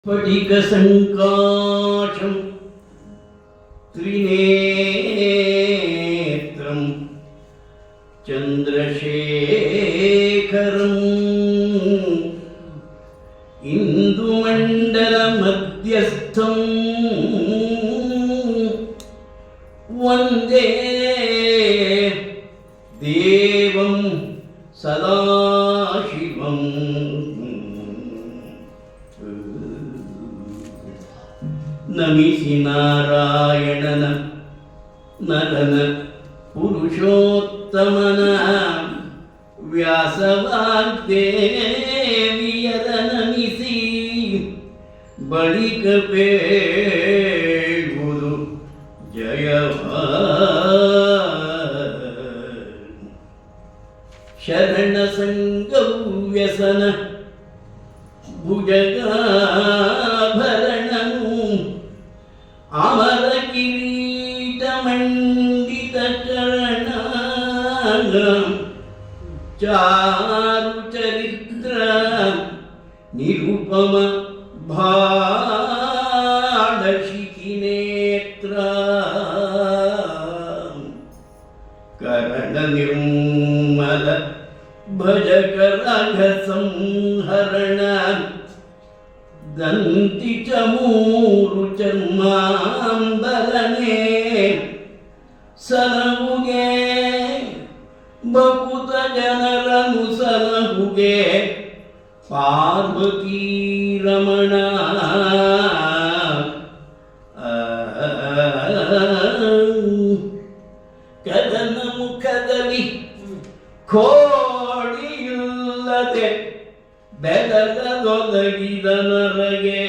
स्फटिकसङ्काशं त्रिनेत्रं चन्द्रशेखरम् इन्दुमण्डलमध्यस्थं वन्दे देवं सदाशिवम्। ನಮಿಸಿ ನಾರಾಯಣನ ನರನ ಪುರುಷೋತ್ತಮನ ವ್ಯಾಸವಾಗ್ದೇವಿಯರ ನಮಿಸಿ ಬಳಿಕ ಬೇಡುವುದು ಜಯವ ಶರಣ ಸಂಗವು ವ್ಯಸನ ಭುಜಗಾಭರಣನು ಅಮರ ಕಿರೀಟ ಮಂಡಿತ ಕರ್ಣ ಚಾರು ಚರಿತ್ರ ನಿರುಪಮ ಭಾಡಶಿಖಿ ನೇತ್ರ ಕರಣ ನಿರ್ಮಲ ಭಜಕರಘ ಸಂಹರಣ ದಂತಿ ಚಮೂರು ಚರ್ಮಾಂಬರನೆ ಸಲಹುಗೆ ಬಕುತ ಜನರನು ಸಲಹುಗೆ ಪಾರ್ವತೀ ರಮಣ ಕದನ ಮುಖದಲ್ಲಿ ಕೋಡಿಯಿಲ್ಲದೆ ಬೆದರದೊದಗಿದ ನರಗೆ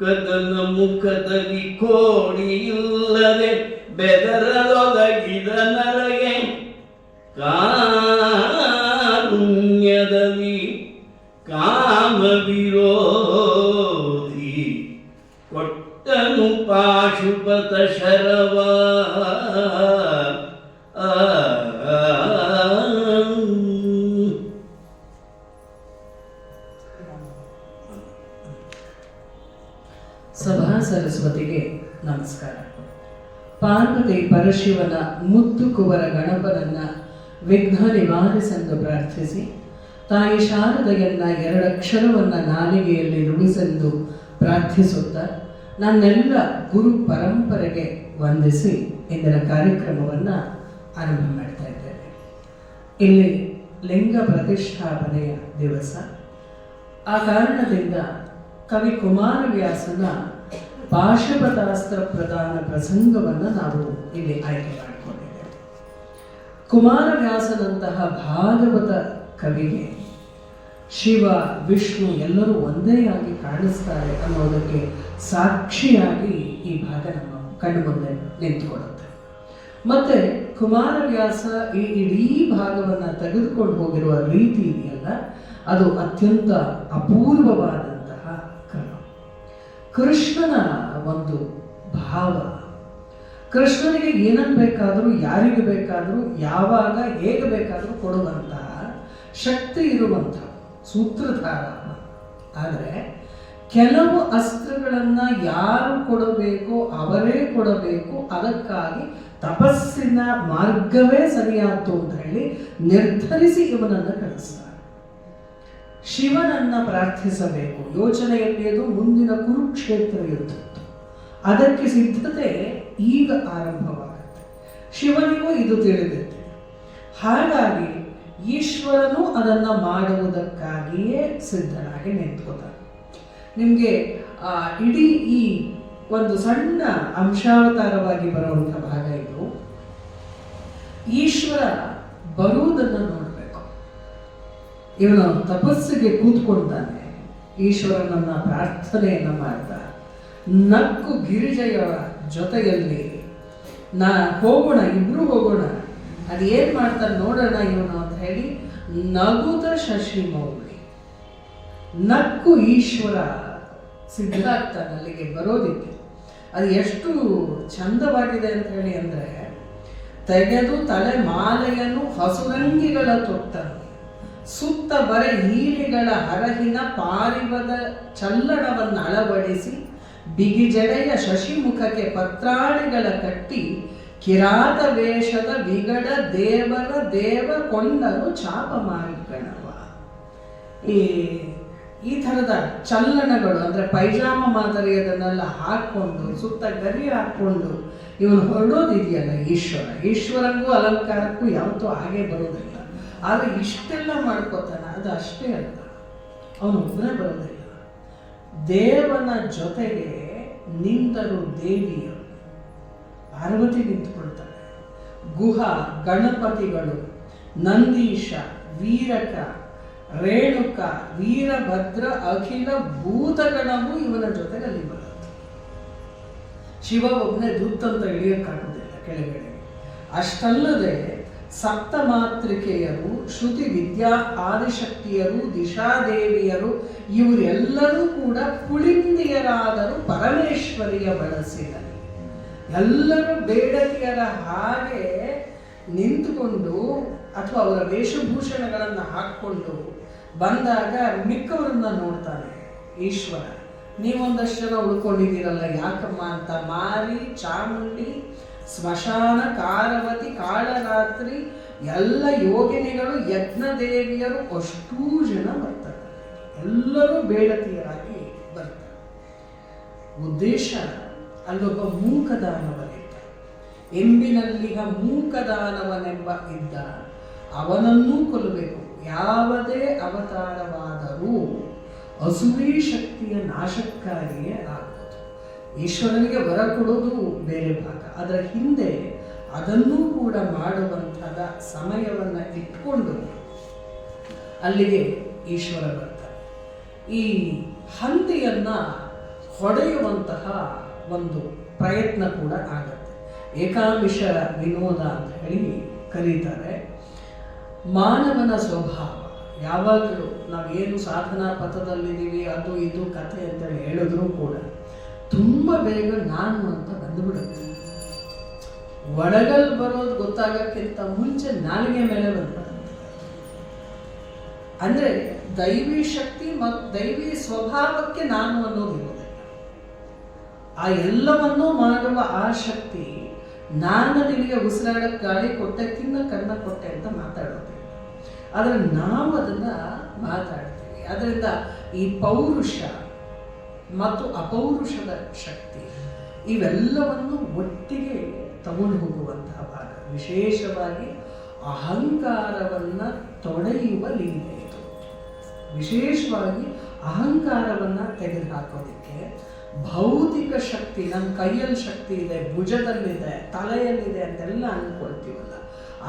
ಕದನ ಮುಖದಲ್ಲಿ ಕೋಡಿಯಿಲ್ಲದೆ ಬೆದರದೊದಗಿದ ನರಗೆ ಕಾರುಣ್ಯದಲ್ಲಿ ಕಾಮ ವಿರೋಧಿ ಕೊಟ್ಟನು ಪಾಶುಪತ ಶರವ ಸಭಾ ಸರಸ್ವತಿಗೆ ನಮಸ್ಕಾರ. ಪಾರ್ವತಿ ಪರಶಿವನ ಮುದ್ದು ಕುವರ ಗಣಪನನ್ನ ವಿಘ್ನ ನಿವಾರಿಸೆಂದು ಪ್ರಾರ್ಥಿಸಿ, ತಾಯಿ ಶಾರದೆಯನ್ನ ಎರಡಕ್ಷರವನ್ನ ನಾಲಿಗೆಯಲ್ಲಿ ನುಡಿಸೆಂದು ಪ್ರಾರ್ಥಿಸುತ್ತಾ ನನ್ನೆಲ್ಲ ಗುರು ಪರಂಪರೆಗೆ ವಂದಿಸಿ ಇಂದಿನ ಕಾರ್ಯಕ್ರಮವನ್ನು ಆರಂಭ ಮಾಡ್ತಾ ಇದ್ದೇನೆ. ಇಲ್ಲಿ ಲಿಂಗ ಪ್ರತಿಷ್ಠಾಪನೆಯ ದಿವಸ. ಆ ಕಾರಣದಿಂದ ಕವಿ ಕುಮಾರವ್ಯಾಸನ ಪಾಶುಪತಾಸ್ತ್ರ ಪ್ರದಾನ ಪ್ರಸಂಗವನ್ನು ನಾವು ಇಲ್ಲಿ ಆಯ್ಕೆ ಮಾಡಿಕೊಂಡಿದ್ದೇವೆ. ಕುಮಾರವ್ಯಾಸನಂತಹ ಭಾಗವತ ಕವಿಗೆ ಶಿವ ವಿಷ್ಣು ಎಲ್ಲರೂ ಒಂದೇ ಆಗಿ ಕಾಣಿಸ್ತಾರೆ ಅನ್ನೋದಕ್ಕೆ ಸಾಕ್ಷಿಯಾಗಿ ಈ ಭಾಗ ನಮ್ಮ ಕಣ್ಣು ಮುಂದೆ ನಿಂತುಕೊಳ್ಳುತ್ತೆ. ಮತ್ತೆ ಕುಮಾರವ್ಯಾಸ ಈ ಇಡೀ ಭಾಗವನ್ನು ತೆಗೆದುಕೊಂಡು ಹೋಗಿರುವ ರೀತಿ ಇದೆಯಲ್ಲ, ಅದು ಅತ್ಯಂತ ಅಪೂರ್ವವಾದಂತಹ ಕ್ರಮ. ಕೃಷ್ಣನ ಒಂದು ಭಾವ, ಕೃಷ್ಣನಿಗೆ ಏನನ್ನು ಬೇಕಾದರೂ ಯಾರಿಗೆ ಬೇಕಾದರೂ ಯಾವಾಗ ಹೇಗೆ ಬೇಕಾದರೂ ಕೊಡುವಂತಹ ಶಕ್ತಿ ಇರುವಂಥ ಸೂತ್ರಧಾರ. ಆದರೆ ಕೆಲವು ಅಸ್ತ್ರಗಳನ್ನು ಯಾರು ಕೊಡಬೇಕೋ ಅವರೇ ಕೊಡಬೇಕು, ಅದಕ್ಕಾಗಿ ತಪಸ್ಸಿನ ಮಾರ್ಗವೇ ಸರಿಯಾದ್ದು ಅಂತ ಹೇಳಿ ನಿರ್ಧರಿಸಿ ಇವನನ್ನು ಕಳಿಸ್ತಾರೆ. ಶಿವನನ್ನ ಪ್ರಾರ್ಥಿಸಬೇಕು. ಯೋಚನೆಯಲ್ಲಿಯದು ಮುಂದಿನ ಕುರುಕ್ಷೇತ್ರ ಯುದ್ಧದ್ದು. ಅದಕ್ಕೆ ಸಿದ್ಧತೆ ಈಗ ಆರಂಭವಾಗುತ್ತೆ. ಶಿವನಿಗೂ ಇದು ತಿಳಿದಿದೆ. ಹಾಗಾಗಿ ಈಶ್ವರನು ಅದನ್ನು ಮಾಡುವುದಕ್ಕಾಗಿಯೇ ಸಿದ್ಧನಾಗಿ ನಿಂತ್ಕೋತಾನೆ. ನಿಮಗೆ ಇಡೀ ಈ ಒಂದು ಸಣ್ಣ ಅಂಶಾವತಾರವಾಗಿ ಬರುವಂಥ ಭಾಗ ಇದು. ಈಶ್ವರ ಬರುವುದನ್ನು ನೋಡಬೇಕು. ಇವನು ತಪಸ್ಸಿಗೆ ಕೂತ್ಕೊಳ್ತಾನೆ, ಈಶ್ವರನನ್ನ ಪ್ರಾರ್ಥನೆಯನ್ನು ಮಾಡ್ತಾ ನಕ್ಕು ಗಿರಿಜೆಯವರ ಜೊತೆಯಲ್ಲಿ ಹೋಗೋಣ, ಇಬ್ರು ಹೋಗೋಣ, ಅದೇನು ಮಾಡ್ತಾನೆ ನೋಡೋಣ ಇವನು ಅಂತ ಹೇಳಿ ನಗುತ ಶಶಿ ಮೌಳಿ ನಕ್ಕು ಈಶ್ವರ ಸಿದ್ಧಾಗ್ತಾನೆ ಅಲ್ಲಿಗೆ ಬರೋದಿಕ್ಕೆ. ಅದು ಎಷ್ಟು ಚಂದವಾಗಿದೆ ಅಂತ ಹೇಳಿ ಅಂದರೆ, ತೆಗೆದು ತಲೆ ಮಾಲೆಯನ್ನು ಹಸುರಂಗಿಗಳ ತೊಟ್ಟನು ಸುತ್ತ ಬರ ಹೀಲಿಗಳ ಹರಹಿನ ಪಾರಿವದ ಚಲ್ಲಣವನ್ನು ಅಳವಡಿಸಿ ಬಿಗಿಜಡೆಯ ಶಶಿಮುಖಕ್ಕೆ ಪತ್ರಾಣಿಗಳ ಕಟ್ಟಿ ಕಿರಾತ ವೇಷದ ವಿಗಡ ದೇವರ ದೇವ ಕೊಂಡನು ಚಾಪ ಮಾರ್ಗಣವ. ಈ ಥರದ ಚಲ್ಲಣಗಳು ಅಂದರೆ ಪೈಜಾಮ ಮಾದರಿಯದನ್ನೆಲ್ಲ ಹಾಕ್ಕೊಂಡು ಸುತ್ತ ಗರಿ ಹಾಕ್ಕೊಂಡು ಇವನು ಹೊರಡೋದಿದೆಯಲ್ಲ ಈಶ್ವರಂಗೂ ಅಲಂಕಾರಕ್ಕೂ ಯಾವತ್ತೂ ಹಾಗೆ ಬರೋದಿಲ್ಲ. ಆದರೆ ಇಷ್ಟೆಲ್ಲ ಮಾಡ್ಕೋತಾನೆ, ಅದು ಅಷ್ಟೇ ಅಲ್ಲ, ಅವನು ಒಬ್ಬನೇ ಬರೋದಿಲ್ಲ. ದೇವನ ಜೊತೆಗೆ ನಿಂತರು ದೇವಿಯರು. ಪಾರ್ವತಿ ನಿಂತುಕೊಳ್ತಾಳೆ, ಗುಹ ಗಣಪತಿಗಳು, ನಂದೀಶ, ವೀರಕ, ರೇಣುಕ, ವೀರಭದ್ರ, ಅಖಿಲ ಭೂತಗಣವು ಇವನ ಜೊತೆಗಲ್ಲಿ ಬರುತ್ತೆ. ಶಿವ ಒಬ್ಬನೇ ದುತ್ತಂತ ಇಳಿಯಕ್ಕಾಗುವುದಿಲ್ಲ ಕೆಳಗಡೆ. ಅಷ್ಟಲ್ಲದೆ ಸಪ್ತಮಾತೃಕೆಯರು, ಶ್ರುತಿ ವಿದ್ಯಾ ಆದಿಶಕ್ತಿಯರು, ದಿಶಾದೇವಿಯರು ಇವರೆಲ್ಲರೂ ಕೂಡ ಪುಳಿಂದಿಯರಾದರೂ ಪರಮೇಶ್ವರಿಯ ಬಳಸಿದರು. ಎಲ್ಲರೂ ಬೇಡತಿಯರ ಹಾಗೆ ನಿಂತುಕೊಂಡು ಅಥವಾ ಅವರ ವೇಷಭೂಷಣಗಳನ್ನು ಹಾಕ್ಕೊಂಡು ಬಂದಾಗ ಮಿಕ್ಕವರನ್ನ ನೋಡ್ತಾನೆ ಈಶ್ವರ. ನೀವೊಂದಷ್ಟು ಜನ ಉಳ್ಕೊಂಡಿದ್ದೀರಲ್ಲ ಯಾಕಮ್ಮ ಅಂತ. ಮಾರಿ, ಚಾಮುಂಡಿ, ಸ್ಮಶಾನ, ಕಾರವತಿ, ಕಾಳರಾತ್ರಿ ಎಲ್ಲ ಯೋಗಿನಿಗಳು, ಯಜ್ಞದೇವಿಯರು ಅಷ್ಟೂ ಜನ ಬರ್ತಾರೆ. ಎಲ್ಲರೂ ಬೇಡತಿಯರಾಗಿ ಬರ್ತಾರೆ. ಉದ್ದೇಶ ಅಲ್ಲೊಬ್ಬ ಮೂಕದಾನವನಿದ್ದ, ಎಂಬಿನಲ್ಲಿಗ ಮೂಕದಾನವನೆಂಬ ಇದ್ದ, ಅವನನ್ನೂ ಕೊಲ್ಲಬೇಕು. ಯಾವುದೇ ಅವತಾರವಾದರೂ ಅಸುರಿ ಶಕ್ತಿಯ ನಾಶಕ್ಕಾಗಿಯೇ ಆಗುವುದು. ಈಶ್ವರನಿಗೆ ವರ ಕೊಡೋದು ಬೇರೆ ಭಾಗ, ಅದರ ಹಿಂದೆ ಅದನ್ನೂ ಕೂಡ ಮಾಡುವಂಥದ ಸಮಯವನ್ನು ಇಟ್ಕೊಂಡು ಅಲ್ಲಿಗೆ ಈಶ್ವರ ಬರ್ತಾರೆ. ಈ ಹಂದಿಯನ್ನ ಹೊಡೆಯುವಂತಹ ಒಂದು ಪ್ರಯತ್ನ ಕೂಡ ಆಗುತ್ತೆ. ಏಕಾಮಿಷ ವಿನೋದ ಅಂತ ಹೇಳಿ ಕರೀತಾರೆ. ಮಾನವನ ಸ್ವಭಾವ ಯಾವಾಗಲೂ ನಾವೇನು ಸಾಧನಾ ಪಥದಲ್ಲಿದ್ದೀವಿ ಅದು ಇದು ಕಥೆ ಅಂತೇಳಿ ಹೇಳಿದ್ರೂ ಕೂಡ ತುಂಬ ಬೇಗ ನಾನು ಅಂತ ಬಂದುಬಿಡುತ್ತೆ. ಒಳಗಲ್ ಬರೋದು ಗೊತ್ತಾಗಕ್ಕಿಂತ ಮುಂಚೆ ನಾಲಿಗೆ ಮೇಲೆ ಬಂದ್ಬಿಡುತ್ತೆ. ಅಂದರೆ ದೈವಿ ಶಕ್ತಿ ಮತ್ತು ದೈವಿ ಸ್ವಭಾವಕ್ಕೆ ನಾನು ಅನ್ನೋದಿರೋದಿಲ್ಲ. ಆ ಎಲ್ಲವನ್ನೂ ಮಾಡುವ ಆ ಶಕ್ತಿ ನಾನು ನಿನಗೆ ಉಸಿರಾಡಕ್ಕೆ ಗಾಳಿ ಕೊಟ್ಟೆ, ತಿನ್ನ ಕನ್ನ ಕೊಟ್ಟೆ ಅಂತ ಮಾತಾಡೋದಿಲ್ಲ. ಆದರೆ ನಾವು ಅದನ್ನು ಮಾತಾಡ್ತೀವಿ. ಅದರಿಂದ ಈ ಪೌರುಷ ಮತ್ತು ಅಪೌರುಷದ ಶಕ್ತಿ ಇವೆಲ್ಲವನ್ನು ಒಟ್ಟಿಗೆ ತಗೊಂಡು ಹೋಗುವಂತಹ ಭಾಗ. ವಿಶೇಷವಾಗಿ ಅಹಂಕಾರವನ್ನು ತೊಡೆಯುವ ಲೀಲೆ ಇದು. ವಿಶೇಷವಾಗಿ ಅಹಂಕಾರವನ್ನು ತೆಗೆದುಹಾಕೋದಕ್ಕೆ ಭೌತಿಕ ಶಕ್ತಿ, ನಮ್ಮ ಕೈಯಲ್ಲಿ ಶಕ್ತಿ ಇದೆ, ಭುಜದಲ್ಲಿದೆ, ತಲೆಯಲ್ಲಿದೆ ಅಂತೆಲ್ಲ ಅಂದ್ಕೊಳ್ತೀವಲ್ಲ,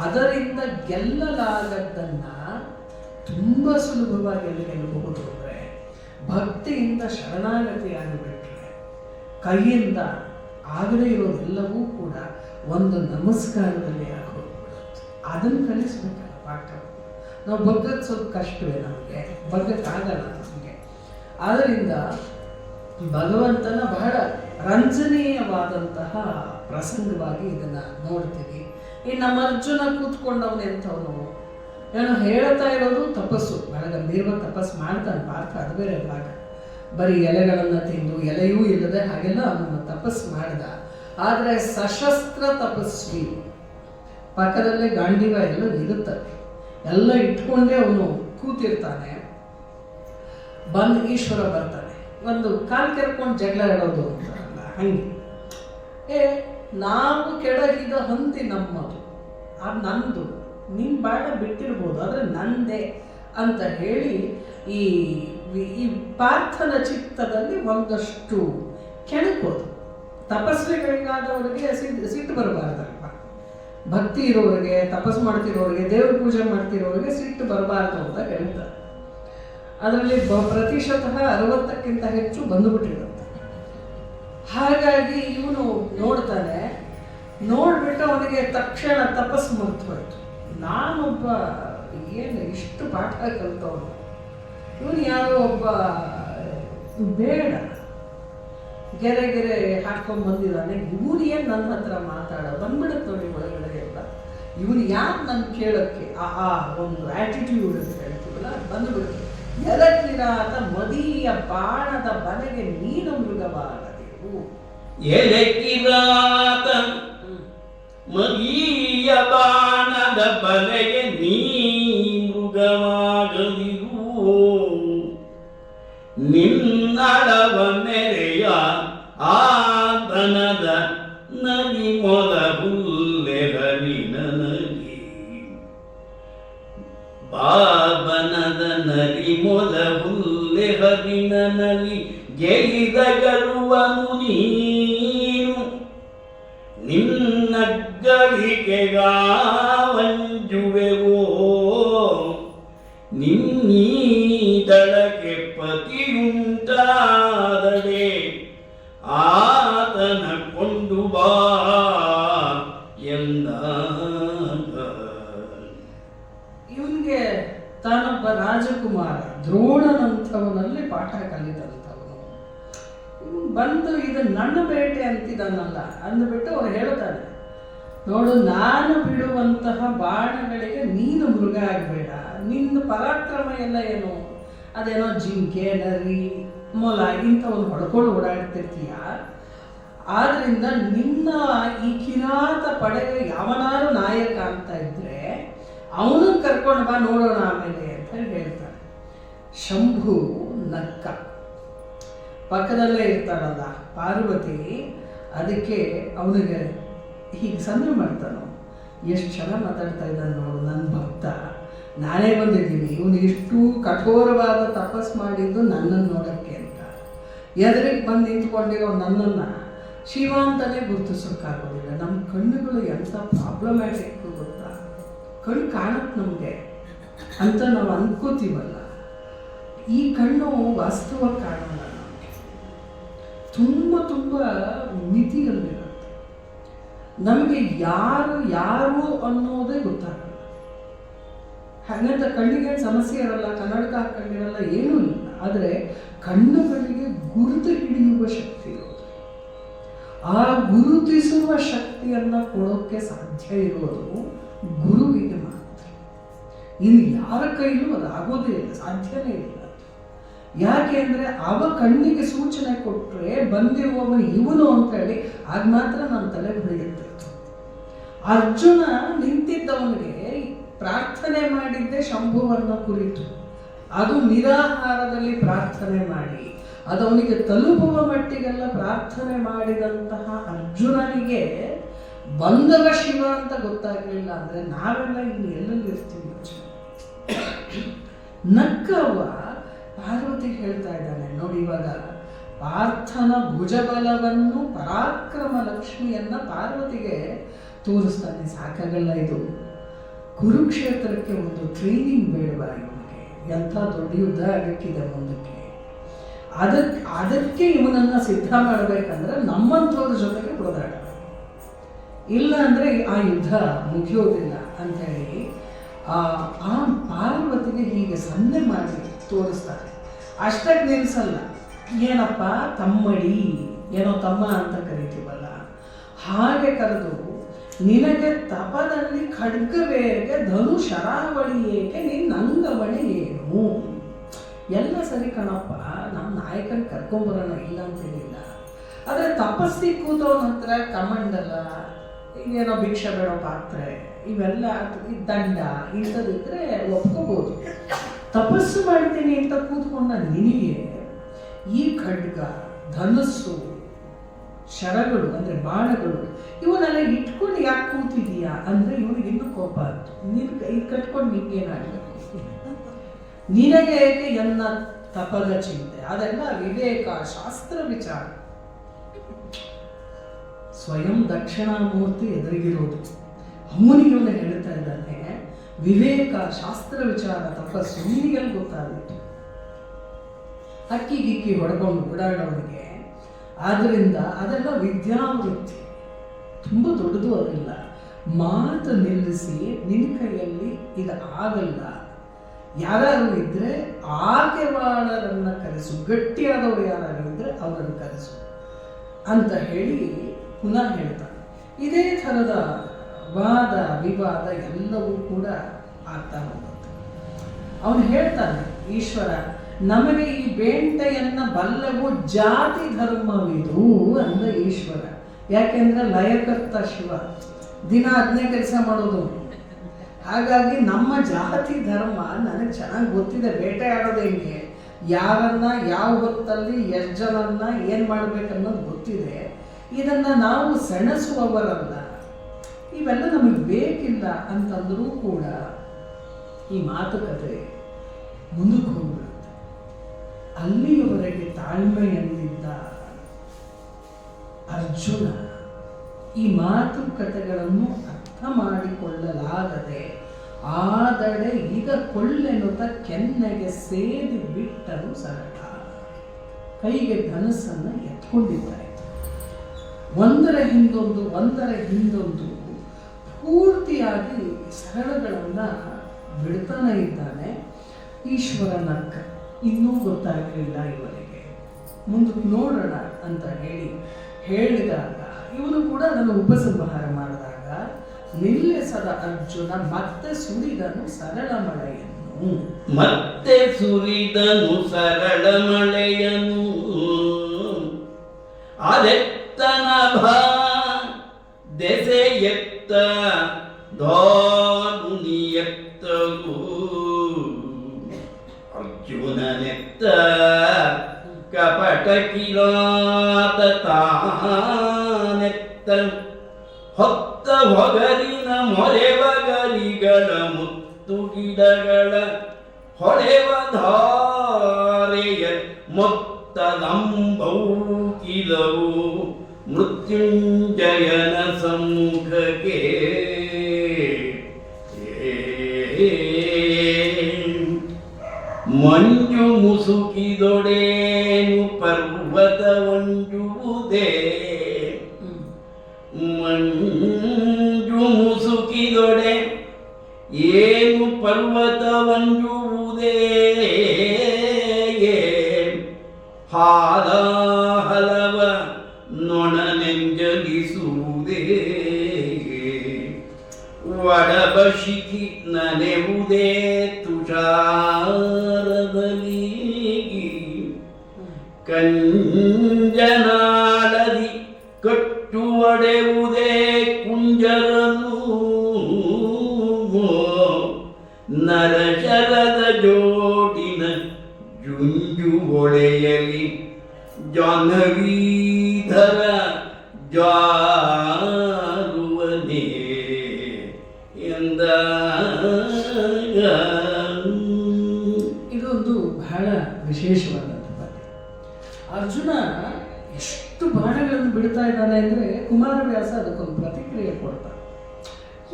ಅದರಿಂದ ಗೆಲ್ಲಲಾಗದ್ದನ್ನ ತುಂಬ ಸುಲಭವಾಗಿ ಗೆಲ್ಲಬಹುದು. ಅಂದರೆ ಭಕ್ತಿಯಿಂದ ಶರಣಾಗತಿ ಆಗಿಬಿಟ್ರೆ ಕೈಯಿಂದ ಆಗದೇ ಇರೋದೆಲ್ಲವೂ ಕೂಡ ಒಂದು ನಮಸ್ಕಾರದಲ್ಲಿ ಆಗೋಗ್ಬಿಡುತ್ತೆ. ಅದನ್ನು ಕಲಿಸ್ಬೇಕಲ್ಲ ಪಾಠ. ನಾವು ಬಗ್ಗಕ್ಕೆ ಸ್ವಲ್ಪ ಕಷ್ಟವೇ, ನಮಗೆ ಬಗ್ಗಕ್ಕಾಗಲ್ಲ ನಮಗೆ. ಆದ್ದರಿಂದ ಭಗವಂತನ ಬಹಳ ರಂಜನೀಯವಾದಂತಹ ಪ್ರಸಂಗವಾಗಿ ಇದನ್ನು ನೋಡ್ತೀವಿ. ಈ ನಮ್ಮ ಅರ್ಜುನ ಕೂತ್ಕೊಂಡವನು ಎಂಥವನು, ಏನೋ ಹೇಳ್ತಾ ಇರೋದು ತಪಸ್ಸು, ಬಹಳ ಗಂಭೀರವಾಗಿ ತಪಸ್ಸು ಮಾಡ್ತಾನೆ ಪಾರ್ಥ, ಅದು ಬೇರೆ ಭಾಗ. ಬರೀ ಎಲೆಗಳನ್ನು ತಿಂದು ಎಲೆಯೂ ಇಲ್ಲದೆ ಹಾಗೆಲ್ಲ ಅವನು ತಪಸ್ಸು ಮಾಡಿದ. ಆದರೆ ಸಶಸ್ತ್ರ ತಪಸ್ವಿ, ಪಕ್ಕದಲ್ಲೇ ಗಾಂಡೀವ ಎಲ್ಲ ಇರುತ್ತದೆ, ಎಲ್ಲ ಇಟ್ಕೊಂಡೇ ಅವನು ಕೂತಿರ್ತಾನೆ. ಬಂದು ಈಶ್ವರ ಬರ್ತಾನೆ. ಒಂದು ಕಾಲು ಕೆರ್ಕೊಂಡು ಜಗಳ ಆಡೋದು ಅಂತಾರಲ್ಲ ಹಂಗೆ, ನಾವು ಕೆಳಗಿದ ಹಂದಿ ನಮ್ಮದು, ಅದು ನಂದು, ನಿಮ್ಮ ಬಾಳ ಬಿಟ್ಟಿರ್ಬೋದು ಆದರೆ ನಂದೇ ಅಂತ ಹೇಳಿ ಈ ಪಾರ್ಥನ ಚಿತ್ತದಲ್ಲಿ ಒಂದಷ್ಟು ಕೆಣಕೋದು. ತಪಸ್ವಿಗಳಿಗಾದವರಿಗೆ ಸಿಟ್ಟು ಬರಬಾರ್ದಲ್ವ. ಭಕ್ತಿ ಇರೋರಿಗೆ, ತಪಸ್ಸು ಮಾಡ್ತಿರೋರಿಗೆ, ದೇವ್ರ ಪೂಜೆ ಮಾಡ್ತಿರೋರಿಗೆ ಸಿಟ್ಟು ಬರಬಾರ್ದು ಅಂತ ಹೇಳ್ತಾರೆ. ಅದರಲ್ಲಿ ಪ್ರತಿಶತಃ 60ಕ್ಕಿಂತ ಹೆಚ್ಚು ಬಂದುಬಿಟ್ಟಿರುತ್ತೆ. ಹಾಗಾಗಿ ಇವನು ನೋಡ್ತಾನೆ, ನೋಡ್ಬಿಟ್ಟು ಅವನಿಗೆ ತಕ್ಷಣ ತಪಸ್ಸು ಮರ್ತು ಹೋಯ್ತು. ನಾನೊಬ್ಬ ಏನು ಇಷ್ಟು ಪಾಠ ಕಲ್ತವನು, ಇವನು ಯಾರೋ ಒಬ್ಬ ಬೇಡ ಗೆರೆ ಹಾಕೊಂಡು ಬಂದಿದ್ದಾನೆ, ಇವನು ಏನು ನನ್ನ ಹತ್ರ ಬಂದ್ಬಿಡುತ್ತೆ ನೋಡಿ ಒಳಗಡೆ ಎಲ್ಲ. ಇವನು ಯಾಕೆ ನನ್ನ ಕೇಳೋಕ್ಕೆ ಆ ಒಂದು ಆ್ಯಟಿಟ್ಯೂಡ್ ಅಂತ ಹೇಳ್ತೀವಿ ಹೇಳ್ತೀವಲ್ಲ, ಬಂದುಬಿಡ್ತು. ಎಲಕಿರಾತ ಮದೀಯ ಬಾಣದ ಬಲೆಗೆ ನೀನು ಮೃಗವಾಗದೆವು. ಎಲಕಿರಾತ ಮದೀಯ ಬಾಣದ ಬಲೆಗೆ ನೀ ಮೃಗವಾಗದಿರು. ನಿನ್ನಳವ ನೆರೆಯ ಆತನದ ನದಿ ಮೊದ ಹುಲ್ಲೆರಳಿನ ನದಿ. ಬಾಬನದ ನರಿ ಮೊದ ಹುಲ್ಲೆ ಹರಿನ ನಲಿ ಗೆಲಿದ ಗರುವನು ನೀನು. ನಿನ್ನ ಗಳಿಕೆಗಾವಂಜುವೆವೋ ನಿನ್ನೀದಳಕ್ಕೆ ಪತಿಯುಂಟಾದಡೆ ಆತನ ಕೊಂಡು ಬಾ ಎಂದಾಗ. ಇವನಿಗೆ ತಾನೊಬ್ಬ ರಾಜಕುಮಾರ, ದ್ರೋಣನಂಥವನಲ್ಲಿ ಪಾಠ ಕಲಿತಂಥವನು. ಇವನು ಬಂದು ಇದು ನನ್ನ ಬೇಟೆ ಅಂತಿದ್ದಾನಲ್ಲ ಅಂದ್ಬಿಟ್ಟು ಅವ್ರು ಹೇಳ್ತಾನೆ, ನೋಡು, ನಾನು ಬಿಡುವಂತಹ ಬಾಣಗಳಿಗೆ ನೀನು ಮೃಗ ಆಗಬೇಡ. ನಿನ್ನ ಪರಾಕ್ರಮ ಎಲ್ಲ ಏನು, ಅದೇನೋ ಜಿಂಕೆ, ನರಿ, ಮೊಲ ಇಂಥವನ್ನು ಹೊಡ್ಕೊಂಡು ಓಡಾಡ್ತಿರ್ತೀಯ. ಆದ್ರಿಂದ ನಿನ್ನ ಈ ಕಿರಾತ ಪಡೆಗೆ ಯಾವನಾರು ನಾಯಕ ಅಂತ ಇದ್ರೆ ಅವನು ಕರ್ಕೊಂಡು ಬಾ, ನೋಡೋಣ ಆಮೇಲೆ ಅಂತ ಹೇಳ್ತಾನೆ. ಶಂಭು ನಕ್ಕ. ಪಕ್ಕದಲ್ಲೇ ಇರ್ತಾರಲ್ಲ ಪಾರ್ವತಿ, ಅದಕ್ಕೆ ಅವನಿಗೆ ಹೀಗೆ ಸಂದ್ರೆ ಮಾಡ್ತಾನೋ, ಎಷ್ಟು ಚೆನ್ನಾಗಿ ಮಾತಾಡ್ತಾ ಇದ್ದಾನೆ ನೋಡು ನನ್ನ ಭಕ್ತ, ನಾನೇ ಬಂದಿದ್ದೀನಿ, ಇವನು ಇಷ್ಟು ಕಠೋರವಾದ ತಪಸ್ ಮಾಡಿದ್ದು ನನ್ನನ್ನು ನೋಡೋಕ್ಕೆ ಅಂತ. ಎದುರಿಗೆ ಬಂದು ನಿಂತ್ಕೊಂಡಿರೋ ನನ್ನನ್ನು ಶಿವ ಅಂತಲೇ ಗುರುತಿಸೋಕ್ಕಾಗೋದಿಲ್ಲ. ನಮ್ಮ ಕಣ್ಣುಗಳು ಎಂಥ ಪ್ರಾಬ್ಲಮ್ಯಾಟಿಕ್ ಗೊತ್ತಾ. ಕಣ್ಣು ಕಾಣುತ್ತೆ ನಮಗೆ ಅಂತ ನಾವು ಅನ್ಕೋತೀವಲ್ಲ, ಈ ಕಣ್ಣು ವಾಸ್ತವವಾಗಿ ಕಾಣೋಲ್ಲ ನಮಗೆ. ತುಂಬ ತುಂಬ ಮಿತಿಯಲ್ಲಿರುತ್ತೆ. ನಮಗೆ ಯಾರು ಅನ್ನೋದೇ ಗೊತ್ತಾಗಲ್ಲ. ಹಾಗಂತ ಕಣ್ಣಿಗೆ ಸಮಸ್ಯೆ ಇರಲ್ಲ, ಕನ್ನಡಕ ಹಾಕೊಂಡಿರಲ್ಲ, ಏನೂ ಇಲ್ಲ. ಆದರೆ ಕಣ್ಣುಗಳಿಗೆ ಗುರುತು ಹಿಡಿಯುವ ಶಕ್ತಿ ಇರೋದು. ಆ ಗುರುತಿಸುವ ಶಕ್ತಿಯನ್ನು ಕೊಡೋಕ್ಕೆ ಸಾಧ್ಯ ಇರೋದು ಗುರುವಿಗೆ ಮಾತ್ರ. ಇನ್ನು ಯಾರ ಕೈಲೂ ಅದು ಆಗೋದೇ ಇಲ್ಲ, ಸಾಧ್ಯನೇ ಇಲ್ಲ. ಯಾಕೆ ಅಂದರೆ ಅವ ಕಣ್ಣಿಗೆ ಸೂಚನೆ ಕೊಟ್ಟರೆ ಬಂದಿರುವವನು ಇವನು ಅಂತೇಳಿ ಆಗ ಮಾತ್ರ ನನ್ನ ತಲೆ ಬೆಳೆಯುತ್ತೆ. ಅರ್ಜುನ ನಿಂತಿದ್ದವನಿಗೆ ಪ್ರಾರ್ಥನೆ ಮಾಡಿದ್ದೆ ಶಂಭುವನ್ನ ಕುರಿತು. ಅದು ನಿರಾಹಾರದಲ್ಲಿ ಪ್ರಾರ್ಥನೆ ಮಾಡಿ ಅದು ಅವನಿಗೆ ತಲುಪುವ ಮಟ್ಟಿಗೆಲ್ಲ ಪ್ರಾರ್ಥನೆ ಮಾಡಿದಂತಹ ಅರ್ಜುನನಿಗೆ ಬಂದವ ಶಿವ ಅಂತ ಗೊತ್ತಾಗಲಿಲ್ಲ ಅಂದರೆ ನಾವೆಲ್ಲ ಇಲ್ಲಿ ಎಲ್ಲೆಲ್ಲಿ ಇರ್ತೀವಿ ಯೋಚನೆ. ನಕ್ಕವ್ವ ಪಾರ್ವತಿಗೆ ಹೇಳ್ತಾ ಇದ್ದಾನೆ, ನೋಡಿ ಇವಾಗ ಪಾರ್ಥನ ಭುಜಬಲವನ್ನು ಪರಾಕ್ರಮ ಲಕ್ಷ್ಮಿಯನ್ನ ಪಾರ್ವತಿಗೆ ತೋರಿಸ್ತಾನೆ. ಸಾಕಾಗಲ್ಲ ಇದು? ಕುರುಕ್ಷೇತ್ರಕ್ಕೆ ಒಂದು ಟ್ರೈನಿಂಗ್ ಬೇಡವಾ ಇವನಿಗೆ? ಎಂಥ ದೊಡ್ಡ ಯುದ್ಧ ಆಗಕ್ಕಿದೆ ಮುಂದಕ್ಕೆ. ಅದಕ್ಕೆ ಇವನನ್ನ ಸಿದ್ಧ ಮಾಡಬೇಕಂದ್ರೆ ನಮ್ಮಂಥವ್ರ ಜೊತೆಗೆ ಓದಾಡ, ಇಲ್ಲ ಅಂದ್ರೆ ಆ ಯುದ್ಧ ಮುಗಿಯೋದಿಲ್ಲ ಅಂಥೇಳಿ ಆ ಪಾರ್ವತಿಗೆ ಹೀಗೆ ಸನ್ನೆ ಮಾಡಿ ತೋರಿಸ್ತಾರೆ. ಅಷ್ಟಕ್ಕೆ ನಿಲ್ಸಲ್ಲ, ಏನಪ್ಪ ತಮ್ಮಡಿ, ಏನೋ ತಮ್ಮ ಅಂತ ಕರಿತೀವಲ್ಲ ಹಾಗೆ ಕರೆದು, ನಿನಗೆ ತಪದಲ್ಲಿ ಖಡ್ಗವೇಗೆ ಧನು ಶರಾವಳಿ ಏಕೆ, ನಿನ್ನ ಅಂಗವಳಿ ಏನು? ಎಲ್ಲ ಸರಿ ಕಣಪ್ಪ, ನಮ್ಮ ನಾಯಕನ ಕರ್ಕೊಂಬರೋಣ, ಇಲ್ಲ ಅಂತೇಳಿಲ್ಲ. ಆದರೆ ತಪಸ್ಸಿ ಕೂತವನ ಹತ್ರ ಕಮಂಡಲ, ಏನೋ ಭಿಕ್ಷೆ ಬೇಡೋ ಪಾತ್ರೆ, ಇವೆಲ್ಲ ದಂಡ ಇಂಥದಿದ್ರೆ ಒಪ್ಕೋಬೋದು. ತಪಸ್ಸು ಮಾಡ್ತೀನಿ ಅಂತ ಕೂತ್ಕೊಂಡ ನಿನಗೆ ಈ ಖಡ್ಗ, ಧನಸ್ಸು, ಶರಗಳು ಅಂದರೆ ಬಾಣಗಳು ಇವನ್ನೆಲ್ಲ ಇಟ್ಕೊಂಡು ಯಾಕೆ ಕೂತಿದೀಯಾ ಅಂದರೆ ಇವನಿಗೆ ಇನ್ನೂ ಕೋಪ ಆಯ್ತು. ನೀನು ಕೈ ಕಟ್ಕೊಂಡು ನಿಂಗೇನಾಗಬೇಕು, ನಿನಗೆ ಏಕೆ ಎನ್ನ ತಪದ ಚಿಂತೆ? ಅದೆಲ್ಲ ವಿವೇಕ ಶಾಸ್ತ್ರ ವಿಚಾರ. ಸ್ವಯಂ ದಕ್ಷಿಣಾಮೂರ್ತಿ ಎದುರಿಗಿರೋದು, ಅವನಿಗೆ ಇವನು ಹೇಳ್ತಾ ಇದ್ದಾನೆ ವಿವೇಕ ಶಾಸ್ತ್ರ ವಿಚಾರ ತಪಸ್ಸು ನಿನಗೆಲ್ಲ ಗೊತ್ತಾಗುತ್ತೆ. ಅಕ್ಕಿ ಗಿಕ್ಕಿ ಹೊಡ್ಕೊಂಡು ಓಡಾಡೋನಿಗೆ. ಆದ್ರಿಂದ ಅದೆಲ್ಲ ವಿದ್ಯಾವೃತ್ತಿ, ತುಂಬ ದೊಡ್ಡದು ಅದಿಲ್ಲ. ಮಾತು ನಿಲ್ಲಿಸಿ ನಿನ್ನ ಕೈಯಲ್ಲಿ ಇದು ಆಗಲ್ಲ, ಯಾರು ಇದ್ರೆ ಆಕೆವಾಳರನ್ನ ಕರೆಸು, ಗಟ್ಟಿಯಾದವರು ಯಾರು ಇದ್ರೆ ಅವರನ್ನು ಕರೆಸು ಅಂತ ಹೇಳಿ ಪುನಃ ಹೇಳ್ತಾನೆ. ಇದೇ ಥರದ ವಾದ ವಿವಾದ ಎಲ್ಲವೂ ಕೂಡ ಆಗ್ತಾ ಹೋಗುತ್ತೆ. ಅವನು ಹೇಳ್ತಾನೆ ಈಶ್ವರ, ನಮಗೆ ಈ ಬೇಂಟೆಯನ್ನ ಬಲ್ಲವು ಜಾತಿ ಧರ್ಮವಿದು ಅಂದ ಈಶ್ವರ. ಯಾಕೆಂದ್ರೆ ಲಯಕರ್ತ ಶಿವ, ದಿನ ಅದನ್ನೇ ಕೆಲಸ ಮಾಡೋದು. ಹಾಗಾಗಿ ನಮ್ಮ ಜಾತಿ ಧರ್ಮ ನನಗೆ ಚೆನ್ನಾಗಿ ಗೊತ್ತಿದೆ. ಬೇಟೆ ಆಡೋದು ಹೆಂಗೆ, ಯಾರನ್ನ ಯಾವ ಹೊತ್ತಲ್ಲಿ ಎಷ್ಟು ಜನನ್ನ ಏನು ಮಾಡ್ಬೇಕನ್ನೋದು ಗೊತ್ತಿದೆ. ಇದನ್ನ ನಾವು ಸೆಣಸುವವರಲ್ಲ, ಇವೆಲ್ಲ ನಮಗೆ ಬೇಕಿಲ್ಲ ಅಂತಂದ್ರೂ ಕೂಡ ಈ ಮಾತುಕತೆ ಮುಂದಕ್ಕೆ ಹೋಗ್ಬಿಡುತ್ತೆ. ಅಲ್ಲಿಯವರೆಗೆ ತಾಳ್ಮೆಯಲ್ಲಿದ್ದ ಅರ್ಜುನ ಈ ಮಾತುಕತೆಗಳನ್ನು ಅರ್ಥ ಮಾಡಿಕೊಳ್ಳಲಾಗದೆ ಆದಡೆ ಈಗ ಕೊಳ್ಳೆನುತ ಕೆನ್ನೆಗೆ ಸೇದಿ ಬಿಟ್ಟನು ಸರಳ. ಕೈಗೆ ಧನಸ್ಸನ್ನು ಎತ್ಕೊಂಡಿದ್ದಾರೆ. ಒಂದರ ಹಿಂದೊಂದು ಪೂರ್ತಿಯಾಗಿ ಸರಳಗಳನ್ನ ಬಿಡ್ತಾನೆ ಇದ್ದಾನೆ. ಈಶ್ವರನಕ್ಕ ಇನ್ನೂ ಗೊತ್ತಾಗಲಿಲ್ಲ ಇವರಿಗೆ, ಮುಂದಕ್ಕೆ ನೋಡೋಣ ಅಂತ ಹೇಳಿದಾಗ ಇವನು ಕೂಡ ಅದನ್ನು ಉಪಸಂಹಾರ ಮಾಡಿದಾಗ ನಿಲ್ಲಿಸದ ಅರ್ಜುನ ಮತ್ತೆ ಸುರಿದನು ಸರಳ ಮಳೆಯನ್ನು. ಮತ್ತೆ ಸುರಿದನು ಸರಳ ಮಳೆಯನು ಅದೆತ್ತನ ಭಾ ದೆಸೆ ಎತ್ತ ಧೋನಿ ಎತ್ತಲು ಅರ್ಜುನನೆತ್ತ ಕಪಟ ಕಿರಾತ ತಾನೆತ್ತ ಹೊತ್ತ ಹೊಗರಿನ ಮೊರೆವಗರಿಗಳ ಮುತ್ತು ಗಿಡಗಳ ಹೊಳೆವ ಧಾರೆಯ ಮೊತ್ತದಂಬೌಕಿಲವು ಮೃತ್ಯುಂಜಯನ ಸಮ್ಮುಖಕ್ಕೆ ಮಂಜು ಮುಸುಕಿದೊಡೇನು ಪರ್ವತವಂಜುವುದೇ ಮಂಜು ಮುಸುಕಿದೊಡೆ ಏನು ಪರ್ವತವಂಜುವುದೇ ಹಾಲಾಹಲವ ನೊಣನೆಂಜಲಿಸುವುದೇ ವಡಬಶಿಖಿ ನನೆವುದೇ ತುಷಾರದಲ್ಲಿ ಕಂಜನಾಳದಿ ಕಟ್ಟುವಡೆವುದೇ ಕುಂಜರನು ನರಶರದ ಜೋಡಿನ ಜುಂಜು ಒಳೆಯಲಿ ಜಾಹ್ನವೀಧರ ಜಾರುವನೇ ಎಂದ. ಇದೊಂದು ಬಹಳ ವಿಶೇಷವಾದಂಥ ಪದ್ಯ. ಅರ್ಜುನ ಎಷ್ಟು ಬಾಣಗಳನ್ನು ಬಿಡ್ತಾ ಇದ್ದಾನೆ ಅಂದರೆ ಕುಮಾರವ್ಯಾಸ ಅದಕ್ಕೊಂದು ಪ್ರತಿಕ್ರಿಯೆ ಕೊಡ್ತಾನೆ.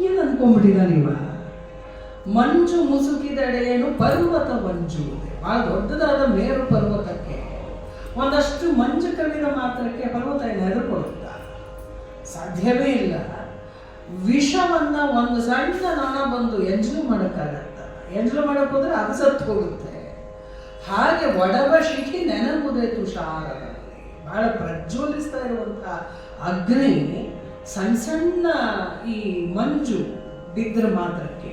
ಏನು ಅಂದ್ಕೊಂಡ್ಬಿಟ್ಟಿದ್ದಾನೆ ಇವ, ಮಂಜು ಮುಸುಕಿದೆಡೆಯೇನು ಪರ್ವತ ಮಂಜುವುದೇ. ಬಹಳ ದೊಡ್ಡದಾದ ಮೇರು ಪರ್ವತಕ್ಕೆ ಒಂದಷ್ಟು ಮಂಜು ಕವಿದ ಮಾತ್ರಕ್ಕೆ ಪರ್ವತ ಏನು ಹೆದರ್ಕೊಡುತ್ತ ಸಾಧ್ಯವೇ ಇಲ್ಲ. ವಿಷವನ್ನ ಒಂದು ಸಣ್ಣ ನೊಣ ಬಂದು ಎಂಜಲು ಮಾಡೋಕ್ಕಾಗತ್ತ, ಎಂಜಲು ಮಾಡಕ್ ಹೋದ್ರೆ ಅದು ಸತ್ತು ಹೋಗುತ್ತೆ. ಹಾಗೆ ಒಡವ ಶಿಖಿ ನೆನಪುದೇ ತುಷಾರದಲ್ಲಿ, ಬಹಳ ಪ್ರಜ್ವಲಿಸ್ತಾ ಇರುವಂತಹ ಅಗ್ನಿ ಸಣ್ಣ ಸಣ್ಣ ಈ ಮಂಜು ಬಿದ್ರ ಮಾತ್ರಕ್ಕೆ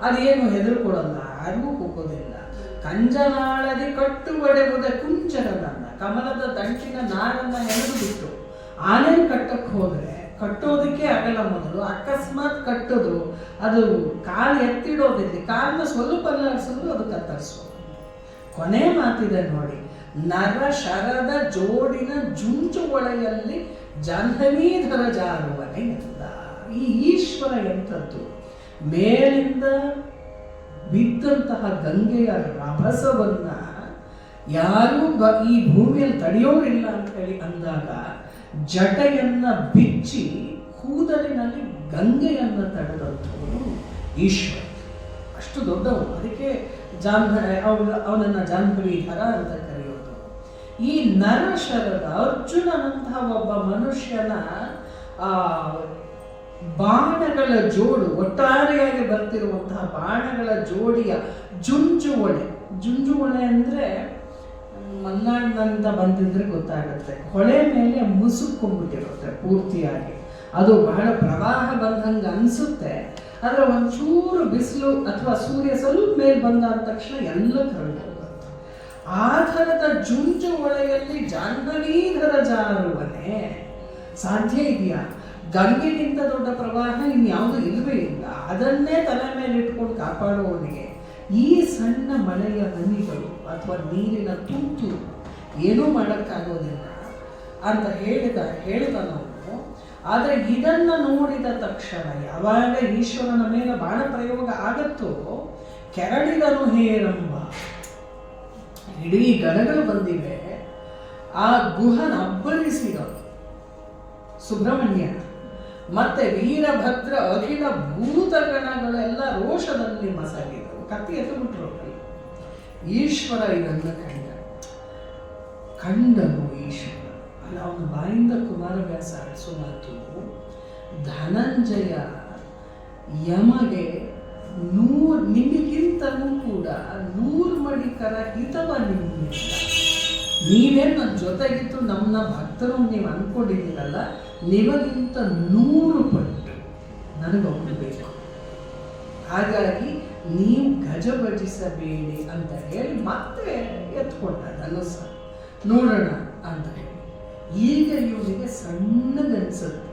ಅದೇನು ಹೆದರ್ಕೊಡಲ್ಲ, ಯಾರಿಗೂ ಹೋಗೋದಿಲ್ಲ. ಕಂಜನಾಳದಿ ಕಟ್ಟು ಒಡೆವುದೇ ಕುಂಚರನನ್ನ, ಕಮಲದ ದಂಟಿನ ನಾರನ್ನ ಹೆಣೆದು ಬಿಟ್ಟು ಆನೆ ಕಟ್ಟಕ್ಕೆ ಹೋದ್ರೆ ಕಟ್ಟೋದಕ್ಕೆ ಆಗಲ್ಲ. ಮೊದಲು ಅಕಸ್ಮಾತ್ ಕಟ್ಟಿದ್ರು ಅದು ಕಾಲು ಎತ್ತಿಡೋದಿಲ್ಲ, ಕಾಲನ್ನ ಸ್ವಲ್ಪ ಅಲ್ಲಾಡಿಸಿದ್ರು ಅದು ಕತ್ತರಿಸೋದು. ಕೊನೆ ಮಾತಿದೆ ನೋಡಿ, ನರ ಶರದ ಜೋಡಿನ ಜುಂಜು ಒಳೆಯಲ್ಲಿ ಜಾಹ್ನವೀಧರ ಜಾರುವನೆ ಎಂದ. ಈ ಈಶ್ವರ ಎಂಥದ್ದು, ಮೇಲಿಂದ ಬಿದ್ದಂತಹ ಗಂಗೆಯ ರಭಸವನ್ನ ಯಾರೂ ಈ ಭೂಮಿಯಲ್ಲಿ ತಡೆಯೋರಿಲ್ಲ ಅಂತ ಹೇಳಿ ಅಂದಾಗ ಜಟೆಯನ್ನ ಬಿಚ್ಚಿ ಕೂದಲಿನಲ್ಲಿ ಗಂಗೆಯನ್ನ ತಡೆದಂಥವನು ಈಶ್ವರ. ಅಷ್ಟು ದೊಡ್ಡವನು. ಅದಕ್ಕೆ ಅವನನ್ನ ಜಾಹ್ನವೀಧರ ಅಂತ ಕರೆಯೋದು. ಈ ನರಶರದ ಅರ್ಜುನನಂತಹ ಒಬ್ಬ ಮನುಷ್ಯನ ಬಾಣಗಳ ಜೋಡು, ಒಟ್ಟಾರೆಯಾಗಿ ಬರ್ತಿರುವಂತಹ ಬಾಣಗಳ ಜೋಡಿಯ ಜುಂಜುವೊಳೆ. ಜುಂಜುವೊಳೆ ಅಂದರೆ ಮಲೆನಾಡಿನಿಂದ ಬಂದಿದ್ರೆ ಗೊತ್ತಾಗುತ್ತೆ. ಹೊಳೆ ಮೇಲೆ ಮುಸುಕೊಂಡ್ಬಿಟ್ಟಿರುತ್ತೆ ಪೂರ್ತಿಯಾಗಿ. ಅದು ಬಹಳ ಪ್ರವಾಹ ಬಂದಂಗೆ ಅನಿಸುತ್ತೆ. ಆದರೆ ಒಂಚೂರು ಬಿಸಿಲು ಅಥವಾ ಸೂರ್ಯ ಸ್ವಲ್ಪ ಮೇಲೆ ಬಂದ ಅಂದ ತಕ್ಷಣ ಎಲ್ಲ ಕರಗಿ ಹೋಗುತ್ತೆ. ಆ ಥರದ ಜುಂಜು ಒಳೆಯಲ್ಲಿ ಜಾಹ್ನವೀಧರ ಜಾರುವನೆ ಸಾಧ್ಯ ಇದೆಯಾ? ಗಂಗೆಗಿಂತ ದೊಡ್ಡ ಪ್ರವಾಹ ಇನ್ಯಾವುದು ಇಲ್ಲವೇ ಇಲ್ಲ. ಅದನ್ನೇ ತಲೆ ಮೇಲೆ ಇಟ್ಕೊಂಡು ಕಾಪಾಡುವವನಿಗೆ ಈ ಸಣ್ಣ ಮಳೆಯ ಹನಿಗಳು ಅಥವಾ ನೀರಿನ ತುಂತುರು ಏನೂ ಮಾಡೋಕ್ಕಾಗೋದಿಲ್ಲ ಅಂತ ಹೇಳ್ತಾನವನು. ಆದರೆ ಇದನ್ನು ನೋಡಿದ ತಕ್ಷಣ ಯಾವಾಗ ಈಶ್ವರನ ಮೇಲೆ ಬಾಣ ಪ್ರಯೋಗ ಆಗತ್ತೋ ಕೆರಳಿದನು ಹೇರಂಬ. ಇಡೀ ಗಣಗಳು ಬಂದಿವೆ. ಆ ಗುಹನ ಅಬ್ಬರಿಸಿದನು ಸುಬ್ರಹ್ಮಣ್ಯ. ಮತ್ತೆ ವೀರಭದ್ರ ಅಖಿಲ ಭೂತಗಣಗಳೆಲ್ಲ ರೋಷದಲ್ಲಿ ಮಸಗಿದವು. ಕತ್ತಿ ಎತ್ತುಬಿಟ್ರು. ಈಶ್ವರ ಇದನ್ನು ಕಂಡನು ಈಶ್ವರ. ಅಲ್ಲ, ಅವನ ಬಾಯಿಂದ ಕುಮಾರವ್ಯಾಸ ಆಡಿಸೋ ಮಾತು, ಧನಂಜಯ ಯಮಗೆ ನಿಮಗಿಂತಲೂ ಕೂಡ 100 ಮಡಿಕರ ಹಿತವ ನಿಮ್ಮಿಂದ. ನೀವೇನು ನನ್ನ ಜೊತೆಗಿತ್ತು ನಮ್ಮನ್ನ ಭಕ್ತರು ನೀವು ಅಂದ್ಕೊಂಡಿದ್ದೀರಲ್ಲ, ನಿಮಗಿಂತ 100 ಪಟ್ಟು ನನಗೊಬ್ಬರು ಬೇಕು. ಹಾಗಾಗಿ ನೀವು ಗಜಬಜಿಸಬೇಡಿ ಅಂತ ಹೇಳಿ ಮತ್ತೆ ಎತ್ಕೊಂಡ ಧನುಸ. ನೋಡೋಣ ಅಂತ ಹೇಳಿ ಈಗ ಇವನಿಗೆ ಸಣ್ಣದನ್ಸುತ್ತೆ.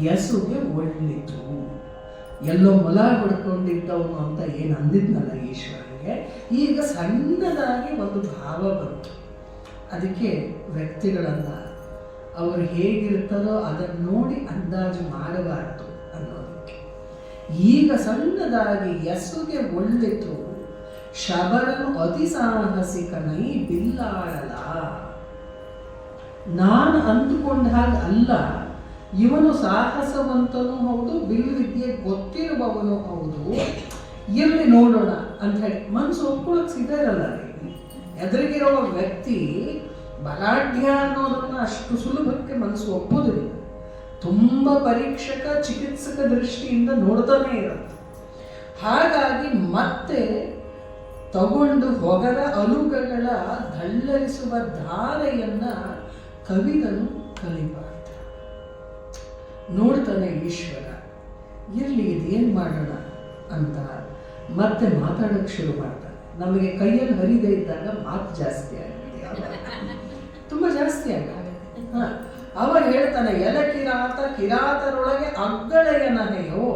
ಯಸುಗೆ ಒಳ್ಳಿತು. ಎಲ್ಲೋ ಮೊಲ ಹೊಡ್ಕೊಂಡಿದ್ದವನು ಅಂತ ಏನು ಅಂದಿದ್ನಲ್ಲ ಈಶ್ವರನಿಗೆ, ಈಗ ಸಣ್ಣದಾಗಿ ಒಂದು ಭಾವ ಬಂತು. ಅದಕ್ಕೆ ವ್ಯಕ್ತಿಗಳನ್ನು ಅವರು ಹೇಗಿರ್ತದೋ ಅದನ್ನು ನೋಡಿ ಅಂದಾಜು ಮಾಡಬಾರದು ಅನ್ನೋದಕ್ಕೆ. ಈಗ ಸಣ್ಣದಾಗಿ ಯಸುಗೆ ಒಳ್ಳಿತು. ಶಬರನು ಅತಿ ಸಾಹಸಿಕನೈ ಬಿಲ್ಲಾಡಲ. ನಾನು ಅಂದುಕೊಂಡ ಹಾಗೆ ಅಲ್ಲ, ಇವನು ಸಾಹಸವಂತನೂ ಹೌದು, ಬಿಲ್ಲು ವಿದ್ಯೆ ಗೊತ್ತಿರುವವನು ಹೌದು. ಇರಲಿ ನೋಡೋಣ ಅಂತ ಹೇಳಿ ಮನಸ್ಸು ಒಪ್ಕೊಳ್ಳೋಕೆ ಸಿದ್ಧ ಇರಲ್ಲ. ಎದುರಿಗಿರೋ ವ್ಯಕ್ತಿ ಬಲಾಢ್ಯ ಅನ್ನೋದನ್ನು ಅಷ್ಟು ಸುಲಭಕ್ಕೆ ಮನಸ್ಸು ಒಪ್ಪೋದಿಲ್ಲ. ತುಂಬ ಪರೀಕ್ಷಕ ಚಿಕಿತ್ಸಕ ದೃಷ್ಟಿಯಿಂದ ನೋಡ್ತಾನೆ ಇರುತ್ತೆ. ಹಾಗಾಗಿ ಮತ್ತೆ ತಗೊಂಡು ಹೊಗರ ಅಲುಗಗಳ ಧಳ್ಳರಿಸುವ ಧಾರೆಯನ್ನ ಕವಿದನು ಕಲಿಬಾರ್ದ. ನೋಡ್ತಾನೆ ಈಶ್ವರ, ಇರಲಿ ಇದೇನು ಮಾಡೋಣ ಅಂತ ಮತ್ತೆ ಮಾತಾಡೋಕ್ಕೆ ಶುರು ಮಾಡ್ತಾನೆ. ನಮಗೆ ಕೈಯಲ್ಲಿ ಹರಿದೇ ಇದ್ದಾಗ ಮಾತು ಜಾಸ್ತಿ ಆಗುತ್ತೆ, ತುಂಬ ಜಾಸ್ತಿ ಆಗುತ್ತೆ. ಅವ ಹೇಳ್ತಾನೆ, ಎಲ ಕಿರಾತರೊಳಗೆ ಅಗ್ಗಳೆಯ ನನೆಯೋ.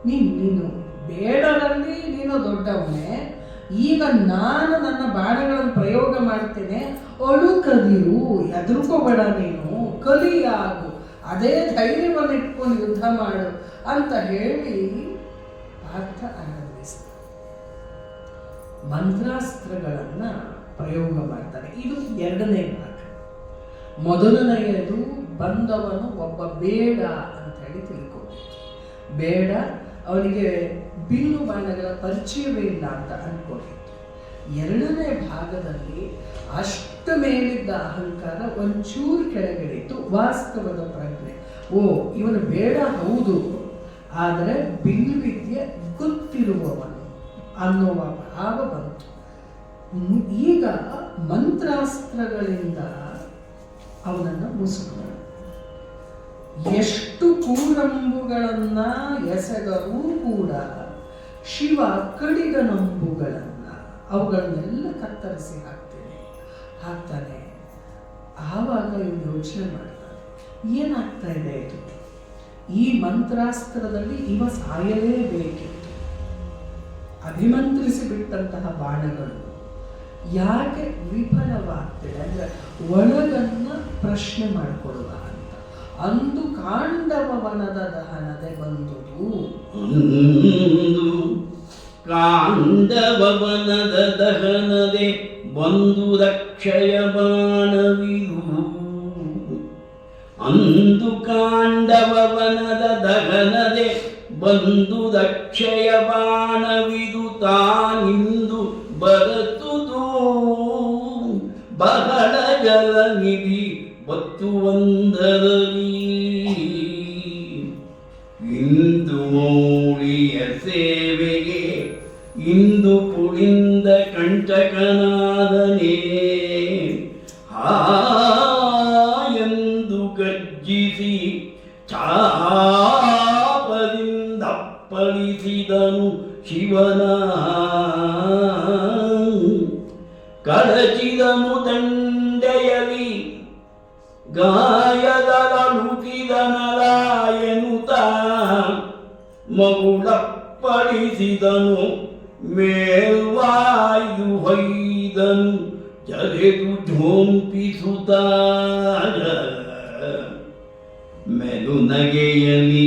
ನೀನು ಬೇಡರಲ್ಲಿ ನೀನು ದೊಡ್ಡವನೇ. ಈಗ ನಾನು ನನ್ನ ಬಾಣಗಳನ್ನು ಪ್ರಯೋಗ ಮಾಡ್ತೇನೆ, ಅಳುಕದಿರು, ಹೆದರ್ಕೋಬೇಡ, ನೀನು ಕಲಿಯಾಗು, ಅದೇ ಧೈರ್ಯವನ್ನು ಇಟ್ಕೊಂಡು ಯುದ್ಧ ಮಾಡು ಅಂತ ಹೇಳಿ ಪಾರ್ಥ ಆರಂಭಿಸ್ತಾನೆ. ಮಂತ್ರಾಸ್ತ್ರಗಳನ್ನು ಪ್ರಯೋಗ ಮಾಡ್ತಾನೆ. ಇದು ಎರಡನೇ ಭಾಗ. ಮೊದಲನೆಯದು ಬಂದವನು ಒಬ್ಬ ಬೇಡ ಅಂತ ಹೇಳಿ ತಿಳ್ಕೊಬೇಕು. ಬೇಡ, ಅವನಿಗೆ ಬಿಲ್ಲು ಬಾಣಗಳ ಪರಿಚಯವೇ ಇಲ್ಲ ಅಂತ ಅನ್ಕೊಂಡಿತ್ತು. ಎರಡನೇ ಭಾಗದಲ್ಲಿ ಅಷ್ಟು ಮೇಲಿದ್ದ ಅಹಂಕಾರ ಒಂಚೂರು ಕೆಳಗಿಳಿತು. ವಾಸ್ತವದ ಪ್ರಜ್ಞೆ, ಓ ಇವನು ಬೇಡ ಹೌದು, ಆದರೆ ಬಿಲ್ಲು ವಿದ್ಯೆ ಗೊತ್ತಿರುವವನು ಅನ್ನುವ ಭಾವ ಬಂತು. ಈಗ ಮಂತ್ರಾಸ್ತ್ರಗಳಿಂದ ಅವನನ್ನು ಮುಸುಕು. ಎಷ್ಟು ಕೂರಂಬುಗಳನ್ನ ಎಸೆದರೂ ಕೂಡ ಶಿವ ಕಡಿದ ನಂಬುಗಳನ್ನ ಅವುಗಳನ್ನೆಲ್ಲ ಕತ್ತರಿಸಿ ಹಾಕ್ತಾನೆ. ಆವಾಗ ಇವನು ಯೋಚನೆ ಮಾಡ್ತಾನೆ, ಏನಾಗ್ತಾ ಇದೆ ಇದು? ಈ ಮಂತ್ರಾಸ್ತ್ರದಲ್ಲಿ ಇವ ಸಾಯಲೇಬೇಕಿತ್ತು. ಅಭಿಮಂತ್ರಿಸಿ ಬಿಟ್ಟಂತಹ ಬಾಣಗಳು ಯಾಕೆ ವಿಫಲವಾಗ್ತಿದೆ ಅಂದ್ರೆ ಒಳಗನ್ನ ಪ್ರಶ್ನೆ ಮಾಡಿಕೊಳ್ಳುವ ಅಂತ. ಅಂದು ಕಾಂಡವವನದ ದಹನದೆ ಬಂದುದು. ಕಾಂಡವವನದ ದಹನದೆ ಬಂದುದಕ್ಷಯ ಬಾಣವಿದು. ಅಂದು ಕಾಂಡವವನದ ದಹನದೆ ಬಂದುದಕ್ಷಯ ಬಾಣವಿದು. ತಾನಿಂದು ಬರತುದು ಬಹಳ ಜಲನಿಧಿ ಬತ್ತು ಒಂದರಲ್ಲಿ. ಇಂದು ಮೌಳಿಯ ಸೇವೆಗೆ ಇಂದು ಪುಳಿಂದ ಕಂಟಕನಾದನೇ. ಎಂದು ಗರ್ಜಿಸಿ ಚಾಪದಿಂದಪ್ಪ ಗಾಯದಲುಕಿದನಲ ಎನ್ನುತ್ತ ಮಗುಳಪ್ಪಳಿಸಿದನು ಮೇಲ್ವಾಯು ಹೊಯ್ದನು ಜರೆದು ಝೋಂಪಿಸುತ್ತ ಮೆಲುನಗೆಯಲಿ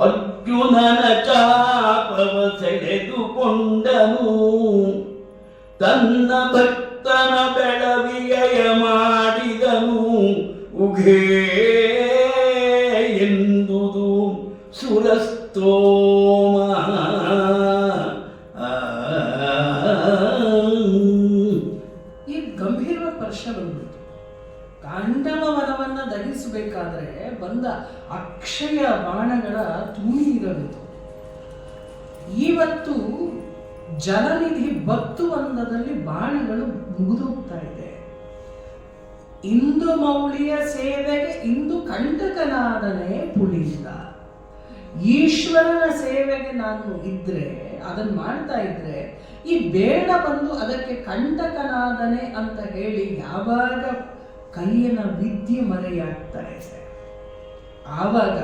ಅರ್ಜುನನ ಚಾಪವ ಸೆಳೆದುಕೊಂಡನು ತನ್ನ ಭಕ್ತನ ಬೆಳವಿಗೆಯ ಮಾಡಿದನು ಉಘೇ ಎಂದುದು ಸುರಸ್ತೋಮ ಈ ಗಂಭೀರವಾದ ಪ್ರಶ್ನೆ ಬಂದ್ಬಿಟ್ಟು ಕಾಂಡವ ವನವನ್ನ ದಹಿಸಬೇಕಾದ್ರೆ ಬಂದ ಅಕ್ಷಯ ಬಾಣಗಳ ತುಣಿ ಇರಬೇಕು. ಇವತ್ತು ಜಲನಿಧಿ ಬತ್ತುವಂದದಲ್ಲಿ ಬಾಣಗಳು ಮುಗಿದೋಗ್ತಾ ಇದೆ. ಇಂದು ಮೌಳಿಯ ಸೇವೆಗೆ ಇಂದು ಕಂಟಕನಾದನೆ ಪುಳಿಸಿದ. ಈಶ್ವರನ ಸೇವೆಗೆ ನಾನು ಇದ್ರೆ ಅದನ್ನು ಮಾಡ್ತಾ ಇದ್ರೆ ಈ ಬೇಡ ಬಂದು ಅದಕ್ಕೆ ಕಂಟಕನಾದನೆ ಅಂತ ಹೇಳಿ ಯಾವಾಗ ಕೈಯಿನ ವಿದ್ಯೆ ಮರೆಯಾಗ್ತಾ ಇದೆ ಆವಾಗ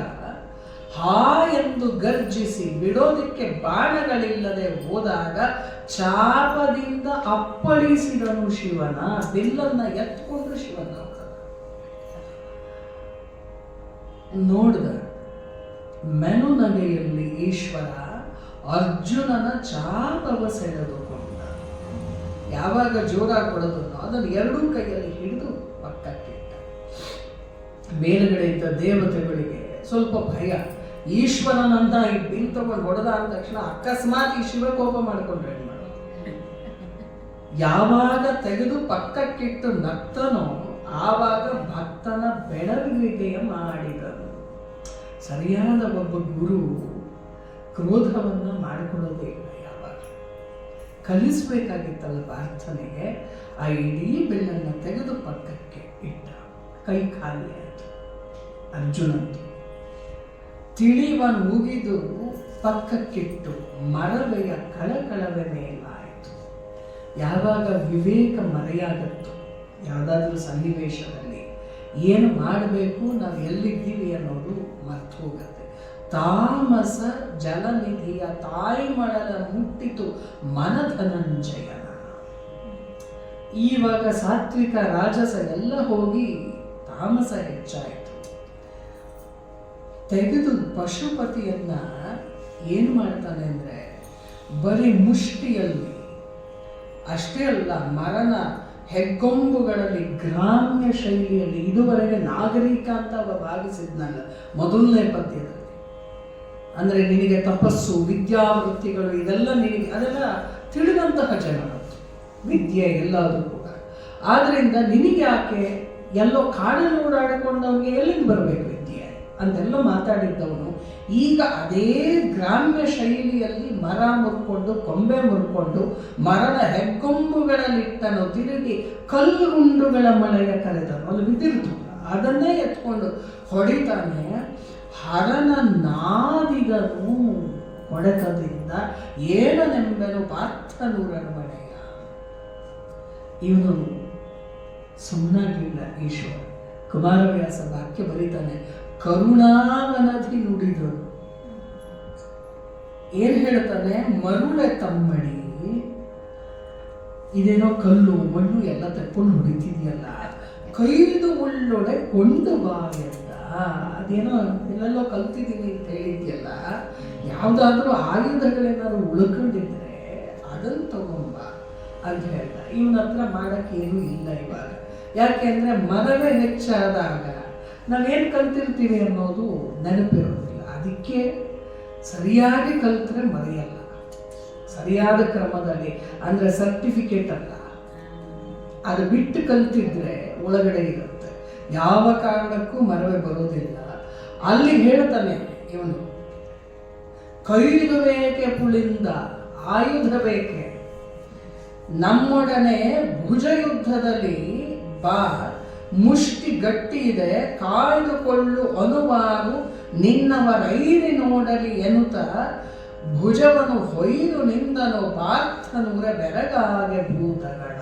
ಹಾ ಎಂದು ಗರ್ಜಿಸಿ ಬಿಡೋದಕ್ಕೆ ಬಾಣಗಳಿಲ್ಲದೆ ಹೋದಾಗ ಚಾಪದಿಂದ ಅಪ್ಪಳಿಸಿದನು ಶಿವನ. ಬಿಲ್ಲನ್ನ ಎತ್ಕೊಂಡು ಶಿವನ ನೋಡಿದ. ಮೆನುನಗೆಯಲ್ಲಿ ಈಶ್ವರ ಅರ್ಜುನನ ಚಾಪವ ಸೆಳೆದುಕೊಂಡ. ಯಾವಾಗ ಜೋರಾಗಿ ಕೊಡೋದನ್ನು ಅದನ್ನು ಎರಡೂ ಕೈಯಲ್ಲಿ ಹಿಡಿದು ಪಕ್ಕಕ್ಕಿಟ್ಟ. ಮೇಲುಗಡೆ ಇದ್ದ ದೇವತೆಗಳಿಗೆ ಸ್ವಲ್ಪ ಭಯ. ಈಶ್ವರನಂತ ಈ ಬಿಲ್ ತಗೊಂಡು ಹೊಡೆದ ಅಂದ ತಕ್ಷಣ ಅಕಸ್ಮಾತ್ ಈ ಶಿವ ಕೋಪ ಮಾಡ್ಕೊಂಡ್ರೆ ಏನು ಮಾಡೋದು? ಯಾವಾಗ ತೆಗೆದು ಪಕ್ಕಕ್ಕಿಟ್ಟು ನಕ್ತನೋ ಆವಾಗ ಭಕ್ತನ ಬೆಳವಣಿಗೆಯ ಮಾಡಿದನು. ಸರಿಯಾದ ಒಬ್ಬ ಗುರು ಕ್ರೋಧವನ್ನ ಮಾಡಿಕೊಳ್ಳೋದೇ ಇಲ್ಲ. ಯಾವಾಗ ಕಲಿಸ್ಬೇಕಾಗಿತ್ತಲ್ಲ ಪ್ರಾರ್ಥನೆಗೆ, ಆ ಇಡೀ ಬೆಳ್ಳನ್ನು ತೆಗೆದು ಪಕ್ಕಕ್ಕೆ ಇಟ್ಟ. ಕೈ ಖಾಲಿ ಆಯಿತು ಅರ್ಜುನಂದು. ತಿಳಿವ ಮುಗಿದು ಪಕ್ಕಕ್ಕಿಟ್ಟು ಮರವೆಯ ಕಳಕಳವೆ ಮೇಲಾಯಿತು. ಯಾವಾಗ ವಿವೇಕ ಮರೆಯಾಗತ್ತು ಯಾವುದಾದ್ರೂ ಸನ್ನಿವೇಶದಲ್ಲಿ ಏನು ಮಾಡಬೇಕು, ನಾವು ಎಲ್ಲಿದ್ದೀವಿ ಅನ್ನೋದು ಮರ್ತು ಹೋಗುತ್ತೆ. ತಾಮಸ ಜಲನಿಧಿಯ ತಾಯ್ಮಳಲ ಮುಟ್ಟಿತು ಮನಧನಂಜಯನ. ಇವಾಗ ಸಾತ್ವಿಕ ರಾಜಸ ಎಲ್ಲ ಹೋಗಿ ತಾಮಸ ಹೆಚ್ಚಾಯಿತು. ತೆಗೆದು ಪಶುಪತಿಯನ್ನ ಏನು ಮಾಡ್ತಾನೆ ಅಂದರೆ ಬರೀ ಮುಷ್ಟಿಯಲ್ಲಿ ಅಷ್ಟೇ ಅಲ್ಲ, ಮರನ ಹೆಗ್ಗೊಂಬುಗಳಲ್ಲಿ ಗ್ರಾಮ್ಯ ಶೈಲಿಯಲ್ಲಿ ಇದುವರೆಗೆ ನಾಗರಿಕ ಅಂತ ಭಾವಿಸಿದ್ನಲ್ಲ ಮೊದಲನೇ ಪದ್ಯದಲ್ಲಿ. ಅಂದರೆ ನಿನಗೆ ತಪಸ್ಸು ವಿದ್ಯಾವೃತ್ತಿಗಳು ಇದೆಲ್ಲ ನಿನಗೆ ಅದೆಲ್ಲ ತಿಳಿದಂತಹ ಜನರು, ವಿದ್ಯೆ ಎಲ್ಲದೂ ಕೂಡ. ಆದ್ದರಿಂದ ನಿನಗೆ ಯಾಕೆ ಎಲ್ಲೋ ಕಾಡಲ್ಲಿ ಓಡಾಡಿಕೊಂಡವ್ರಿಗೆ ಎಲ್ಲಿಂದ ಬರಬೇಕು ವಿದ್ಯೆ ಅಂತೆಲ್ಲ ಮಾತಾಡಿದ್ದವನು ಈಗ ಅದೇ ಗ್ರಾಮ್ಯ ಶೈಲಿಯಲ್ಲಿ ಮರ ಮುರ್ಕೊಂಡು ಕೊಂಬೆ ಮುರ್ಕೊಂಡು ಮರದ ಹೆಗ್ಗೊಂಬುಗಳಲ್ಲಿಟ್ಟನು. ತಿರುಗಿ ಕಲ್ಲುಗುಂಡುಗಳ ಮಳೆಯ ಕರೆದನು. ಅಲ್ಲಿ ಬಿದ್ದಿರ್ತು, ಅದನ್ನೇ ಎತ್ಕೊಂಡು ಹೊಡಿತಾನೆ. ಹರನ ನಾದಿಗನು ಹೊಡೆತದಿಂದ ಏನನೆಂಬೆನು ಪಾರ್ಥನೂರನ ಮನೆಯ. ಇವನು ಸುಮ್ಮನಾಗಲಿಲ್ಲ ಈಶ್ವರ. ಕುಮಾರವ್ಯಾಸ ವಾಕ್ಯ ಬರೀತಾನೆ, ಕರುಣಾವನಧಿ ನುಡಿದನು. ಏನ್ ಹೇಳ್ತಾನೆ, ಮರುಳೆ ತಮ್ಮಡಿ, ಇದೇನೋ ಕಲ್ಲು ಮಣ್ಣು ಎಲ್ಲ ತಕ್ಕೊಂಡು ಹೊಡಿತಿದ್ಯಲ್ಲ, ಕೈದು ಉಳ್ಳೊಡೆ ಕೊಂಡು ಬಾ ಎಂದ. ಅದೇನೋ ಎಲ್ಲೆಲ್ಲೋ ಕಲ್ತಿದ್ದೀನಿ ಅಂತ ಹೇಳಿದ್ಯಲ್ಲ, ಯಾವುದಾದ್ರೂ ಆಯುಧಗಳೇನಾದ್ರು ಉಳ್ಕೊಂಡಿದ್ರೆ ಅದನ್ನು ತಗೊಂಬ ಅಂತ ಹೇಳ್ದ. ಇವನ ಹತ್ರ ಮಾಡಕ್ಕೆ ಏನೂ ಇಲ್ಲ ಇವಾಗ. ಯಾಕೆಂದ್ರೆ ಮರವೇ ಹೆಚ್ಚಾದಾಗ ನಾವೇನು ಕಲ್ತಿರ್ತೀವಿ ಅನ್ನೋದು ನೆನಪಿರೋದಿಲ್ಲ. ಅದಕ್ಕೆ ಸರಿಯಾಗಿ ಕಲ್ತ್ರೆ ಮರೆಯಲ್ಲ, ಸರಿಯಾದ ಕ್ರಮದಲ್ಲಿ, ಅಂದರೆ ಸರ್ಟಿಫಿಕೇಟ್ ಅಲ್ಲ, ಅದು ಬಿಟ್ಟು ಕಲ್ತಿದ್ರೆ ಒಳಗಡೆ ಇರುತ್ತೆ. ಯಾವ ಕಾರಣಕ್ಕೂ ಮರವೇ ಬರೋದಿಲ್ಲ. ಅಲ್ಲಿ ಹೇಳ್ತಾನೆ ಇವನು, ಕೈದು ಬೇಕೆ ಪುಳಿಂದ ಆಯುಧ ಬೇಕೆ, ನಮ್ಮೊಡನೆ ಭುಜ ಯುದ್ಧದಲ್ಲಿ ಬಾ, ಮುಷ್ಟಿ ಗಟ್ಟಿ ಇದೆ ಕಾಯ್ದುಕೊಳ್ಳು ಅನುವಾರು ನಿನ್ನವರೈರಿ ನೋಡಲಿ ಎನ್ನುತ್ತ ಭುಜವನು ಹೊಯ್ದು ನಿಂದನು ಪಾರ್ಥನೂರ ಬೆರಗಾಗೆ ಭೂತಗಣ.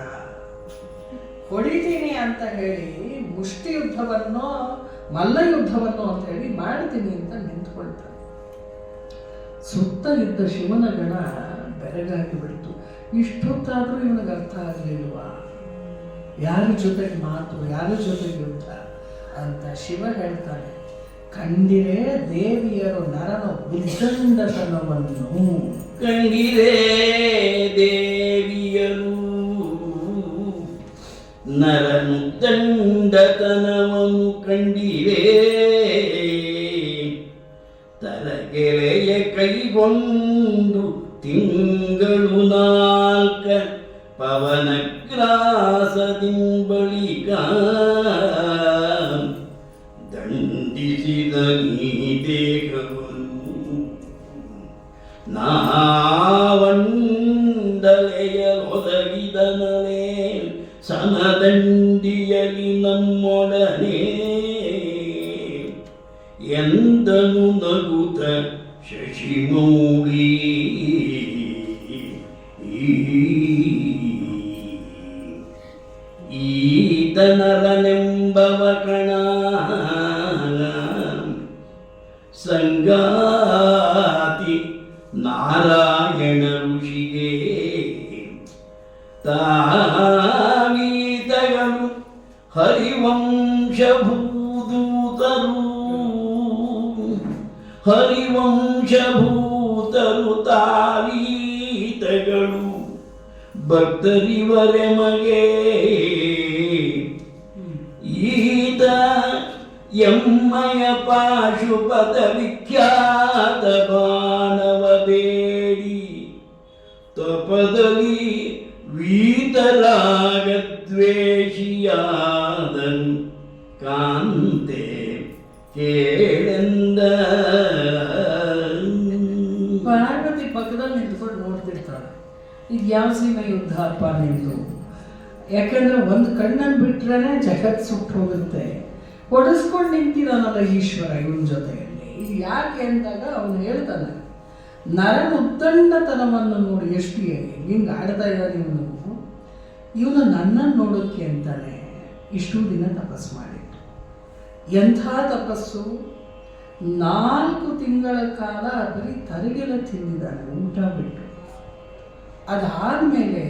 ಹೊಡಿತೀನಿ ಅಂತ ಹೇಳಿ ಮುಷ್ಟಿ ಯುದ್ಧವನ್ನೋ ಮಲ್ಲ ಯುದ್ಧವನ್ನೋ ಅಂತ ಹೇಳಿ ಮಾಡ್ತೀನಿ ಅಂತ ನಿಂತ್ಕೊಳ್ತಾನೆ. ಸುತ್ತ ಇದ್ದ ಶಿವನ ಗಣ ಬೆರಗಾಗಿ ಬಿಡ್ತು. ಇಷ್ಟೊತ್ತಾದ್ರೂ ಇವನಿಗೆ ಅರ್ಥ ಆಗಲಿಲ್ವಾ ಯಾರ ಜೊತೆಗೆ ಮಾತು, ಯಾರ ಜೊತೆಗೆ ಯುದ್ಧ ಅಂತ. ಶಿವ ಹೇಳ್ತಾನೆ, ಕಂಡಿರೇ ದೇವಿಯರು ನರನ ಉದ್ದಂಡತನವನ್ನು. ಕಂಡಿರೇ ದೇವಿಯರು ನರನು ದಂಡತನವನ್ನು ಕಂಡಿರೇ ತರಗೆರೆಯ ಕೈಗೊಂಡು ತಿಂಗಳು 4 ಪವನಗ್ರಾಸದಿಂಬಳಿಕ ದಂಡಿಸಿದ ನೀ ದೇಹವನ್ನು ನಾವಂಡಲೆಯೊದಗಿದನಲೇ ಸನದಂಡಿಯಲಿ ನಮ್ಮೊಡನೆ ಎಂದನು ನಗುತ ಶಶಿಮೌಳಿ. ಈತನರನೆಂಬವ ಕಣ ಸಂಗಾತಿ ನಾರಾಯಣ ಋಷಿಗೆ ತಾವೀತಗಳು ಹರಿವಂಶಭೂತರು ತಾವೀತಗಳು ಭಕ್ತರಿವರೆ ಮಗೆ ಈತ ಎಮ್ಮಯ ಪಾಶುಪತ ವಿಖ್ಯಾತ ಬಾಣವ ಬೇಡಿ ತಪದಲ್ಲಿ ವೀತರಾಗ ದ್ವೇಷಿಯಾದನು ಕಾಂತೆ ಕೇಳೆಂದ. ಪಾರ್ವತಿ ಪಕ್ಕದಲ್ಲಿ ನಿಂತ್ಕೊಂಡು ನೋಡ್ತಿರ್ತಾಳೆ, ಇದು ಯಾವ ಸೀಮೆ ಯುದ್ಧ ಅಪ್ಪ ನಿಂತು. ಯಾಕಂದ್ರೆ ಒಂದು ಕಣ್ಣನ್ನು ಬಿಟ್ರೇನೆ ಜಗತ್ ಸುಟ್ಟು ಹೋಗುತ್ತೆ. ಹೊಡೆಸ್ಕೊಂಡು ನಿಂತಿದ್ದಾನಲ್ಲ ಈಶ್ವರ ಇವನ ಜೊತೆಯಲ್ಲಿ. ಇದು ಯಾಕೆ ಅಂದಾಗ ಅವನು ಹೇಳ್ತಾನೆ, ನರನ ಉದ್ದಂಡತನವನ್ನು ನೋಡಿ ಎಷ್ಟು ಹಿಂಗೆ ಆಡ್ತಾ ಇದ್ದಾನೆ ಇವನು ನನ್ನನ್ನು ನೋಡೋಕ್ಕೆ ಅಂತಾನೆ ಇಷ್ಟು ದಿನ ತಪಸ್ಸು ಮಾಡಿಟ್ಟು. ಎಂಥ ತಪಸ್ಸು! 4 ತಿಂಗಳ ಕಾಲ ಬರೀ ತರಗೆಲ್ಲ ತಿಂದಿದ್ದಾನೆ ಊಟ ಬಿಟ್ಟು. ಅದಾದಮೇಲೆ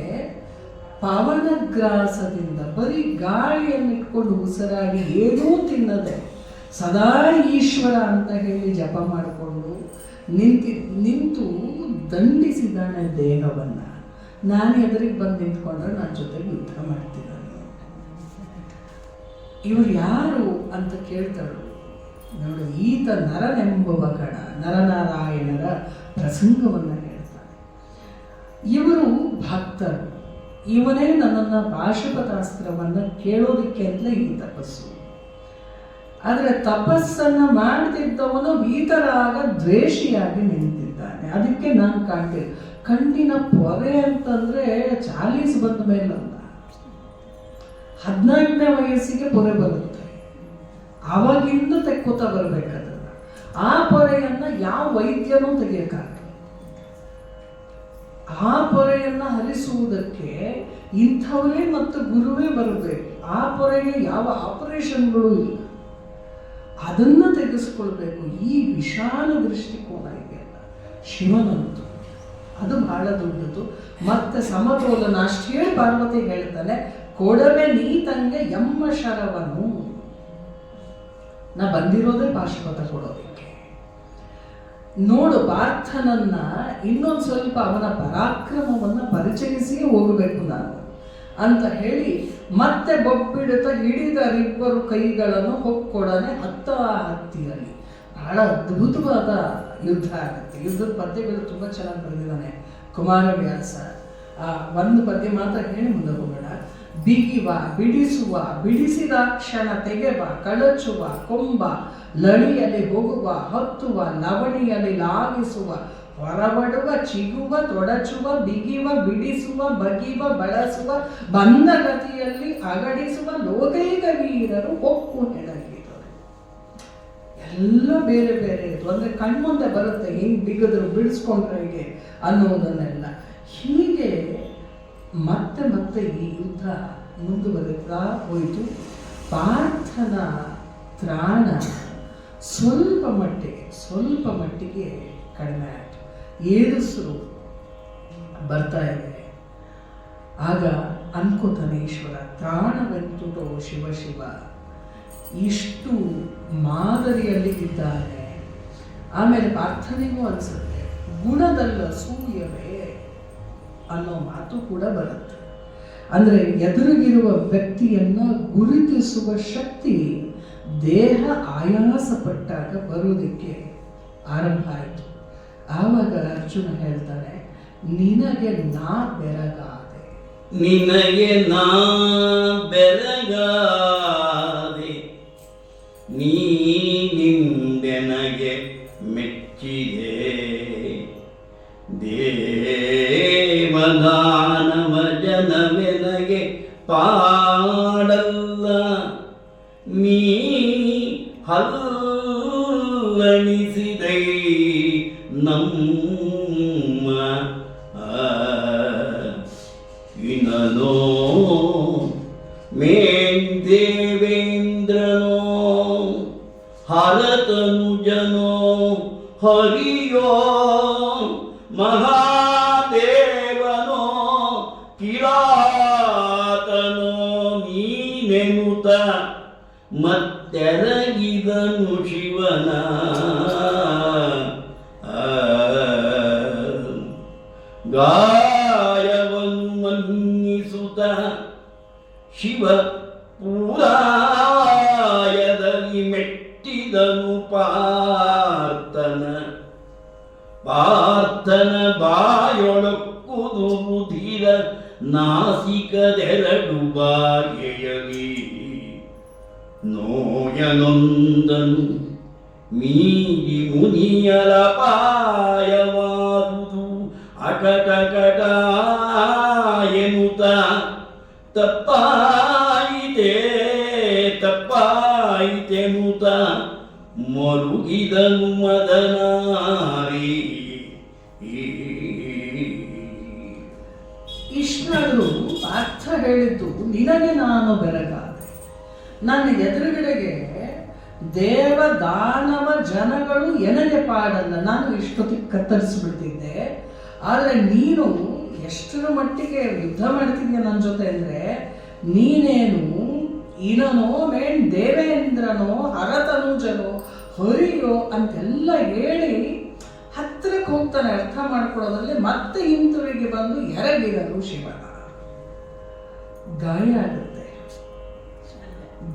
ಪವನಗ್ರಾಸದಿಂದ ಬರೀ ಗಾಳಿಯನ್ನಿಟ್ಕೊಂಡು ಉಸಿರಾಡಿ ಏನೂ ತಿನ್ನದೆ ಸದಾ ಈಶ್ವರ ಅಂತ ಹೇಳಿ ಜಪ ಮಾಡಿಕೊಂಡು ನಿಂತು ದಂಡಿಸಿದ್ದಾನೆ ದೇಹವನ್ನು. ನಾನು ಎದುರಿಗೆ ಬಂದು ನಿಂತ್ಕೊಂಡ್ರೆ ನನ್ನ ಜೊತೆಗೆ ಯುದ್ಧ ಮಾಡ್ತಿದ್ದಾನೆ. ಇವರು ಯಾರು ಅಂತ ಕೇಳ್ತಾಳು. ನೋಡು, ಈತ ನರನೆಂಬುವ ಕಣ ನರನಾರಾಯಣರ ಪ್ರಸಂಗವನ್ನು ಹೇಳ್ತಾನೆ. ಇವರು ಭಕ್ತರು. ಇವನೇ ನನ್ನನ್ನು ಪಾಶುಪತಾಸ್ತ್ರವನ್ನು ಕೇಳೋದಕ್ಕೆ ಅಂತಲೇ ಈ ತಪಸ್ಸು. ಆದರೆ ತಪಸ್ಸನ್ನು ಮಾಡ್ತಿದ್ದವನು ವೀತರಾಗ ದ್ವೇಷಿಯಾಗಿ ನಿಂತಿದ್ದಾನೆ. ಅದಕ್ಕೆ ನಾನು ಕಾಣ್ತೀನಿ. ಕಣ್ಣಿನ ಪೊರೆ ಅಂತಂದರೆ 40 ಬಂದ ಮೇಲಲ್ಲ, 14ನೇ ವಯಸ್ಸಿಗೆ ಪೊರೆ ಬರುತ್ತೆ. ಆವಾಗಿಂದ ತೆಕ್ಕೋತಾ ಬರಬೇಕದನ್ನು. ಆ ಪೊರೆಯನ್ನು ಯಾವ ವೈದ್ಯನೂ ತೆಗೆಯೋಕ್ಕಾಗಲ್ಲ. ಆ ಪೊರೆಯನ್ನು ಹರಿಸುವುದಕ್ಕೆ ಇಂಥವರೇ ಮತ್ತು ಗುರುವೇ ಬರಬೇಕು. ಆ ಪೊರೆಗೆ ಯಾವ ಆಪರೇಷನ್ಗಳು ಇಲ್ಲ. ಅದನ್ನು ತೆಗೆಸ್ಕೊಳ್ಬೇಕು. ಈ ವಿಶಾಲ ದೃಷ್ಟಿಕೋನ ಇದೆಯಲ್ಲ ಶಿವನಂತು, ಅದು ಬಹಳ ದೊಡ್ಡದು. ಮತ್ತೆ ಸಮತೋಲನ. ಅಷ್ಟೇ ಪಾರ್ವತಿ ಹೇಳ್ತಾನೆ, ಕೊಡವೆ ನೀ ತಂಗೆ ಎಮ್ಮ ಶರವನು. ನಾ ಬಂದಿರೋದೇ ಪಾಶುಪತ ಕೊಡೋದಕ್ಕೆ. ನೋಡು, ಪಾರ್ಥನನ್ನ ಇನ್ನೊಂದು ಸ್ವಲ್ಪ ಅವನ ಪರಾಕ್ರಮವನ್ನು ಪರಿಚಯಿಸಿಯೇ ಹೋಗಬೇಕು ನಾನು ಅಂತ ಹೇಳಿ ಮತ್ತೆ ಬೊಬ್ಬಿಡುತ್ತ ಹಿಡಿದರಿಬ್ಬರು ಕೈಗಳನ್ನು ಹೊಕ್ಕೊಡನೆ ಹತ್ತಿಯಲ್ಲಿ. ಬಹಳ ಅದ್ಭುತವಾದ ಯುದ್ಧ ಆಗುತ್ತೆ. ಯುದ್ಧದ ಪದ್ಯಗಳು ತುಂಬ ಚೆನ್ನಾಗಿ ಬರೆದಿದ್ದಾನೆ ಕುಮಾರವ್ಯಾಸ. ಒಂದು ಪದ್ಯ ಮಾತ್ರ ಹೇಳಿ ಮುಂದೆ ಹೋಗೋಣ. ಬಿಗಿವ ಬಿಡಿಸುವ ಬಿಡಿಸಿದ ಕ್ಷಣ ತೆಗೆವ ಕಳಚುವ ಕೊಂಬ ಲಳಿಯಲ್ಲಿ ಹೋಗುವ ಹತ್ತುವ ಲವಣಿಯಲ್ಲಿ ಲಾಗಿಸುವ ಹೊರಬಡುವ ಚಿಗುವ ತೊಡಚುವ ಬಿಗಿವ ಬಿಡಿಸುವ ಬಗಿವ ಬಳಸುವ ಬಂದ ಗತಿಯಲ್ಲಿ ಅಗಡಿಸುವ ಲೋಕೈಕ ವೀರರು ಒಪ್ಪು ಹೆಣಗಿದರು. ಎಲ್ಲ ಬೇರೆ ಬೇರೆ ಇದು. ಅಂದರೆ ಕಣ್ಮುಂದೆ ಬರುತ್ತೆ, ಹೆಂಗೆ ಬಿಗಿದ್ರು ಬಿಡಿಸ್ಕೊಂಡ್ರೆ ಹೇಗೆ ಅನ್ನೋದನ್ನೆಲ್ಲ. ಹೀಗೆ ಮತ್ತೆ ಮತ್ತೆ ಈ ಯುದ್ಧ ಮುಂದುವರೆತಾ ಹೋಯಿತು. ಪಾರ್ಥನ ತ್ರಾಣ ಸ್ವಲ್ಪ ಮಟ್ಟಿಗೆ ಕಡಿಮೆ ಆಯಿತು. ಏರುಸರು ಬರ್ತಾ ಇದೆ. ಆಗ ಅನ್ಕೋತಾನೆ ಈಶ್ವರ, ತ್ರಾಣವೆಂತುಟೋ ಶಿವ ಶಿವ, ಇಷ್ಟು ಮಾದರಿಯಲ್ಲಿ ಇದ್ದಾನೆ. ಆಮೇಲೆ ಪಾರ್ಥನಿಗೂ ಅನಿಸುತ್ತೆ ಗುಣದಲ್ಲ ಸೂಯವೇ ಅನ್ನೋ ಮಾತು ಕೂಡ ಬರುತ್ತೆ. ಅಂದರೆ ಎದುರಿಗಿರುವ ವ್ಯಕ್ತಿಯನ್ನು ಗುರುತಿಸುವ ಶಕ್ತಿ ದೇಹ ಆಯಾಸ ಪಟ್ಟಾಗ ಬರುವುದಕ್ಕೆ ಆರಂಭ ಆಯಿತು. ಆವಾಗ ಅರ್ಜುನ ಹೇಳ್ತಾನೆ, ನಿನಗೆ ನಾ ಬೆರಗಾದೆ, ನಿನಗೆ ನಾ ಬೆರಗಾದೆ, ನೀನಿಂದೆನಗೆ ಮೆಚ್ಚಿದೆ, ದೇವದಾನವ ಜನವೆನಗೆ ಪಾಡಲ್ಲ, ನೀ ಹಲ್ಲಣಿಸಿದೈ ನಮ್ಮ ವಿನನೋ ಮೇಂದೇವೇಂದ್ರನೋ ಹರತನುಜನೋ ಹರಿಯೋ ಮಹಾದೇವನೋ ಕಿರಾತನೋ ನೀನೆನುತ ಮತ್ತೆರಗಿದನು ಶಿವನ ಗಾಯವನ್ನು ಮನ್ನಿಸುತ್ತ ಶಿವ ಪೂರಾಯದಲ್ಲಿ ಮೆಟ್ಟಿದನು ಪಾರ್ಥನ ಬಾಯೊಳಕ್ಕುದು ರುಧಿರ ನಾಸಿಕದೆರಡು ಬಾಗೆಯಲಿ ನೋಯನೊಂದನು ಮೀರಿ ಮುನಿಯಲ ಪಾಯವಾದುದು ಅಕಟಕಟ ಎನ್ನುತ್ತ ತಪ್ಪಾಯಿತೆನುತ ಮರುಗಿದನು ಮದನಾರಿ. ಇಷ್ಟಾದರೂ ಪಾರ್ಥ ಹೇಳಿದ್ದು ನಿನಗೆ ನಾನು ಬೆರಗಾದೆ, ನನ್ನ ಎದುರುಗಡೆಗೆ ದೇವ ದಾನವ ಜನಗಳು ಎನಗೆ ಪಾಡಲ್ಲ, ನಾನು ಇಷ್ಟೊತ್ತಿಗೆ ಕತ್ತರಿಸ್ಬಿಡ್ತಿದ್ದೆ. ಆದರೆ ನೀನು ಎಷ್ಟರ ಮಟ್ಟಿಗೆ ಯುದ್ಧ ಮಾಡ್ತಿದ್ಯ ನನ್ನ ಜೊತೆ ಅಂದರೆ, ನೀನೇನು ಇನನೋ ಮೇನ್ ದೇವೇಂದ್ರನೋ ಹರತನುಜನೋ ಹರಿಯೋ ಅಂತೆಲ್ಲ ಹೇಳಿ ಹತ್ತಿರಕ್ಕೆ ಹೋಗ್ತಾನೆ. ಅರ್ಥ ಮಾಡ್ಕೊಳ್ಳೋದ್ರಲ್ಲಿ ಮತ್ತೆ ಹಿಂತಿರುಗಿ ಬಂದು ಎರಗಿದರು ಶಿವನ. ಗಾಯ ಆಗುತ್ತೆ,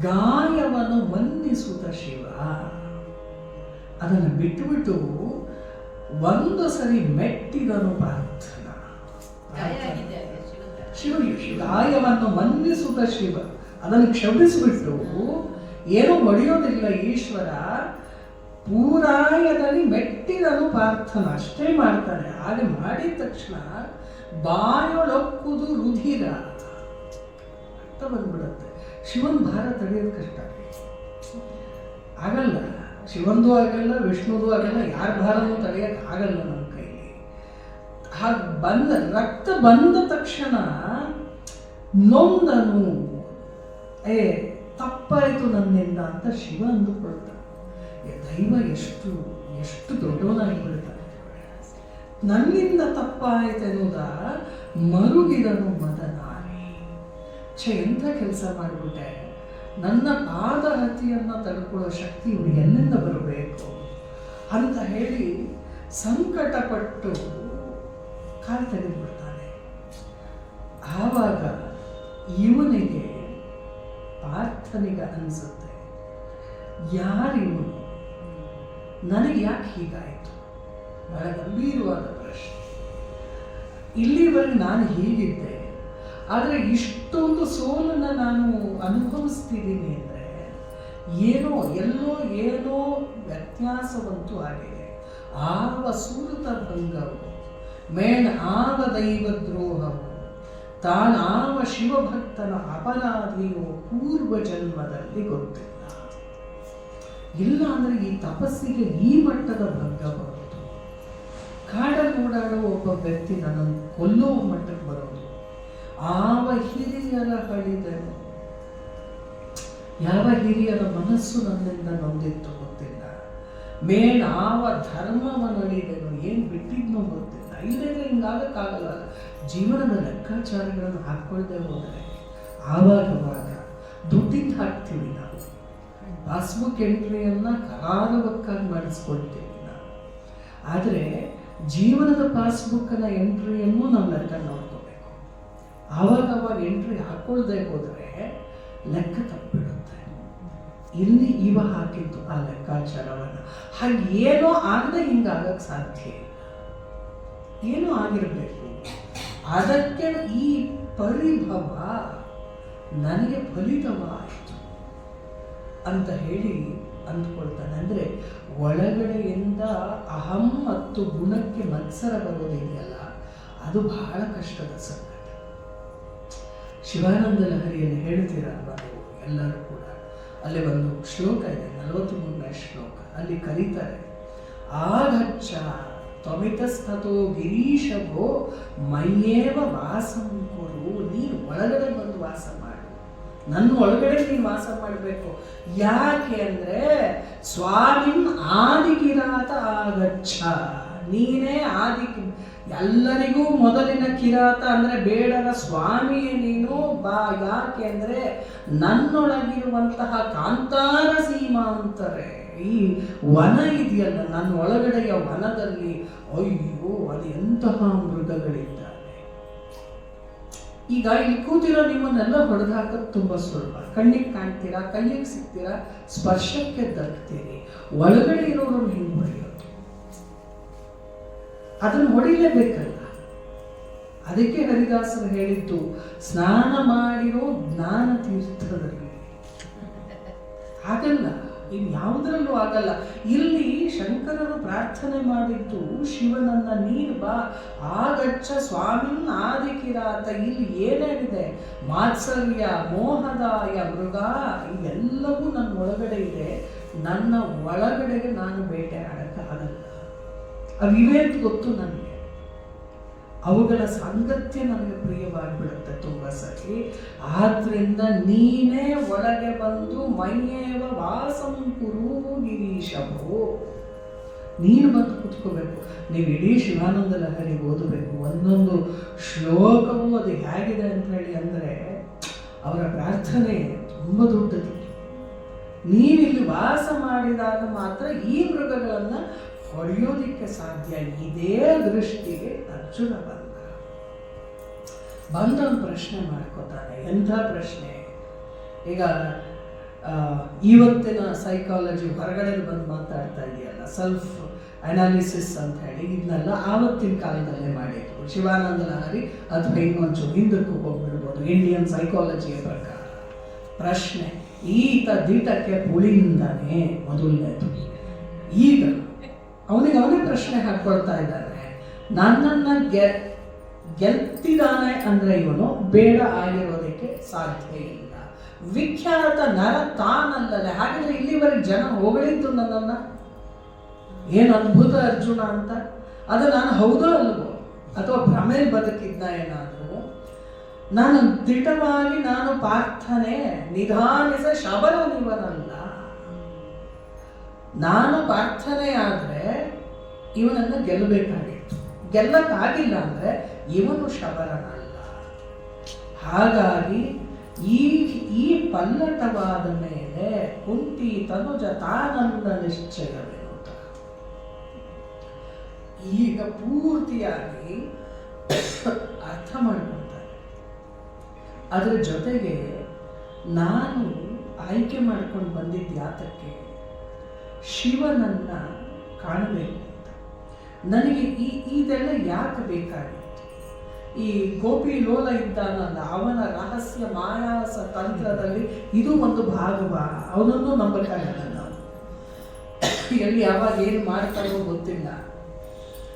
ಗಾಯವನ್ನು ಮನ್ನಿಸುತ್ತ ಶಿವ ಅದನ್ನು ಬಿಟ್ಟುಬಿಟ್ಟು ಒಂದು ಸರಿ ಮೆಟ್ಟಿದನು ಪ್ರಾರ್ಥನಾ. ಶಿವ ಗಾಯವನ್ನು ಮನ್ನಿಸುತ್ತ ಶಿವ ಅದನ್ನು ಕ್ಷಮಿಸಿಬಿಟ್ಟು ಏನೂ ಹೊಡೆಯೋದಿಲ್ಲ ಈಶ್ವರ, ಪೂರಾಯದಲ್ಲಿ ಮೆಟ್ಟಿದನು ಪ್ರಾರ್ಥನಾ ಅಷ್ಟೇ ಮಾಡ್ತಾನೆ. ಹಾಗೆ ಮಾಡಿದ ತಕ್ಷಣ ಬಾಯೊಳಕ್ಕುದು ರುಧಿರ ಅಂತ ಬಂದ್ಬಿಡುತ್ತೆ. ಶಿವನ್ ಭಾರ ತಡೆಯೋದು ಕಷ್ಟ ಆಗಲ್ಲ, ಶಿವಂದು ಆಗಲ್ಲ, ವಿಷ್ಣುದು ಆಗಲ್ಲ, ಯಾರ ಭಾರನೂ ತಡೆಯಕ್ಕೆ ಆಗಲ್ಲ ನಮ್ಮ ಕೈಲಿ. ಹಾಗೆ ರಕ್ತ ಬಂದ ತಕ್ಷಣ ನೊಂದನು, ತಪ್ಪಾಯಿತು ನನ್ನಿಂದ ಅಂತ ಶಿವ ಅಂದುಕೊಳ್ತಾನೆ. ದೈವ ಎಷ್ಟು ಎಷ್ಟು ದೊಡ್ಡವನಾಗಿ ಬಿಡ್ತಾನೆ. ನನ್ನಿಂದ ತಪ್ಪಾಯಿತೆನ್ನುವುದ ಮರುಗಿದನು ಮದನಾರಿ. ಎಂಥ ಕೆಲಸ ಮಾಡಿಬಿಟ್ಟೆ, ನನ್ನ ಪಾದಹತಿಯನ್ನು ತಡ್ಕೊಳ್ಳೋ ಶಕ್ತಿ ಇವನಿಗೆ ಎಲ್ಲಿಂದ ಬರಬೇಕು ಅಂತ ಹೇಳಿ ಸಂಕಟಪಟ್ಟು ಕಾಲು ತೆಗೆದುಬಿಡ್ತಾನೆ. ಆವಾಗ ಇವನಿಗೆ ಪಾರ್ಥನಿಗೆ ಅನಿಸುತ್ತೆ, ಯಾರಿವನು, ನನಗೆ ಯಾಕೆ ಹೀಗಾಯಿತು? ಬಹಳ ಗಂಭೀರವಾದ ಪ್ರಶ್ನೆ. ಇಲ್ಲಿವರೆಗೆ ನಾನು ಹೀಗಿದ್ದೆ, ಆದರೆ ಇಷ್ಟೊಂದು ಸೋಲನ್ನು ನಾನು ಅನುಭವಿಸ್ತಿದ್ದೀನಿ ಅಂದರೆ ಎಲ್ಲೋ ಏನೋ ವ್ಯತ್ಯಾಸವಂತೂ ಆಗಿದೆ. ಆವ ಸೂರತ ಭಂಗವು ಮೇನ್ ಆವ ದೈವ ದ್ರೋಹವು ತಾನಾವ ಶಿವಭಕ್ತನ ಅಪರಾಧಿಯೋ ಪೂರ್ವ ಜನ್ಮದಲ್ಲಿ ಗೊತ್ತಿಲ್ಲ. ಇಲ್ಲ ಅಂದರೆ ಈ ತಪಸ್ಸಿಗೆ ಈ ಮಟ್ಟದ ಭಂಗ ಬರೋದು, ಕಾಡಲ್ಲಿ ಓಡಾಡುವ ಒಬ್ಬ ವ್ಯಕ್ತಿ ನನ್ನನ್ನು ಕೊಲ್ಲೋ ಮಟ್ಟಕ್ಕೆ ಬರೋದು, ಆವ ಹಿರಿಯರ ಹಳಿದನು. ಯಾವ ಹಿರಿಯರ ಮನಸ್ಸು ನನ್ನಿಂದ ನೊಂದಿತ್ತು ಗೊತ್ತಿಲ್ಲ. ಮೇಣಾವ ಧರ್ಮವನ್ನಳಿದನು, ಏನ್ ಬಿಟ್ಟಿದ್ನೋ ಗೊತ್ತಿಲ್ಲ. ಇಲ್ಲದೆ ಹಿಂಗಾಗಕ್ಕಾಗಲ್ಲ. ಜೀವನದ ಲೆಕ್ಕಾಚಾರಗಳನ್ನು ಹಾಕೊಳ್ದೆ ಹೋದರೆ ಆವಾಗ ದುಡ್ಡಿಂದ ಹಾಕ್ತೀವಿ ನಾವು. ಪಾಸ್ಬುಕ್ ಎಂಟ್ರಿಯನ್ನ ಕರಾರುವಕ್ಕಾಗಿ ಮಾಡಿಸ್ಕೊಳ್ತೀವಿ ನಾವು. ಆದರೆ ಜೀವನದ ಪಾಸ್ಬುಕ್ನ ಎಂಟ್ರಿಯನ್ನು ನಾವು ಲೆಕ್ಕ ನೋಡ್ಕೋಬೇಕು. ಆವಾಗ ಎಂಟ್ರಿ ಹಾಕೊಳ್ದೆ ಹೋದರೆ ಲೆಕ್ಕ ತಪ್ಪಿಡುತ್ತೆ. ಇಲ್ಲಿ ಇವ ಹಾಕಿದ್ದು ಆ ಲೆಕ್ಕಾಚಾರವನ್ನ. ಹಾಗೆ ಏನೋ ಆಗದೆ ಹಿಂಗಾಗಕ್ಕೆ ಸಾಧ್ಯ ಇಲ್ಲ. ಏನೋ ಆಗಿರಬೇಕು. ಅದಕ್ಕೆ ಈ ಪರಿಭವ ನನಗೆ ಫಲಿತವಾಯಿತು ಅಂತ ಹೇಳಿ ಅಂದ್ಕೊಳ್ತಾನೆ. ಅಂದರೆ ಒಳಗಡೆಯಿಂದ ಅಹಂ ಮತ್ತು ಗುಣಕ್ಕೆ ಮತ್ಸರ ಬರೋದಿದೆಯಲ್ಲ, ಅದು ಬಹಳ ಕಷ್ಟದ ಸಂಗತಿ. ಶಿವಾನಂದ ಲಹರಿಯಲ್ಲಿ ಹೇಳ್ತೀರಲ್ವ ನೀವು ಎಲ್ಲರೂ ಕೂಡ, ಅಲ್ಲಿ ಒಂದು ಶ್ಲೋಕ ಇದೆ, 43ನೇ ಶ್ಲೋಕ. ಅಲ್ಲಿ ಕರೀತಾರೆ, ಆಗಚ್ಚ ತ್ವಮಿತಸ್ಥತೋ ಗಿರೀಶಭೋ ಮಯ್ಯೇವ ವಾಸಂ ಕುರು. ನೀನು ಒಳಗಡೆ ಬಂದು ವಾಸ ಮಾಡು, ನನ್ನ ಒಳಗಡೆ ನೀನು ವಾಸ ಮಾಡಬೇಕು. ಯಾಕೆ ಅಂದ್ರೆ ಸ್ವಾಮಿನ್ ಆದಿಕಿರಾತ ಆಗಚ್ಚ, ನೀನೇ ಆದಿ, ಎಲ್ಲರಿಗೂ ಮೊದಲಿನ ಕಿರಾತ ಅಂದ್ರೆ ಬೇಡರ ಸ್ವಾಮಿಯೇ ನೀನು ಬಾ. ಯಾಕೆ ಅಂದ್ರೆ ನನ್ನೊಳಗಿರುವಂತಹ ಕಾಂತಾರ ಸೀಮಾಂತರೆ, ಈ ವನ ಇದೆಯಲ್ಲ ನನ್ನ ಒಳಗಡೆಯ ವನದಲ್ಲಿ, ಅಯ್ಯೋ ಅದು ಎಂತಹ ಮೃಗಗಳಿದ್ದಾವೆ. ಈಗ ಇಲ್ಲಿ ಕೂತಿರೋ ನಿಮ್ಮನ್ನೆಲ್ಲ ಹೊಡೆದು ಹಾಕೋದು ತುಂಬಾ ಸುಲಭ. ಕಣ್ಣಿಗೆ ಕಾಣ್ತೀರಾ, ಕೈಯಿಗೆ ಸಿಗ್ತೀರಾ, ಸ್ಪರ್ಶಕ್ಕೆ ದಕ್ತೀರಿ. ಒಳಗಡೆ ಇರೋರು ಹಿಂಗೆ ಹೊಡೆಯೋದು, ಅದನ್ನು ಹೊಡಿಲೇಬೇಕಲ್ಲ. ಅದಕ್ಕೆ ಹರಿದಾಸರು ಹೇಳಿದ್ದು, ಸ್ನಾನ ಮಾಡಿರೋ ಜ್ಞಾನ ತೀರ್ಥದಲ್ಲಿ. ಆಗಲ್ಲ, ಇನ್ನು ಯಾವುದರಲ್ಲೂ ಆಗಲ್ಲ. ಇಲ್ಲಿ ಶಂಕರರು ಪ್ರಾರ್ಥನೆ ಮಾಡಿದ್ದು ಶಿವನನ್ನ, ನೀನು ಬಾ ಆಗಚ್ಚ ಸ್ವಾಮಿನ್ ಆದಿಕಿರಾತ. ಇಲ್ಲಿ ಏನೇನಿದೆ, ಮಾತ್ಸರ್ಯ, ಮೋಹದಾಯ, ಮೃಗ, ಇವೆಲ್ಲವೂ ನನ್ನ ಒಳಗಡೆ ಇದೆ. ನನ್ನ ಒಳಗಡೆಗೆ ನಾನು ಬೇಟೆ ಆಡಕ್ಕೆ ಆಗಲ್ಲ. ಅವಿವೆ ಅಂತ ಗೊತ್ತು ನನಗೆ. ಅವುಗಳ ಸಾಂಗತ್ಯ ನನಗೆ ಪ್ರಿಯವಾಗಿಬಿಡುತ್ತೆ ತುಂಬ ಸರಿ. ಆದ್ರಿಂದ ನೀನೇ ಒಳಗೆ ಬಂದು ಮೈಯೇವ ವಾಸಂ ಕುರು ಗಿರೀಶಭೋ, ನೀನು ಬಂದು ಕುತ್ಕೋಬೇಕು. ನೀವು ಇಡೀ ಶಿವಾನಂದ ಲಹರಿ ಓದಬೇಕು. ಒಂದೊಂದು ಶ್ಲೋಕವೂ ಅದು ಹೇಗಿದೆ ಅಂತ ಹೇಳಿ ಅಂದರೆ ಅವರ ಪ್ರಾರ್ಥನೆ ತುಂಬ ದೊಡ್ಡದು. ನೀನಿಲ್ಲಿ ವಾಸ ಮಾಡಿದಾಗ ಮಾತ್ರ ಈ ಮೃಗಗಳನ್ನು ಹೊಡೆಯೋದಿಕ್ಕೆ ಸಾಧ್ಯ. ಇದೇ ದೃಷ್ಟಿಗೆ ಅರ್ಜುನ ಬಂದ ಪ್ರಶ್ನೆ ಮಾಡ್ಕೋತಾನೆ. ಎಂಥ ಪ್ರಶ್ನೆ! ಈಗ ಇವತ್ತಿನ ಸೈಕಾಲಜಿ ಹೊರಗಡೆ ಬಂದು ಮಾತಾಡ್ತಾ ಇದೆಯಲ್ಲ, ಸೆಲ್ಫ್ ಅನಾಲಿಸಿಸ್ ಅಂತ ಹೇಳಿ, ಇದನ್ನೆಲ್ಲ ಆವತ್ತಿನ ಕಾಲದಲ್ಲೇ ಮಾಡಿದ್ರು. ಶಿವಾನಂದ ಲಹರಿ ಅಥವಾ ಇನ್ನೊಂಚು ಹಿಂದಕ್ಕೂ ಹೋಗ್ಬಿಡ್ಬೋದು. ಇಂಡಿಯನ್ ಸೈಕಾಲಜಿಯ ಪ್ರಕಾರ ಪ್ರಶ್ನೆ, ಈತ ದಿಟಕ್ಕೆ ಪುಳಿಂದನೇ ಮೊದಲನೇದು. ಈಗ ಅವನೇ ಪ್ರಶ್ನೆ ಹಾಕೊಳ್ತಾ ಇದ್ದಾನೆ, ನನ್ನನ್ನು ಗೆಲ್ತಿದ್ದಾನೆ ಅಂದ್ರೆ ಇವನು ಬೇಡ ಆಗಿರೋದಕ್ಕೆ ಸಾಧ್ಯ ಇಲ್ಲ. ವಿಖ್ಯಾತ ನರ ತಾನಲ್ಲದೆ. ಹಾಗಿದ್ರೆ ಇಲ್ಲಿವರೆಗೆ ಜನ ಹೊಗಳಿದ್ದು ನನ್ನನ್ನ, ಏನು ಅದ್ಭುತ ಅರ್ಜುನ ಅಂತ. ಅದು ನಾನು ಹೌದೋ ಅಲ್ವೋ, ಅಥವಾ ಭ್ರಮೇಲಿ ಬದುಕಿದ್ದ ಏನಾದರೂ? ನಾನು ದಿಟವಾಗಿ ನಾನು ಪಾರ್ಥನೆ ನಿಧಾನಿಸ ಶಬರನಿವನಲ್ಲ. ನಾನು ಪ್ರಾರ್ಥನೆ ಆದ್ರೆ ಇವನನ್ನು ಗೆಲ್ಲಬೇಕಾಗಿತ್ತು. ಗೆಲ್ಲಕ್ಕಾಗಿಲ್ಲ ಅಂದ್ರೆ ಇವನು ಶಬರನಲ್ಲ. ಹಾಗಾಗಿ ಈ ಪಲ್ಲಟವಾದ ಮೇಲೆ ಕುಂತಿ ತನುಜ ತಾನಂದ ನಿಶ್ಚಯವೆನ್ನುತ್ತ ಈಗ ಪೂರ್ತಿಯಾಗಿ ಅರ್ಥ ಮಾಡ್ಕೊಳ್ತಾರೆ. ಅದರ ಜೊತೆಗೆ ನಾನು ಆಯ್ಕೆ ಮಾಡ್ಕೊಂಡು ಬಂದಿದ್ದ ಯಾತಕ್ಕೆ, ಶಿವನನ್ನ ಕಾಣಬೇಕು ಅಂತ. ನನಗೆ ಇದೆಲ್ಲ ಯಾಕೆ ಬೇಕಾಗಿತ್ತು? ಈ ಗೋಪಿ ಲೋಲ ಇದ್ದಾನಲ್ಲ, ಅವನ ರಹಸ್ಯ ಮಾಯಾಸ ತಂತ್ರದಲ್ಲಿ ಇದು ಒಂದು ಭಾಗವ. ಅವನನ್ನು ನಂಬಕ್ಕಾಗಲ್ಲ ನಾವು. ಎಲ್ಲಿ ಯಾವಾಗ ಏನು ಮಾಡ್ತಾರೋ ಗೊತ್ತಿಲ್ಲ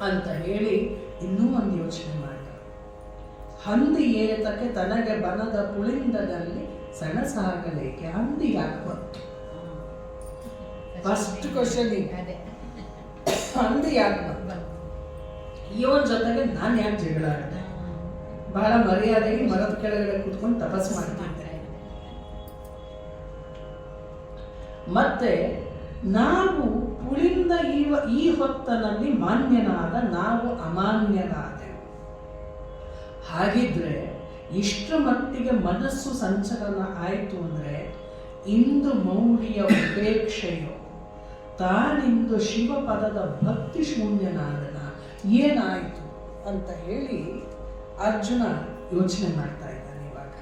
ಅಂತ ಹೇಳಿ ಇನ್ನೂ ಒಂದು ಯೋಚನೆ ಮಾಡ. ಹಂದಿ ಏತಕ್ಕೆ ತನಗೆ ಬನದ ಪುಳಿಂದದಲ್ಲಿ ಸೆಣಸಾಗಲೇಕೆ? ಹಂದಿ ಯಾಕೆ ಬಂತು? ಫಸ್ಟ್ ಕ್ವಶನ್ ಇದೆ. ಹಂದಿ ಯಾಕೆ ಬಂತು? ಇವನ್ ಜೊತೆಗೆ ನಾನು ಯಾಕೆ ಜಗಳ ಆಡಿದೆ? ಬಹಳ ಮರ್ಯಾದೆಗೆ ಮರದ ಕೆಳಗಡೆ ಕೂತ್ಕೊಂಡು ತಪಸ್ ಮಾಡ್ತಿದ್ದೆ. ಮತ್ತೆ ನಾವು ಪುಳಿಂದ ಈ ಹೊತ್ತನಲ್ಲಿ ಮಾನ್ಯನಾದ, ನಾವು ಅಮಾನ್ಯನಾದೆವು. ಹಾಗಿದ್ರೆ ಇಷ್ಟರ ಮಟ್ಟಿಗೆ ಮನಸ್ಸು ಸಂಚಲನ ಆಯಿತು ಅಂದರೆ ಇಂದು ಮೌಢ್ಯ ಉಪೇಕ್ಷೆಯು ತಾನಿಂದು ಶಿವಪದದ ಭಕ್ತಿ ಶೂನ್ಯನಾದನ ಏನಾಯಿತು ಅಂತ ಹೇಳಿ ಅರ್ಜುನ ಯೋಚನೆ ಮಾಡ್ತಾ ಇದ್ದಾನೆ. ಇವಾಗ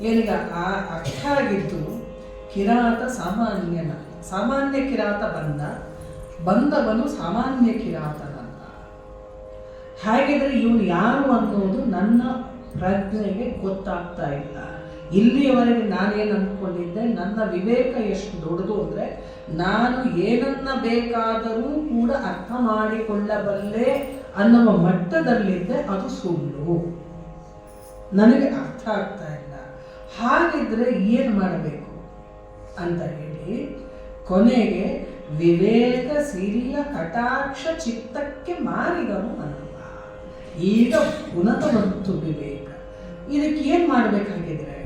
ಏನೀಗ ಆ ಅರ್ಥ ಆಗಿದ್ದು ಕಿರಾತ ಸಾಮಾನ್ಯ ಕಿರಾತ ಬಂದವನು ಸಾಮಾನ್ಯ ಕಿರಾತನಲ್ಲ. ಹಾಗಿದ್ರೆ ಇವನು ಯಾರು ಅನ್ನೋದು ನನ್ನ ಪ್ರಜ್ಞೆಗೆ ಗೊತ್ತಾಗ್ತಾ ಇಲ್ಲ. ಇಲ್ಲಿಯವರೆಗೆ ನಾನೇನು ಅಂದ್ಕೊಂಡಿದ್ದೆ, ನನ್ನ ವಿವೇಕ ಎಷ್ಟು ದೊಡ್ಡದು ಅಂದರೆ ನಾನು ಏನನ್ನ ಬೇಕಾದರೂ ಕೂಡ ಅರ್ಥ ಮಾಡಿಕೊಳ್ಳಬಲ್ಲೆ ಅನ್ನುವ ಮಟ್ಟದಲ್ಲಿದ್ದೆ. ಅದು ಸುಳ್ಳು, ನನಗೆ ಅರ್ಥ ಆಗ್ತಾ ಇಲ್ಲ. ಹಾಗಿದ್ರೆ ಏನು ಮಾಡಬೇಕು ಅಂತ ಹೇಳಿ ಕೊನೆಗೆ ವಿವೇಕ ಸಿರಿಯ ಕಟಾಕ್ಷ ಚಿತ್ತಕ್ಕೆ ಮಾರಿದನು ನನ್ನ. ಈಗ ಪುನಃ ಬಂತು ವಿವೇಕ. ಇದಕ್ಕೆ ಏನು ಮಾಡಬೇಕಾಗಿದ್ರೆ,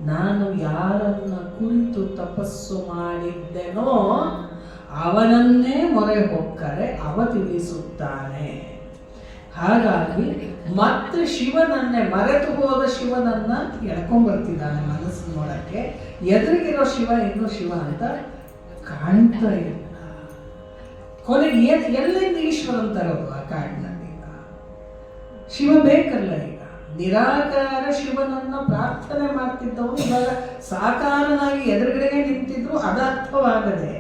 ನಾನು ಯಾರನ್ನ ಕುರಿತು ತಪಸ್ಸು ಮಾಡಿದ್ದೆನೋ ಅವನನ್ನೇ ಮೊರೆ ಹೊಕ್ಕರೆ ಅವ ತಿಳಿಸುತ್ತಾನೆ. ಹಾಗಾಗಿ ಮತ್ತೆ ಶಿವನನ್ನೇ ಮರೆತು ಹೋದ ಶಿವನನ್ನ ಎಳ್ಕೊಂಡ್ಬರ್ತಿದ್ದಾನೆ ಮನಸ್ಸಿನೊಳಕ್ಕೆ. ಎದುರಿಗಿರೋ ಶಿವ ಇನ್ನೂ ಶಿವ ಅಂತ ಕಾಣ್ತಾ ಇಲ್ಲ. ಕೊನೆಗೆ ಎಲ್ಲಿಂದ ಈಶ್ವರನ್ ತರೋದು ಆ ಕಾಡಿನಲ್ಲಿ? ಶಿವ ಬೇಕಲ್ಲ. ಈಗ ನಿರಾಕಾರ ಶಿವನನ್ನ ಪ್ರಾರ್ಥನೆ ಮಾಡ್ತಿದ್ದವನು ಇವಾಗ ಸಾಕಾರನಾಗಿ ಎದುರುಗಡೆಗೆ ನಿಂತಿದ್ರು ಅದರ್ಥವಾಗದೆ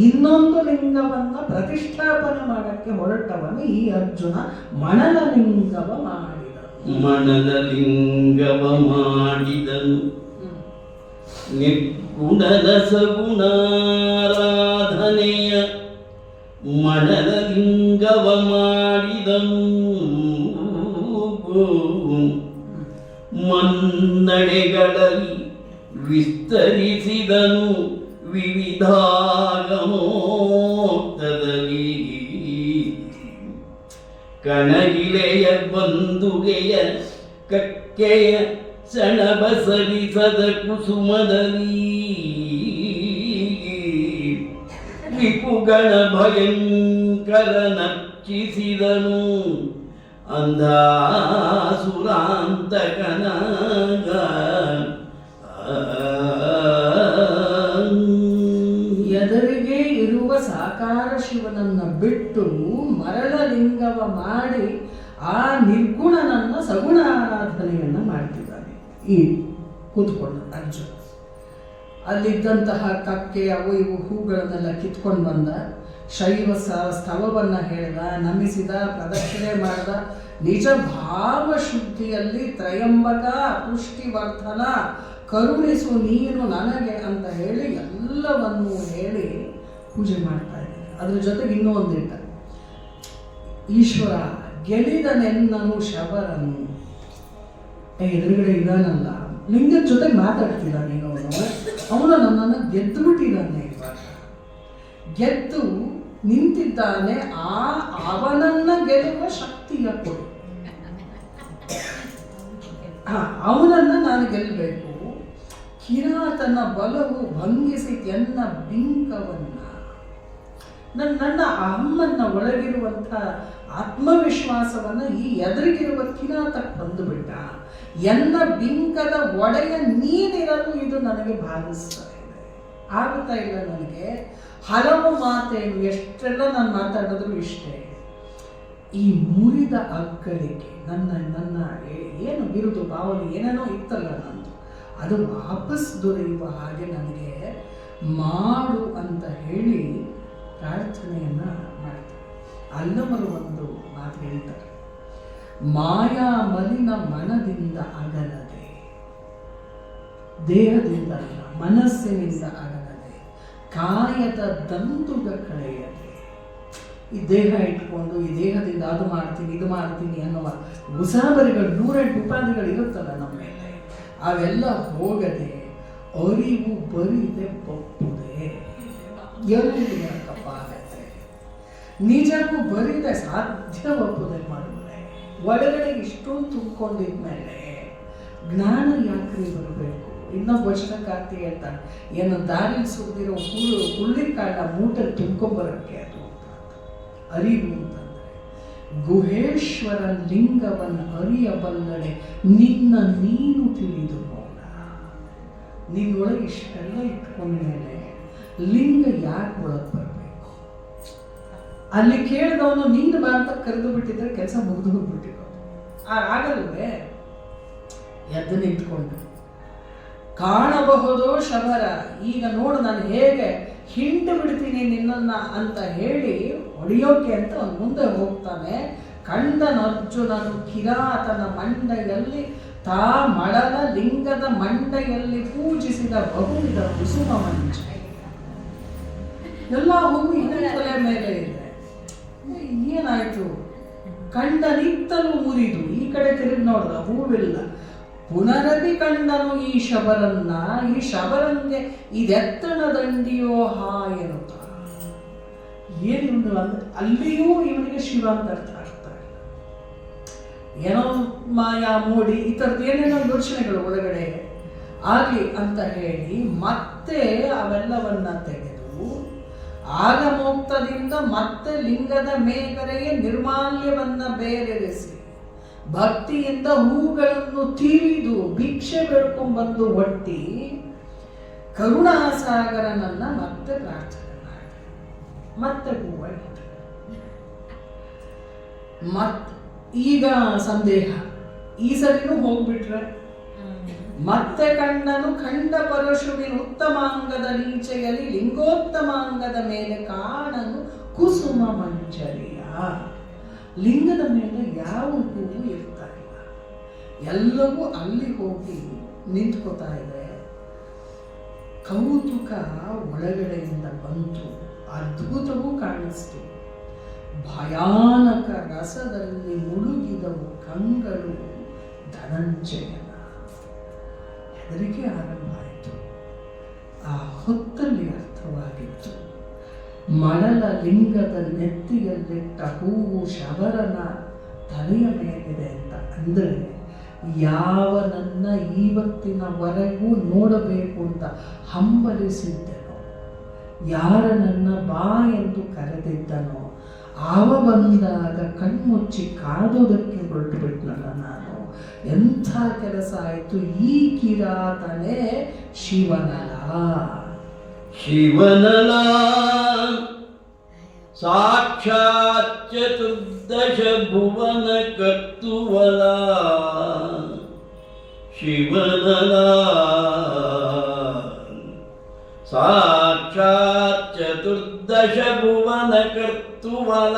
ಇನ್ನೊಂದು ಲಿಂಗವನ್ನ ಪ್ರತಿಷ್ಠಾಪನೆ ಮಾಡಕ್ಕೆ ಹೊರಟವನು ಈ ಅರ್ಜುನ ಮಣಲ ಲಿಂಗವ ಮಾಡಿದನು. ನಿರ್ಗುಣದ ಸಗುಣಾರಾಧನೆಯ ಮಣಲ ಲಿಂಗವ ಮಾಡಿದನು. ಮನ್ನಡೆಗಳಲ್ಲಿ ವಿಸ್ತರಿಸಿದನು ವಿವಿಧಾಗಮೋಕ್ತದಲ್ಲಿ. ಕಣಗಿಲೆಯ ಬಂದುಗೆಯ ಕಕ್ಕೆಯ ಸಣಬಸರಿಸದ ಕುಸುಮದಲ್ಲಿ ರಿಪುಗಣ ಭಯಂಕರ ನರ್ಚಿಸಿದನು. ಅಂಧಾಸುರಾಂತಕನಾಗ ಎದುರಿಗೆ ಇರುವ ಸಾಕಾರ ಶಿವನನ್ನ ಬಿಟ್ಟು ಮರಳ ಲಿಂಗವ ಮಾಡಿ ಆ ನಿರ್ಗುಣನನ್ನ ಸಗುಣ ಆರಾಧನೆಯನ್ನ ಮಾಡ್ತಿದ್ದಾನೆ ಈ ಕೂತ್ಕೊಂಡು ಅರ್ಜುನ. ಅಲ್ಲಿದ್ದಂತಹ ಕಕ್ಕೆ ಅವು ಇವು ಹೂಗಳನ್ನೆಲ್ಲ ಕಿತ್ಕೊಂಡು ಬಂದ, ಶೈವ ಸ್ತವವನ್ನು ಹೇಳಿದ, ನಮಿಸಿದ, ಪ್ರದಕ್ಷಿಣೆ ಮಾಡಿದ. ನಿಜ ಭಾವ ಶುದ್ಧಿಯಲ್ಲಿ ತ್ರಯಂಬಕ ಪುಷ್ಟಿವರ್ಧನ ಕರುಣಿಸು ನೀನು ನನಗೆ ಅಂತ ಹೇಳಿ ಎಲ್ಲವನ್ನೂ ಹೇಳಿ ಪೂಜೆ ಮಾಡ್ತಾ ಇದ್ದಾರೆ. ಅದ್ರ ಜೊತೆಗೆ ಇನ್ನೂ ಒಂದಿಟ್ಟ, ಈಶ್ವರ ಗೆಲಿದನೆನ್ನನು ಶಬರನು. ಎದುರುಗಡೆ ಇದಾನಲ್ಲ, ಲಿಂಗದ ಜೊತೆ ಮಾತಾಡ್ತಿದ್ದಾನೆ ಅವನು ನನ್ನನ್ನು ಗೆದ್ದು ಬಿಟ್ಟಿದ್ದಾನೆ. ಇವಾಗ ಗೆದ್ದು ನಿಂತಿದ್ದಾನೆ. ಅವನನ್ನ ಗೆಲ್ಲುವ ಶಕ್ತಿಯ ಕೊಡು, ಅವನನ್ನ ನಾನು ಗೆಲ್ಲಬೇಕು. ಕಿರಾತನ ಬಲವು ಭಂಗಿಸಿ ಎನ್ನ ಬಿಂಕವನ್ನ, ನನ್ನ ಅಮ್ಮನ್ನ ಒಳಗಿರುವಂಥ ಆತ್ಮವಿಶ್ವಾಸವನ್ನ ಈ ಎದುರಿಗಿರುವ ಕಿರಾತಕ್ಕೆ ಬಂದುಬಿಟ್ಟ. ಎನ್ನ ಬಿಂಕದ ಒಡೆಯ ನೀನಿರಲು ಇದು ನನಗೆ ಬಾಧಿಸ್ತಾ ಇದೆ, ಆಗುತ್ತಾ ಇಲ್ಲ ನನಗೆ. ಹಲವು ಮಾತೇನು, ಎಷ್ಟೆಲ್ಲ ನಾನು ಮಾತಾಡಿದ್ರು ಇಷ್ಟೇ. ಈ ಮುರಿದ ಅಗ್ಗಳಿಕೆ ನನ್ನ ಏನು ಬಿರುದು ಭಾವನೆ ಏನೇನೋ ಇತ್ತಲ್ಲ ನಂದು, ಅದು ವಾಪಸ್ ದೊರೆಯುವ ಹಾಗೆ ನನಗೆ ಮಾಡು ಅಂತ ಹೇಳಿ ಪ್ರಾರ್ಥನೆಯನ್ನ ಮಾಡ್ತಾರೆ. ಅಲ್ಲವರು ಒಂದು ಮಾತು ಹೇಳ್ತಾರೆ, ಮಾಯಾ ಮಲಿನ ಮನದಿಂದ ಅಗಲದೆ, ದೇಹದಿಂದ ಅಲ್ಲ ಮನಸ್ಸಿನಿಂದ ಅಗಲದೆ, ಕಾಯದ ದಂತುಗ ಕಳೆಯದೆ. ಈ ದೇಹ ಇಟ್ಕೊಂಡು ಈ ದೇಹದಿಂದ ಅದು ಮಾಡ್ತೀನಿ ಇದು ಮಾಡ್ತೀನಿ ಅನ್ನುವ ಉಸಾಬರಿಗಳು 108 ಉಪಾಧಿಗಳು ಇರುತ್ತಲ್ಲ ನಮ್ಮ ಮೇಲೆ, ಅವೆಲ್ಲ ಹೋಗದೆ ಅರಿವು ಬರಿದೆ ಬಪ್ಪುದೆ. ಎಲ್ಲಪ್ಪ ಆಗತ್ತೆ, ನಿಜಕ್ಕೂ ಬರಿದೆ ಸಾಧ್ಯ ಒಪ್ಪುದೆ ಮಾಡುವೆ. ಒಳಗಡೆ ಇಷ್ಟೊಂದು ತುಂಬಿಕೊಂಡಿದ್ಮೇಲೆ ಜ್ಞಾನ ಯಾಕ್ರಿ ಬರಬೇಕು? ಇನ್ನೊಬ್ಬ ವಚನಕಾರ್ತಿ ಹೇಳ್ತಾನೆ, ಏನು ದಾರಿ ಸುರಿದಿರೋ ಹುಳ್ಳಿಕಾಳ ಮೂಟೆ ತುಂಬ್ಕೊಂಬರಕ್ಕೆ ಅದು ಅರಿವು ಅಂತಂದ್ರೆ, ಗುಹೇಶ್ವರ ಲಿಂಗವನ್ನು ಅರಿಯಬಲ್ಲಡೆ ನಿನ್ನ ನೀನು ತಿಳಿದು ನೋಡ. ನಿನ್ನೊಳಗೆ ಇಷ್ಟೆಲ್ಲ ಇಟ್ಕೊಂಡ ಮೇಲೆ ಲಿಂಗ ಯಾಕೆ ಒಳಗೆ ಬರಬೇಕು? ಅಲ್ಲಿ ಕೇಳಿದವನು ನೀನು ಬಾ ಅಂತ ಕರೆದು ಬಿಟ್ಟಿದ್ರೆ ಕೆಲಸ ಮುಗಿದು ಹೋಗ್ಬಿಟ್ಟಿರೋ ಆಗಲ್ವೇ? ಎದ್ದು ನಿಂತ್ಕೊಂಡು ಕಾಣಬಹುದೋ ಶಬರ, ಈಗ ನೋಡು ನಾನು ಹೇಗೆ ಹಿಂಡು ಬಿಡ್ತೀನಿ ನಿನ್ನನ್ನ ಅಂತ ಹೇಳಿ ಹೊಡೆಯೋಕೆ ಅಂತ ಅವನು ಮುಂದೆ ಹೋಗ್ತಾನೆ. ಕಂಡನರ್ಜುನನು ಕಿರಾತನ ಮಂಡೆಯಲ್ಲಿ ತಾ ಮಡಲ ಲಿಂಗದ ಮಂಡೆಯಲ್ಲಿ ಪೂಜಿಸಿದ ಬಹುವಿಧ ಕುಸುಮ ಮಂಚ. ಎಲ್ಲ ಹೂವು ಇನ್ನೊಂದು ತಲೆ ಮೇಲೆ ಇದೆ. ಏನಾಯ್ತು? ಕಂಡನಿತ್ತಲು ಮುರಿದು ಈ ಕಡೆ ತಿರುಗಿ ನೋಡ್ದ, ಹೂವಿಲ್ಲ. ಪುನರಪಿ ಕಂಡನು ಈ ಶಬರನ್ನ, ಈ ಶಬರಂಗೆ ಇದೆತ್ತಣ ದಂಡಿಯೋ ಹಾ ಎನ್ನುತ್ತ. ಏನು ಅಂದ್ರೆ ಅಲ್ಲಿಯೂ ಇವನಿಗೆ ಶಿವ ಅಂತ ಅರ್ಥ ಆಗ್ತಾ ಇಲ್ಲ. ಏನೋ ಮಾಯಾ ಮೋಡಿ ಈ ಥರದ್ದು ಏನೇನೋ ಯೋಚನೆಗಳು ಒಳಗಡೆ ಆಗ್ಲಿ ಅಂತ ಹೇಳಿ ಮತ್ತೆ ಅವೆಲ್ಲವನ್ನ ತೆಗೆದು ಆಗಮೋಕ್ತದಿಂದ ಮತ್ತೆ ಲಿಂಗದ ಮೇಗರೆಗೆ ನಿರ್ಮಾಲ್ಯವನ್ನ ಬೇರೆರಿಸಿ ಭಕ್ತಿಯಿಂದ ಹೂಗಳನ್ನು ತಿಳಿದು ಭಿಕ್ಷೆ ಬೇಡ್ಕೊಂಡ್ಬಂದು ಒಟ್ಟಿ ಕರುಣಾಸಾಗರನನ್ನ ಮತ್ತೆ ಪ್ರಾರ್ಥನೆ ಮಾಡಿ ಮತ್ತೆ ಹೂವ ಇಟ್ಟು ಈಗ ಸಂದೇಹ, ಈ ಸರಿನೂ ಹೋಗ್ಬಿಟ್ರೆ ಮತ್ತೆ ಕಂಡನು ಖಂಡ ಪರಶುವಿನ ಉತ್ತಮಾಂಗದ ನೀಚೆಯಲ್ಲಿ ಲಿಂಗೋತ್ತಮಾಂಗದ ಮೇಲೆ ಕಾಣನು ಕುಸುಮ ಮಂಜರಿಯ. ಲಿಂಗದ ಮೇಲೆ ಯಾವ ಹೂವು ಇರ್ತಾ ಇಲ್ಲ, ಎಲ್ಲವೂ ಅಲ್ಲಿ ಹೋಗಿ ನಿಂತ್ಕೋತಾ ಇದೆ. ಕೌತುಕ ಒಳಗಡೆಯಿಂದ ಬಂತು, ಅದ್ಭುತವೂ ಕಾಣಿಸ್ತು. ಭಯಾನಕ ರಸದಲ್ಲಿ ಮುಳುಗಿದವು ಕಂಗಳು ಧನಂಜಯನ. ಹೆದರಿಕೆ ಆರಂಭ ಆಯಿತು. ಆ ಹೊತ್ತಲ್ಲಿ ಅರ್ಥವಾಗಿತ್ತು, ಮಳಲ ಲಿಂಗದ ನೆತ್ತಿಯಲ್ಲಿಟ್ಟ ಹೂವು ಶಬರನ ತಲೆಯ ಮೇಲಿದೆ ಅಂತ. ಅಂದರೆ ಯಾವನನ್ನ ಇವತ್ತಿನವರೆಗೂ ನೋಡಬೇಕು ಅಂತ ಹಂಬಲಿಸಿದ್ದನೋ, ಯಾರನನ್ನ ಬಾ ಎಂದು ಕರೆದಿದ್ದನೋ, ಆವ ಬಂದಾಗ ಕಣ್ಮುಚ್ಚಿ ಕಾದೋದಕ್ಕೆ ಹೊರಟು ಬಿಟ್ನಲ್ಲ ನಾನು. ಎಂಥ ಕೆಲಸ ಆಯಿತು! ಈ ಕಿರಾತನೇ ಶಿವನಲ. ಶಿವನಲ ಸಾಕ್ಷಾತ್ ಚತುರ್ದಶ ಭುವನ ಕರ್ತುವಲ. ಶಿವನಲ ಸಾಕ್ಷಾತ್ ಚತುರ್ದಶ ಭುವನ ಕರ್ತುವಲ.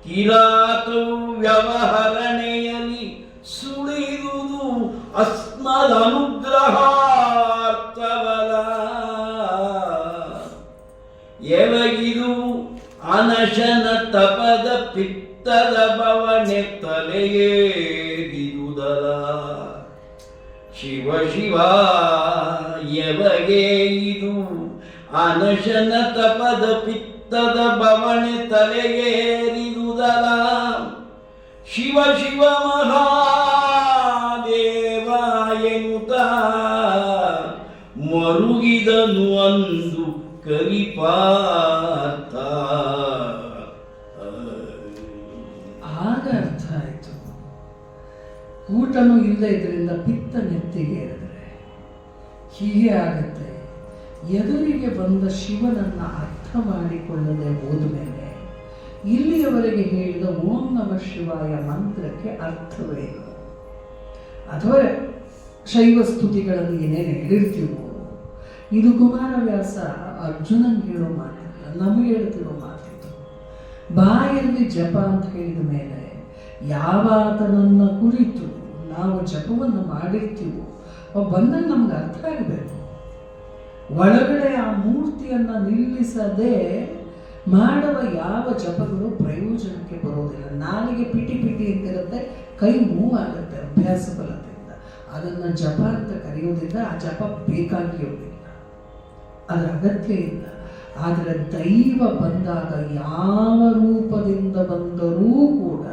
ಕಿರಾತು ವ್ಯವಹರಣೆಯಲ್ಲಿ ಸುಳಿದುದು ಅಸ್ಮದನುಗ್ರಹಾರ್ಥವಲ. ಎವಗಿದು ಅನಶನ ತಪದ ಪಿತ್ತದ ಬವಣೆ ತಲೆಯೇರಿದುದಲ. ಶಿವ ಶಿವ ಎವಗೆ ಇದು ಅನಶನ ತಪದ ಪಿತ್ತದ ಬವಣೆ ತಲೆಯೇರಿದುದಲ. ಶಿವ ಶಿವ ಮಹಾದೇವ ಎನ್ನುತ್ತ ಮರುಗಿದನು ಅಂದು ಕವಿಪಾರ್ಥ. ಆಗ ಅರ್ಥ ಆಯಿತು, ಊಟನೂ ಇಲ್ಲದೆ ಇದರಿಂದ ಪಿತ್ತ ನೆತ್ತಿಗೆ ಏರಿದ್ರೆ ಹೀಗೆ ಆಗತ್ತೆ. ಎದುರಿಗೆ ಬಂದ ಶಿವನನ್ನ ಅರ್ಥ ಮಾಡಿಕೊಳ್ಳದೆ ಹೋದ ಮೇಲೆ ಇಲ್ಲಿಯವರೆಗೆ ಹೇಳಿದ ಓಂ ನಮ ಶಿವಾಯ ಮಂತ್ರಕ್ಕೆ ಅರ್ಥವೇನು? ಅಥವಾ ಶೈವ ಸ್ತುತಿಗಳಲ್ಲಿ ಏನೇನು ಹೇಳಿರ್ತೀವೋ, ಇದು ಕುಮಾರವ್ಯಾಸ ಅರ್ಜುನನ್ ಹೇಳೋ ಮಾತಿಲ್ಲ, ನಮಗೆ ಹೇಳ್ತಿರೋ ಮಾತಿತ್ತು. ಬಾಯಲ್ಲಿ ಜಪ ಅಂತ ಹೇಳಿದ ಮೇಲೆ ಯಾವಾತನನ್ನ ಕುರಿತು ನಾವು ಜಪವನ್ನು ಮಾಡಿರ್ತೀವೋ ಬಂದಾಗ ನಮ್ಗೆ ಅರ್ಥ ಆಗಬೇಕು. ಒಳಗಡೆ ಆ ಮೂರ್ತಿಯನ್ನು ನಿಲ್ಲಿಸದೆ ಮಾಡುವ ಯಾವ ಜಪಗಳು ಪ್ರಯೋಜನಕ್ಕೆ ಬರೋದಿಲ್ಲ. ನಾಲಿಗೆ ಪಿಟಿ ಪಿಟಿ ಅಂತಿರುತ್ತೆ, ಕೈ ಮೂವ್ ಆಗುತ್ತೆ ಅಭ್ಯಾಸ ಬಲದಿಂದ. ಅದನ್ನು ಜಪ ಅಂತ ಕರೆಯೋದ್ರಿಂದ ಆ ಜಪ ಬೇಕಾಗಿರೋದಿಲ್ಲ, ಅದರ ಅಗತ್ಯ ಇಲ್ಲ. ಆದರೆ ದೈವ ಬಂದಾಗ ಯಾವ ರೂಪದಿಂದ ಬಂದರೂ ಕೂಡ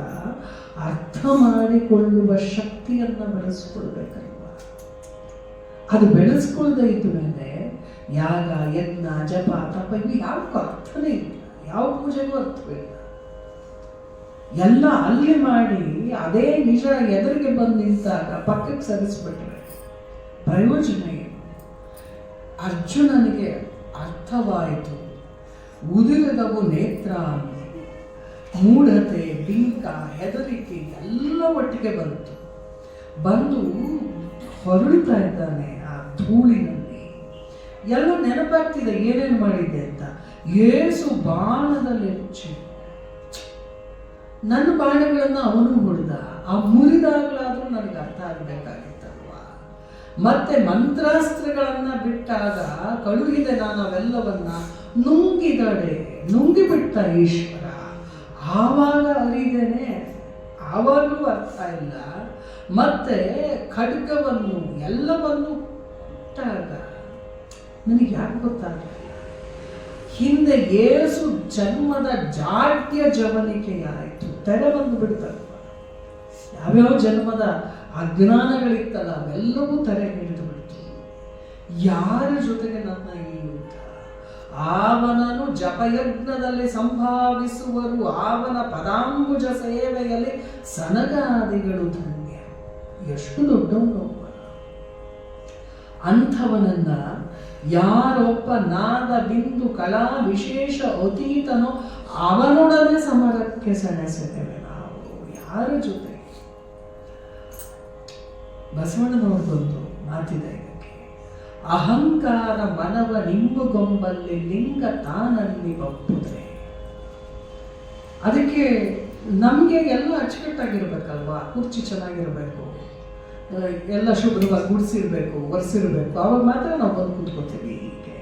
ಅರ್ಥ ಮಾಡಿಕೊಳ್ಳುವ ಶಕ್ತಿಯನ್ನು ಬೆಳೆಸ್ಕೊಳ್ಬೇಕಲ್ವಾ. ಅದು ಬೆಳೆಸ್ಕೊಳ್ಳದೆ ಇದ್ದ ಮೇಲೆ ಯಾಗ, ಯಜ್ಞ, ಜಪ, ತಪ ಇವು ಯಾವಕ್ಕೂ ಅರ್ಥನೇ ಇಲ್ಲ, ಯಾವ ಪೂಜೆಗೂ ಅರ್ಥವಿಲ್ಲ. ಎಲ್ಲ ಅಲ್ಲಿ ಮಾಡಿ ಅದೇ ನಿಜ ಎದುರಿಗೆ ಬಂದು ನಿಂತಾಗ ಪಕ್ಕಕ್ಕೆ ಸರಿಸ್ಬಿಟ್ರೆ ಪ್ರಯೋಜನ ಏನು? ಅರ್ಜುನನಿಗೆ ಅರ್ಥವಾಯಿತು. ಉದಿರದವು ನೇತ್ರ, ಮೂಢತೆ, ಬಿಂಕ, ಹೆದರಿಕೆ ಎಲ್ಲ ಒಟ್ಟಿಗೆ ಬಂದು ಹೊರಳ್ತಾ ಇದ್ದಾನೆ ಆ ಧೂಳಿನಲ್ಲಿ. ಎಲ್ಲ ನೆನಪಾಗ್ತಿದೆ ಏನೇನು ಮಾಡಿದ್ದೆ ಅಂತ. ಏಸು ಬಾಣದಲ್ಲಿ ಮುಚ್ಚಿ ನನ್ನ ಬಾಣಗಳನ್ನು ಅವನು ಹೊಡೆದ. ಆ ಮುರಿದಾಗಲಾದ್ರೂ ನನಗೆ ಅರ್ಥ ಆಗಬೇಕಾಗಿತ್ತಲ್ವಾ. ಮತ್ತೆ ಮಂತ್ರಾಸ್ತ್ರಗಳನ್ನ ಬಿಟ್ಟಾಗ ಕಳುಹಿದೆ ನಾನು ಅವೆಲ್ಲವನ್ನ, ನುಂಗಿಬಿಟ್ಟ ಈಶ್ವರ. ಆವಾಗ ಅರಿದೇನೆ, ಆವಾಗಲೂ ಅರ್ಥ ಇಲ್ಲ. ಮತ್ತೆ ಖಡ್ಗವನ್ನು ಎಲ್ಲವನ್ನು ಕೊಟ್ಟಾಗ ನನಗೆ ಯಾಕೆ ಗೊತ್ತಾಗಲಿಲ್ಲ. ಹಿಂದೆ ಏಸು ಜನ್ಮದ ಜಾಡ್ಯ ಜವನಿಕೆಯಾಯಿತು, ತೆರೆ ಬಂದು ಬಿಡ್ತಲ್ವ. ಯಾವ್ಯಾವ ಜನ್ಮದ ಅಜ್ಞಾನಗಳಿತ್ತಲ್ಲ ಅವೆಲ್ಲವೂ ತೆರೆ ಹಿಡಿದು ಬಿಡ್ತು. ಯಾರ ಜೊತೆಗೆ ನನ್ನ ಈ ಯುದ್ಧ? ಅವನನ್ನು ಜಪಯಜ್ಞದಲ್ಲಿ ಸಂಭಾವಿಸುವರು, ಅವನ ಪದಾಂಬುಜ ಸೇವೆಯಲ್ಲಿ ಸನಗಾದಿಗಳು ಧನ್ಯ. ಎಷ್ಟು ದೊಡ್ಡವನು ಅಂಥವನನ್ನ ಯಾರೊಬ್ಬ ನಾದ ಬಿಂದು ಕಲಾ ವಿಶೇಷ ಅತೀತನೋ ಅವನೊಡನೆ ಸಮರಕ್ಕೆ ಸೆಣೆಸೆತೇವೆ ನಾವು. ಯಾರ ಜೊತೆ? ಬಸವಣ್ಣನವ್ರದೊಂದು ಮಾತಿದೆ ಇದಕ್ಕೆ. ಅಹಂಕಾರ ಮನವ ನಿಂಬುಗೊಂಬಲ್ಲಿ ಲಿಂಗ ತಾನಲ್ಲಿ ಬಪ್ಪುತ್ತೆ. ಅದಕ್ಕೆ ನಮಗೆ ಎಲ್ಲ ಅಚ್ಚುಕಟ್ಟಾಗಿರ್ಬೇಕಲ್ವಾ. ಕುರ್ಚಿ ಚೆನ್ನಾಗಿರ್ಬೇಕು, ಎಲ್ಲ ಶುಭ್ರವಾಗಿ ಗುಡಿಸಿರ್ಬೇಕು, ಒರೆಸಿರ್ಬೇಕು, ಅವಾಗ ಮಾತ್ರ ನಾವು ಬಂದು ಕೂತ್ಕೋತೀವಿ. ಹೀಗೆ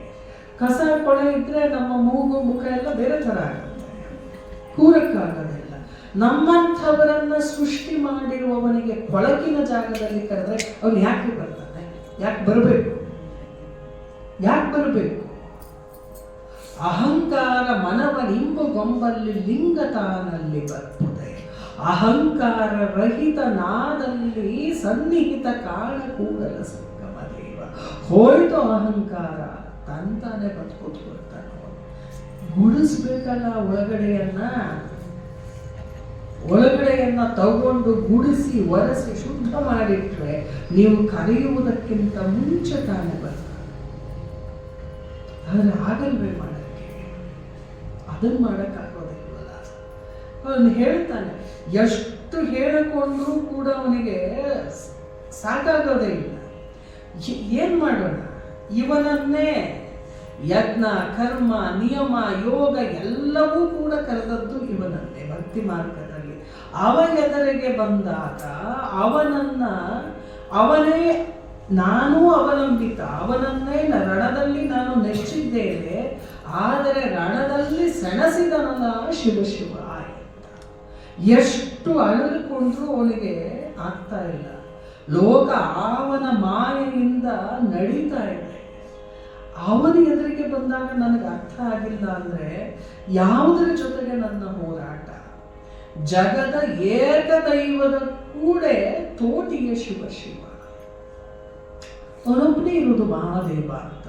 ಕಸ ಕೊಳೆ ಇದ್ರೆ ನಮ್ಮ ಮೂಗು ಮುಖ ಎಲ್ಲ ಬೇರೆ ಥರ ಆಗುತ್ತೆ, ಕೂರಕ್ಕಾಗೋದಿಲ್ಲ. ನಮ್ಮಂಥವರನ್ನ ಸೃಷ್ಟಿ ಮಾಡಿರುವವನಿಗೆ ಕೊಳಕಿನ ಜಾಗದಲ್ಲಿ ಕರೆದ್ರೆ ಅವನು ಯಾಕೆ ಬರ್ತಾನೆ? ಯಾಕೆ ಬರಬೇಕು? ಅಹಂಕಾರ ಮನವ ನಿಂಬುಗೊಂಬಲ್ಲಿ ಲಿಂಗ ತಾನಲ್ಲಿ ಬರ್ತದೆ. ಅಹಂಕಾರ ರಹಿತ ನಾದಲ್ಲಿ ಸನ್ನಿಹಿತ ಕಾಣ ಕೂಡಲ ಸಂಗಮ ದೇವ. ಹೋಯ್ತು ಅಹಂಕಾರ, ತಂತಾನೆ ಬದುಕೋದು ಬರ್ತಾನೆ. ಗುಡಿಸ್ಬೇಕಲ್ಲ ಒಳಗಡೆಯನ್ನ ತಗೊಂಡು ಗುಡಿಸಿ ಒರೆಸಿ ಶುದ್ಧ ಮಾಡಿಟ್ರೆ ನೀವು ಕರೆಯುವುದಕ್ಕಿಂತ ಮುಂಚೆ ತಾನೇ ಬರ್ತಾನೆ. ಆದರೆ ಆಗಲ್ವೇ ಮಾಡಕ್ಕೆ? ಅದನ್ನು ಮಾಡಕ್ಕಾಗೋದಿಲ್ವಲ್ಲ. ಅವನು ಹೇಳ್ತಾನೆ, ಎಷ್ಟು ಹೇಳಿಕೊಂಡ್ರೂ ಕೂಡ ಅವನಿಗೆ ಸಾಕಾಗೋದೇ ಇಲ್ಲ. ಏನ್ ಮಾಡೋಣ? ಇವನನ್ನೇ ಯಜ್ಞ, ಕರ್ಮ, ನಿಯಮ, ಯೋಗ ಎಲ್ಲವೂ ಕೂಡ ಕರೆದದ್ದು ಇವನನ್ನೇ ಭಕ್ತಿ ಮಾರ್ಗದಲ್ಲಿ. ಅವ ಎದುರಿಗೆ ಬಂದಾಗ ಅವನೇ ನಾನು ಅವಲಂಬಿತ, ಅವನನ್ನೇ ರಣದಲ್ಲಿ ನಾನು ನೆಚ್ಚಿದ್ದೇನೆ. ಆದರೆ ರಣದಲ್ಲಿ ಸೆಣಸಿದನಲ್ಲ ಶಿವ ಆಯ್ತ. ಎಷ್ಟು ಅಳಲ್ಕೊಂಡ್ರೂ ಅವನಿಗೆ ಆಗ್ತಾ ಇಲ್ಲ. ಲೋಕ ಅವನ ಮಾಯೆಯಿಂದ ನಡೀತಾ ಇದೆ. ಅವನ ಎದುರಿಗೆ ಬಂದಾಗ ನನಗೆ ಅರ್ಥ ಆಗಿಲ್ಲ ಅಂದ್ರೆ ಯಾವುದರ ಜೊತೆಗೆ ನನ್ನ ಹೋರಾಟ? ಜಗದ ಏಕದೈವದ ಕೂಡೆ ತೋಟಿಯ ಶಿವ ಅವನೊಬ್ಬನೇ ಇರುವುದು ಮಹಾದೇವ ಅಂತ.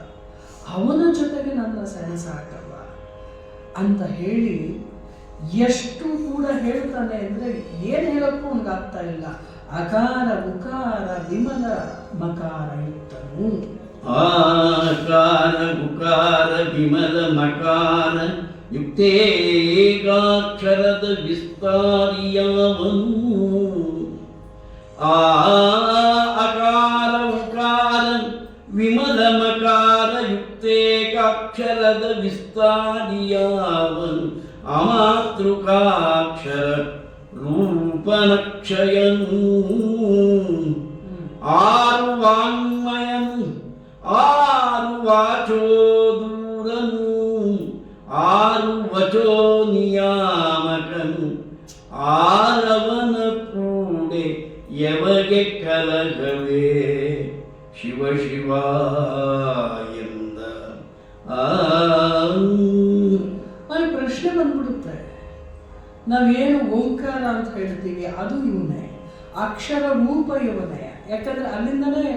ಅವನ ಜೊತೆಗೆ ನನ್ನ ಸೆಣಸಾಟವ ಅಂತ ಹೇಳಿ ಎಷ್ಟು ಕೂಡ ಹೇಳ್ತಾನೆ ಅಂದ್ರೆ ಏನ್ ಹೇಳಕ್ಕೂ ಅವನಿಗಾಗ್ತಾ ಇಲ್ಲ. ಅಕಾರ ಉಕಾರ ವಿಮಲ ಮಕಾರ ಯುಕ್ತನು. ಆಕಾರ ಉಕಾರ ವಿಮಲ ಮಕಾರ ಯುಕ್ತೇಕಾಕ್ಷರದ ವಿಸ್ತಾರಿಯಾವನು. ಆಕಾರ ಉಕಾರ ವಿಮಲ ಮಕಾರ ಯುಕ್ತೇಕಾಕ್ಷರದ ವಿಸ್ತಾರಿಯಾವನು. ಅಮಾತೃಕಾಕ್ಷರ ರೂಪನಕ್ಷಯನು. ಆರು ವಾಂಗ್ಮಯನು, ಆರು ವಾಚೋ ದೂರನು, ಆರು ವಚೋ ನಿಯಾಮಕನು. ಆರವನ ಕೂಡೆ ಯವಗೆ ಕಲಗವೇ ಶಿವ ಎಂದ. ಅಲ್ಲಿ ಪ್ರಶ್ನೆ ಬಂದ್ಬಿಡುತ್ತೆ, ನಾವೇನು ಓಂಕಾರ ಅಂತ ಹೇಳ್ತೀವಿ ಅದು ಇವನೇ, ಅಕ್ಷರ ರೂಪ ಇವನೇ. ಯಾಕಂದ್ರೆ ಅಲ್ಲಿಂದನೇ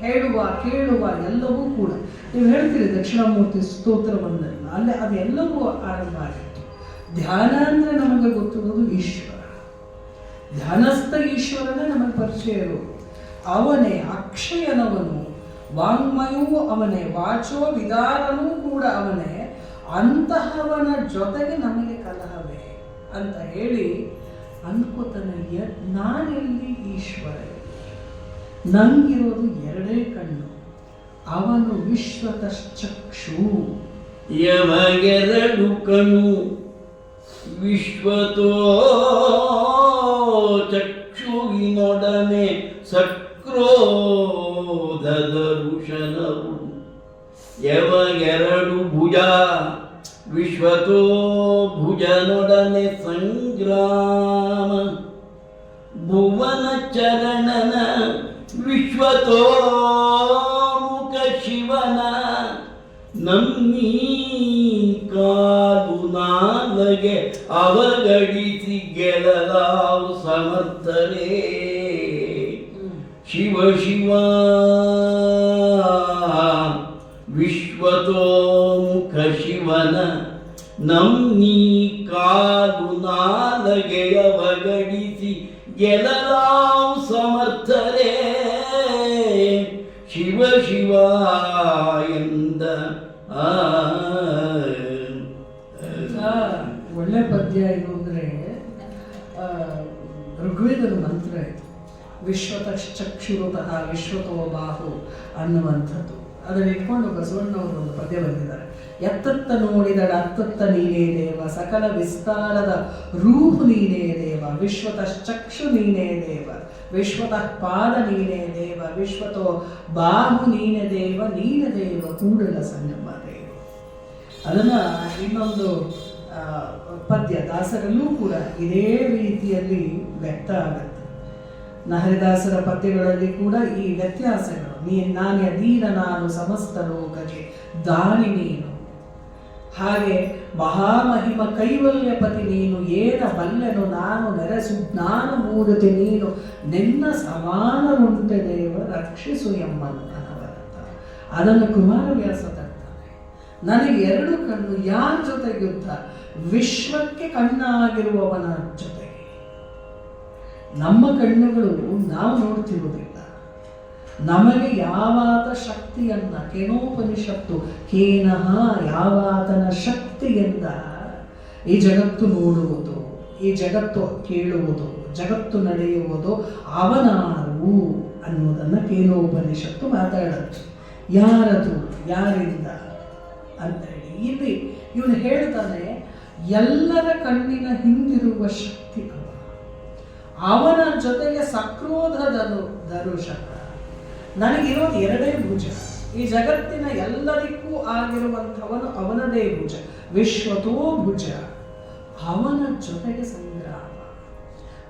ಹೇಳುವ ಕೇಳುವ ಎಲ್ಲವೂ ಕೂಡ ನೀವು ಹೇಳ್ತೀರಿ ದಕ್ಷಿಣಾಮೂರ್ತಿ ಸ್ತೋತ್ರವನ್ನೆಲ್ಲ ಅಲ್ಲೇ ಅದೆಲ್ಲವೂ ಆರಂಭ ಆಗಿತ್ತು. ಧ್ಯಾನ ಅಂದರೆ ನಮಗೆ ಗೊತ್ತಿರೋದು ಈಶ್ವರ, ಧ್ಯಾನಸ್ಥ ಈಶ್ವರನೇ ನಮಗೆ ಪರಿಚಯ ಇರೋದು. ಅವನೇ ಅಕ್ಷಯನವನು, ವಾಂಗ್ಮಯವೂ ಅವನೇ, ವಾಚೋ ವಿದಾರನೂ ಕೂಡ ಅವನೇ. ಅಂತಹವನ ಜೊತೆಗೆ ನಮಗೆ ಕಲಹವೇ ಅಂತ ಹೇಳಿ ಅನ್ಕೋತಾನೆ, ನಾನೆಲ್ಲಿ ಈಶ್ವರ, ನಂಗಿರೋದು ಎರಡೇ ಕಣ್ಣು, ಅವನು ವಿಶ್ವತಶ್ಚಕ್ಷು. ಯಮಗೆರಡು ಕಣ್ಣು ವಿಶ್ವತೋ ಚಕ್ಷುವಿನೊಡನೆ ಸಕ್ರೋಧದ ಋಷನವು. ಯಮಗೆರಡು ಭುಜ ವಿಶ್ವತೋ ಭುಜನೊಡನೆ ಸಂಗ್ರಾಮ. ಭುವನ ಚರಣನ ವಿಶ್ವತೋ ಮುಖ ಶಿವನ. ನಮ್ಮೀ ಕಾಲು ನಾಲಗೆ ಅವಗಡಿಸಿ ಗೆಲ್ಲಲಾವು ಸಮರ್ಥರೇ. ಶಿವ ಶಿವ ವಿಶ್ವತೋ ಮುಖ ಶಿವನ. ನಮ್ಮೀ ಕಾಲು ನಾಲಗೆಯವಗಡಿಸಿ ಗೆಲ್ಲಲಾವು ಸಮರ್ಥರೇ. ಶಿವ ಶಿವ ಎಂದ. ಒಳ್ಳೆ ಪದ್ಯ ಇದು ಅಂದರೆ ಋಗ್ವೇದದ ಮಂತ್ರ ಇದು. ವಿಶ್ವತಶ್ಚಕ್ಷುರುತಃ ವಿಶ್ವತೋ ಬಾಹು ಅನ್ನುವಂಥದ್ದು. ಅದನ್ನು ಇಟ್ಕೊಂಡು ಬಸವಣ್ಣವರು ಒಂದು ಪದ್ಯ ಬಂದಿದ್ದಾರೆ. ಎತ್ತತ್ತ ನೋಡಿದಡ ಅತ್ತತ್ತ ನೀನೇ ದೇವ, ಸಕಲ ವಿಸ್ತಾರದ ರೂಪು ನೀನೇ ದೇವ. ವಿಶ್ವತಶ್ಚಕ್ಷು ನೀನೇ ದೇವ, ವಿಶ್ವತಃ ಪಾದ ನೀನೇ ದೇವ. ವಿಶ್ವತೋ ಬಾಹು ನೀನೆ ದೇವ, ನೀನೆ ದೇವ ಕೂಡಲ ಸಂಗಮ ದೇವ. ಅದನ್ನು ಇನ್ನೊಂದು ಪದ್ಯ ದಾಸರಲ್ಲೂ ಕೂಡ ಇದೇ ರೀತಿಯಲ್ಲಿ ವ್ಯಕ್ತ ಆಗುತ್ತೆ. ಹರಿದಾಸರ ಪದ್ಯಗಳಲ್ಲಿ ಕೂಡ ಈ ವ್ಯತ್ಯಾಸಗಳು, ನಾನೇ ಅಧೀನ ನಾನು ಸಮಸ್ತ ಲೋಕಕ್ಕೆ ದಾನಿ ನೀನು. ಹಾಗೆ ಮಹಾಮಹಿಮ ಕೈವಲ್ಯಪತಿ ನೀನು, ಏನ ಬಲ್ಲೆನು ನಾನು ನೆರೆಸು ಜ್ಞಾನ ಮೂರ್ತಿ ನೀನು. ನಿನ್ನ ಸಮಾನರುಂಟೆ ದೇವ ರಕ್ಷಿಸು ಎಂಬಂತನವರಂತ. ಅದನ್ನು ಕುಮಾರವ್ಯಾಸ ತರ್ತಾನೆ. ನನಗೆ ಎರಡು ಕಣ್ಣು, ಯಾರ ಜೊತೆಗೆ ಯುದ್ಧ? ವಿಶ್ವಕ್ಕೆ ಕಣ್ಣಾಗಿರುವವನ ಜೊತೆಗೆ. ನಮ್ಮ ಕಣ್ಣುಗಳು ನಾವು ನೋಡ್ತಿರುವುದಿಲ್ಲ. ನಮಗೆ ಯಾವಾತ ಶಕ್ತಿಯನ್ನ, ಕೇನೋಪನಿಷತ್ತು ಕೇನಹ ಯಾವಾತನ ಶಕ್ತಿಯಿಂದ ಈ ಜಗತ್ತು ನೋಡುವುದು, ಈ ಜಗತ್ತು ಕೇಳುವುದು, ಜಗತ್ತು ನಡೆಯುವುದು ಅವನಾರು ಅನ್ನುವುದನ್ನು ಕೇನೋಪನಿಷತ್ತು ಮಾತಾಡುತ್ತೆ. ಯಾರದು, ಯಾರಿಂದ ಅಂತ ಹೇಳಿ ಇಲ್ಲಿ ಇವನು ಹೇಳ್ತಾನೆ, ಎಲ್ಲರ ಕಣ್ಣಿನ ಹಿಂದಿರುವ ಶಕ್ತಿ ಅವನ ಜೊತೆಗೆ ಸಕ್ರೋಧದನು ದರುಷಕ. ನನಗಿರೋದು ಎರಡೇ ಭುಜ, ಈ ಜಗತ್ತಿನ ಎಲ್ಲರಿಗೂ ಆಗಿರುವಂಥವನು ಅವನದೇ ಭುಜ, ವಿಶ್ವತೋ ಭುಜ. ಅವನ ಜೊತೆಗೆ ಸಂಗ್ರಾಮ.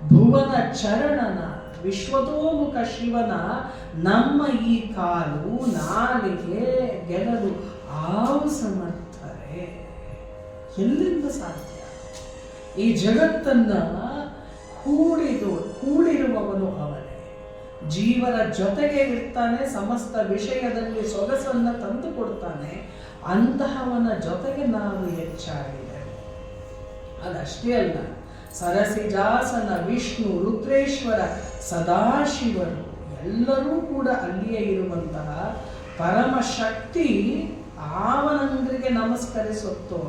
ಭುವನ ಚರಣನ ವಿಶ್ವತೋಮುಖ ಶಿವನ ನಮ್ಮ ಈ ಕಾಲು ನಾಲಿಗೆ ಗೆಲ್ಲಲು ಆವು ಸಮರ್ಥರೇ. ಎಲ್ಲಿಂದ ಸಾಧ್ಯ? ಈ ಜಗತ್ತನ್ನ ಕೂಡಿರುವವನು ಅವನೇ. ಜೀವನ ಜೊತೆಗೆ ಇರ್ತಾನೆ, ಸಮಸ್ತ ವಿಷಯದಲ್ಲಿ ಸೊಗಸನ್ನು ತಂದು ಕೊಡ್ತಾನೆ. ಅಂತಹವನ ಜೊತೆಗೆ ನಾವು ಹೆಚ್ಚಾಗಿದ್ದೇವೆ. ಅದಷ್ಟೇ ಅಲ್ಲ, ಸರಸಿಜಾಸನ, ವಿಷ್ಣು, ರುದ್ರೇಶ್ವರ, ಸದಾಶಿವರು ಎಲ್ಲರೂ ಕೂಡ ಅಲ್ಲಿಯೇ ಇರುವಂತಹ ಪರಮಶಕ್ತಿ ಅವನಂದ್ರಿಗೆ ನಮಸ್ಕರಿಸುತ್ತೋ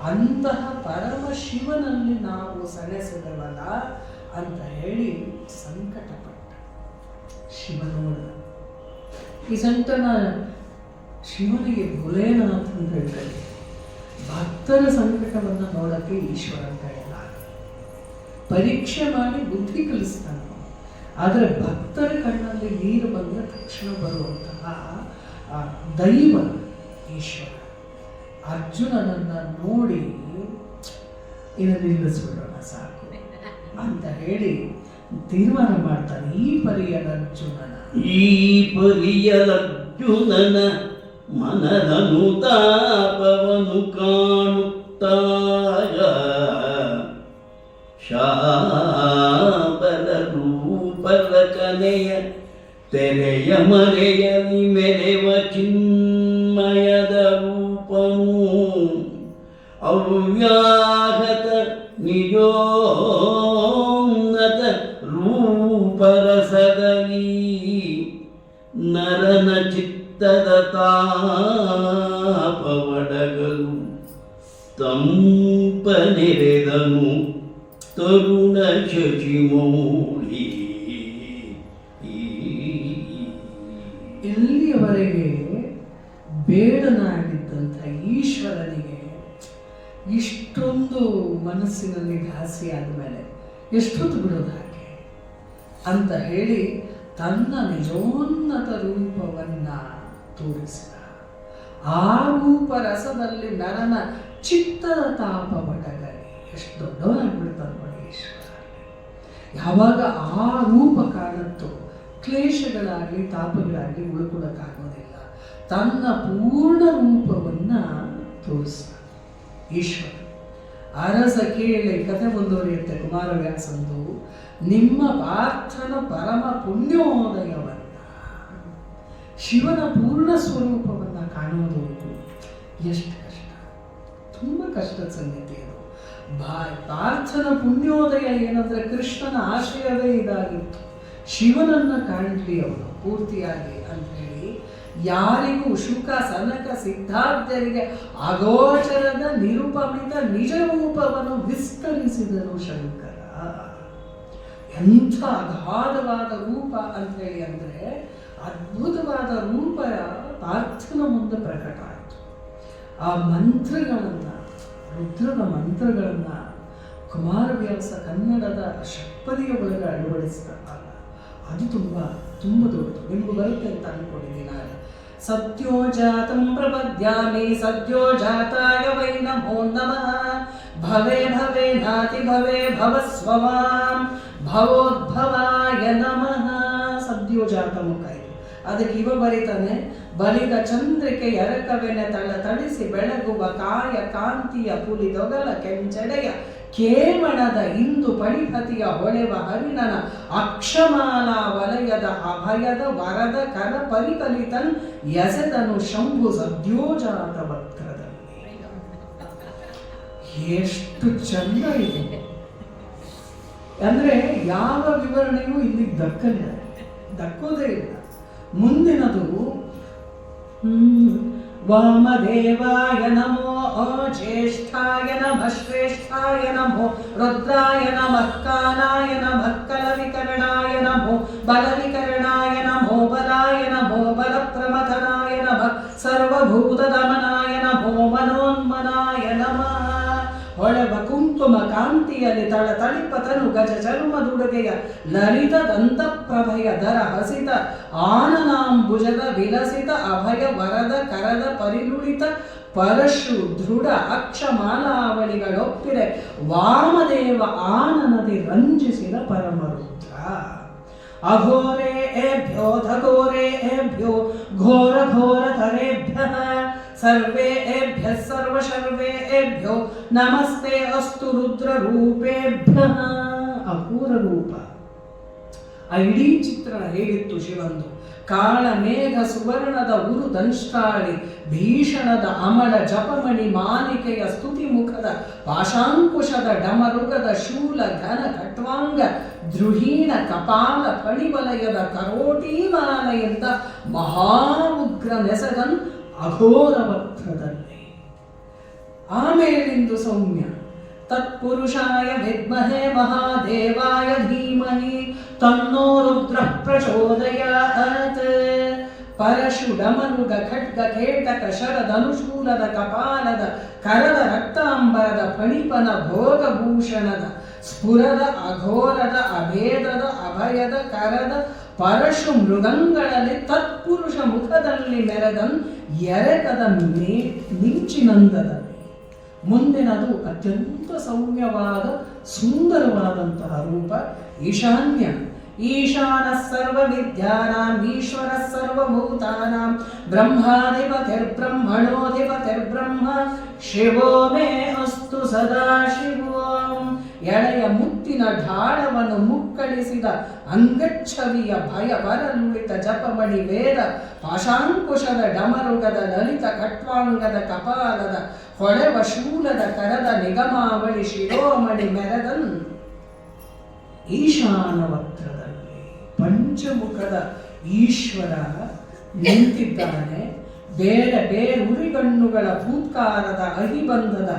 ಅಂತಹ ಪರಮಶಿವನಲ್ಲಿ ನಾವು ಸೆಣೆಸಿದವಲ್ಲ ಅಂತ ಹೇಳಿ ಸಂಕಟಪಟ್ಟ. ಶಿವನೋಡ ಈ ಸಂಕಟನ ಶಿವನಿಗೆ ಭೋಲೇನಾಥ್ ಅಂತ ಹೇಳ್ತಾರೆ. ಭಕ್ತರ ಸಂಕಟವನ್ನು ನೋಡಕ್ಕೆ ಈಶ್ವರನ ಕೈಯಲ್ಲ, ಪರೀಕ್ಷೆ ಮಾಡಿ ಬುದ್ಧಿ ಕಲಿಸ್ತಾನೆ. ಆದರೆ ಭಕ್ತರ ಕಣ್ಣಲ್ಲಿ ನೀರು ಬಂದರೆ ತಕ್ಷಣ ಬರುವಂತಹ ದೈವ ಈಶ್ವರ. ಅರ್ಜುನನನ್ನು ನೋಡಿ ಇದನ್ನು ನಿಲ್ಲಿಸ್ಬಿಡೋಣ ಸಾಕು ಅಂತ ಹೇಳಿ ತೀರ್ಮಾನ ಮಾಡ್ತಾನೆ. ಈ ಪರಿಯಲರ್ಜುನನ ಮನದನುತಾಪವನು ಕಾಣುತ್ತಾಗ ಶಾಬಲ ರೂಪರಚನೆಯ ತೆರೆಯ ಮರೆಯಲಿ ಮೆರೆವ ಚಿನ್ಮಯದ ರೂಪನು ಅವ್ಯಾಹತ ನಿಜೋನ್ನತ ರೂಪರಸದಲ್ಲಿ ನರನ ಚಿತ್ತದ ತಾಪವಡಗಲು ತಂಪನೆರೆದನು ತರುಣ ಶಶಿಮೌಳಿ. ಇಲ್ಲಿಯವರೆಗೆ ಬೇಡನಾಗಿದ್ದಂಥ ಈಶ್ವರನಿಗೆ ಇಷ್ಟೊಂದು ಮನಸ್ಸಿನಲ್ಲಿ ಘಾಸಿ ಆದಮೇಲೆ ಎಷ್ಟೊತ್ತು ಬಿಡೋದು ಹಾಗೆ ಅಂತ ಹೇಳಿ ತನ್ನ ನಿಜೋನ್ನತ ರೂಪವನ್ನ ತೋರಿಸಿದ. ಆ ರೂಪ ರಸದಲ್ಲಿ ನರನ ಚಿತ್ತದ ತಾಪ ಬಡಗಲಿ. ಎಷ್ಟು ದೊಡ್ಡವನಾಗ್ಬಿಡ್ತಾನೆ ನೋಡಿ ಈಶ್ವರ. ಯಾವಾಗ ಆ ರೂಪ ಕಾಣುತ್ತೋ ಕ್ಲೇಶಗಳಾಗಲಿ ತಾಪಗಳಾಗಲಿ ಉಳ್ಕೊಳಕ್ಕಾಗೋದಿಲ್ಲ. ತನ್ನ ಪೂರ್ಣ ರೂಪವನ್ನ ತೋರಿಸ್ತಾನೆ ಈಶ್ವರ. ಅರಸ ಕೇಳಿ ಕಥೆ ಮುಂದುವರಿಯುತ್ತೆ ಕುಮಾರವ್ಯಾಸಂದು. ನಿಮ್ಮ ಪಾರ್ಥನ ಪರಮ ಪುಣ್ಯೋದಯವನ್ನ, ಶಿವನ ಪೂರ್ಣ ಸ್ವರೂಪವನ್ನ ಕಾಣೋದು ಎಷ್ಟು ಕಷ್ಟ, ತುಂಬ ಕಷ್ಟದ ಸಂಗತಿ ಅದು. ಪಾರ್ಥನ ಪುಣ್ಯೋದಯ ಏನಂದ್ರೆ ಕೃಷ್ಣನ ಆಶಯವೇ ಇದಾಗಿತ್ತು, ಶಿವನನ್ನ ಕಾಣಲಿ ಅವನು ಪೂರ್ತಿಯಾಗಿ ಅಂತ ಹೇಳಿ ಯಾರಿಗೂ ಶುಕ ಸನಕ ಸಿದ್ಧಾರ್ಥರಿಗೆ ಅಗೋಚರದ ನಿರುಪಮಿತ ನಿಜ ರೂಪವನ್ನು ವಿಸ್ತರಿಸಿದನು ಶಂಕರ. ಎಂಥ ಅಗಾಧವಾದ ರೂಪ ಅಂತ ಹೇಳಿ ಅಂದ್ರೆ ಅದ್ಭುತವಾದ ರೂಪ ಪಾರ್ಥನ ಮುಂದೆ ಪ್ರಕಟ ಆಯಿತು. ಆ ಮಂತ್ರಗಳನ್ನ, ರುದ್ರದ ಮಂತ್ರಗಳನ್ನ ಕುಮಾರವ್ಯಾಸ ಕನ್ನಡದ ಷಟ್ಪದಿಯ ಒಳಗೆ ಅಳವಡಿಸಿದಾಗ ಅದು ತುಂಬ ದೊಡ್ಡದು. ನಿಮಗೂ ಬರುತ್ತೆ ಅಂತ ಅನ್ಕೊಂಡಿದ್ದೀನಿ ನಾನು. ಸದ್ಯೋಜಾತಂ ಪ್ರಪದ್ಯಾಮಿ ಸದ್ಯೋಜಾತಾಯ ವೈ ನಮೋ ನಮಃ. ಭವೇ ಭವೇ ನಾತಿ ಭವೇ ಭವಸ್ವಮಾಂ ಭವೋದ್ಭವಾಯ ನಮಃ. ಸದ್ಯೋಜಾತಂ ಕೈ ಅದಕ್ಕೆ ಇವ ಬರೀತಾನೆ, ಬಲಿದ ಚಂದ್ರಿಕೆ ಎರಕವೆನೆ ತಳಿಸಿ ಬೆಳಗುವ ಕಾಯ ಕಾಂತಿಯ ಪುಲಿದೊಗಲ ಕೆಂಚಡೆಯ ಕೇವಣದ ಇಂದು ಪಡಿಪತಿಯ ಹೊಳೆವ ಹರಿಣನ ಅಕ್ಷಮಾಲ ವಲಯದ ಅಭಯದ ವರದ ಕರ ಪರಿಕಲಿತನ್ ಎಸೆದನು ಶಂಭು ಸದ್ಯೋಜಾತ ವಕ್ರದಲ್ಲಿ. ಎಷ್ಟು ಚಂದ ಇದೆ ಅಂದ್ರೆ ಯಾವ ವಿವರಣೆಯೂ ಇಲ್ಲಿ ದಕ್ಕೋದೇ ಇಲ್ಲ. ಮುಂದಿನದು ವಾಮದೇವಾಯ ನಮೋ ಜ್ಯೇಷ್ಠಾಯ ನಮಃ ಶ್ರೇಷ್ಠಾಯ ನಮೋ ರುದ್ರಾಯ ನಮಃ ಕಾಲಾಯ ನಮಃ ಕಲವಿಕರಣಾಯ ನಮೋ ಬಲವಿಕರಣಾಯ ನಮೋ ಬಲಾಯ ನಮೋ ಬಲಪ್ರಮಥನಾಯ ನಮಃ ಸರ್ವಭೂತದಮನಾಯ ನಮೋ ಮನೋನ್ಮನಾಯ ನಮಃ. ಹೊಳೆವ ಕುಂಕುಮ ಕಾಂತಿಯಲ್ಲಿ ತಳಿಪತನು ಗಜ ಚರ್ಮದುಡುಗೆಯ ಲಲಿತ ದಂತ ಪ್ರಭಯ ದರ ಹಸಿತ ಆನನಾಂಬುಜದ ವಿಲಸಿತ ಅಭಯ ವರದ ಕರದ ಪರಿನುಳಿತ ಪರಶು ದೃಢ ಅಕ್ಷಮಾಲಾವಳಿಗಳೊಪ್ಪಿರೆ ವಾಮದೇವ ಆನನದಿ ರಂಜಿಸಿದ ಪರಮರುದ್ರ. ಅಘೋರೇ ಏಭ್ಯೋ ಧಘೋರೇ ಏಭ್ಯೋ ಘೋರ ಘೋರ ತರೇಭ್ಯಃ ಸರ್ವೇ ಏಭ್ಯಃ ಸರ್ವಶರ್ವೇ ಏಭ್ಯೋ ನಮಸ್ತೆ ಅಸ್ತು ರುದ್ರ ರೂಪೇಭ್ಯಃ. ಅಪೂರ ರೂಪ. ಆ ಇಡೀ ಚಿತ್ರಣ ಹೇಗಿತ್ತು ಶಿವಂದು. ಕಾಳ ಮೇಘ ಸುವರ್ಣದ ಉರು ದಂಷ್ಟಾಳಿ ಭೀಷಣದ ಅಮಳ ಜಪಮಣಿ ಮಾಲಿಕೆಯ ಸ್ತುತಿ ಮುಖದ ಪಾಶಾಂಕುಶದ ಡಮರುಗದ ಶೂಲ ಘನ ಖಟ್ವಾಂಗ ದ್ರುಹೀಣ ಕಪಾಲ ಫಣಿವಲಯದ ಕರೋಟಿ ಮಾಲೆಯಿಂದ ಮಹಾಉಗ್ರ ನೆಸಗನ್ ಅಘೋರ ವಕ್ರದಲ್ಲಿ. ಆಮೇಲಿಂದು ಸೌಮ್ಯ ತತ್ಪುರುಷಾಯ ವಿದ್ಮಹೇ ಮಹಾದೇವಾಯ ಧೀಮಹಿ ತನ್ನೋ ರುದ್ರ ಪ್ರಚೋದಯಾತ್. ಪರಶು ಡಮರುಗ ಖಡ್ಗ ಕೇಟಕ ಶರಧನುಶೂಲದ ಕಪಾಲದ ಕರದ ರಕ್ತಾಂಬರದ ಫಣಿಪನ ಭೋಗಭೂಷಣದ ಸ್ಫುರದ ಅಘೋರದ ಅಭೇದದ ಅಭಯದ ಕರದ ಪರಶು ಮೃಗಂಗಳಲ್ಲಿ ತತ್ಪುರುಷ ಮುಖದಲ್ಲಿ ಮೆರೆದನ್ ಎರಕದ ಮಿಂಚಿನಂದದಲ್ಲಿ. ಮುಂದಿನದು ಅತ್ಯಂತ ಸೌಮ್ಯವಾದ ಸುಂದರವಾದಂತಹ ರೂಪ ಈಶಾನ್ಯ. ಈಶಾನ ಸರ್ವ ವಿದ್ಯಾನಾಂ ಈಶ್ವರ ಸರ್ವಭೂತಾನಾಂ ಬ್ರಹ್ಮಾಧಿಪತಿರ್ಬ್ರಹ್ಮಣೋಧಿಪತಿರ್ಬ್ರಹ್ಮ ಶಿವೋ ಮೇ ಅಸ್ತು ಸದಾ ಶಿವೋ. ಎಳೆಯ ಮುತ್ತಿ ಮುತ್ತಿನ ಢಾಳವನ್ನು ಮುಕ್ಕಳಿಸಿದ ಅಂಗಚ್ಛವಿಯ ಭಯ ಬರಲುಳಿತ ಜಪಮಣಿ ವೇದ ಪಾಶಾಂಕುಶದ ಡಮರುಗದ ಲಲಿತ ಕಟ್ವಾಂಗದ ಕಪಾಲದ ಹೊಳೆವ ಶೂಲದ ಕರದ ನಿಗಮಾವಳಿ ಶಿರೋಮಣಿ ಮೆರೆದನ್ ಈಶಾನ ವಕ್ರದಲ್ಲಿ ಪಂಚಮುಖದ ಈಶ್ವರ ನಿಂತಿದ್ದಾನೆ. ಬೇರೆ ಬೇರುರಿಗಣ್ಣುಗಳ ಭೂತ್ಕಾರದ ಅಹಿಬಂಧದ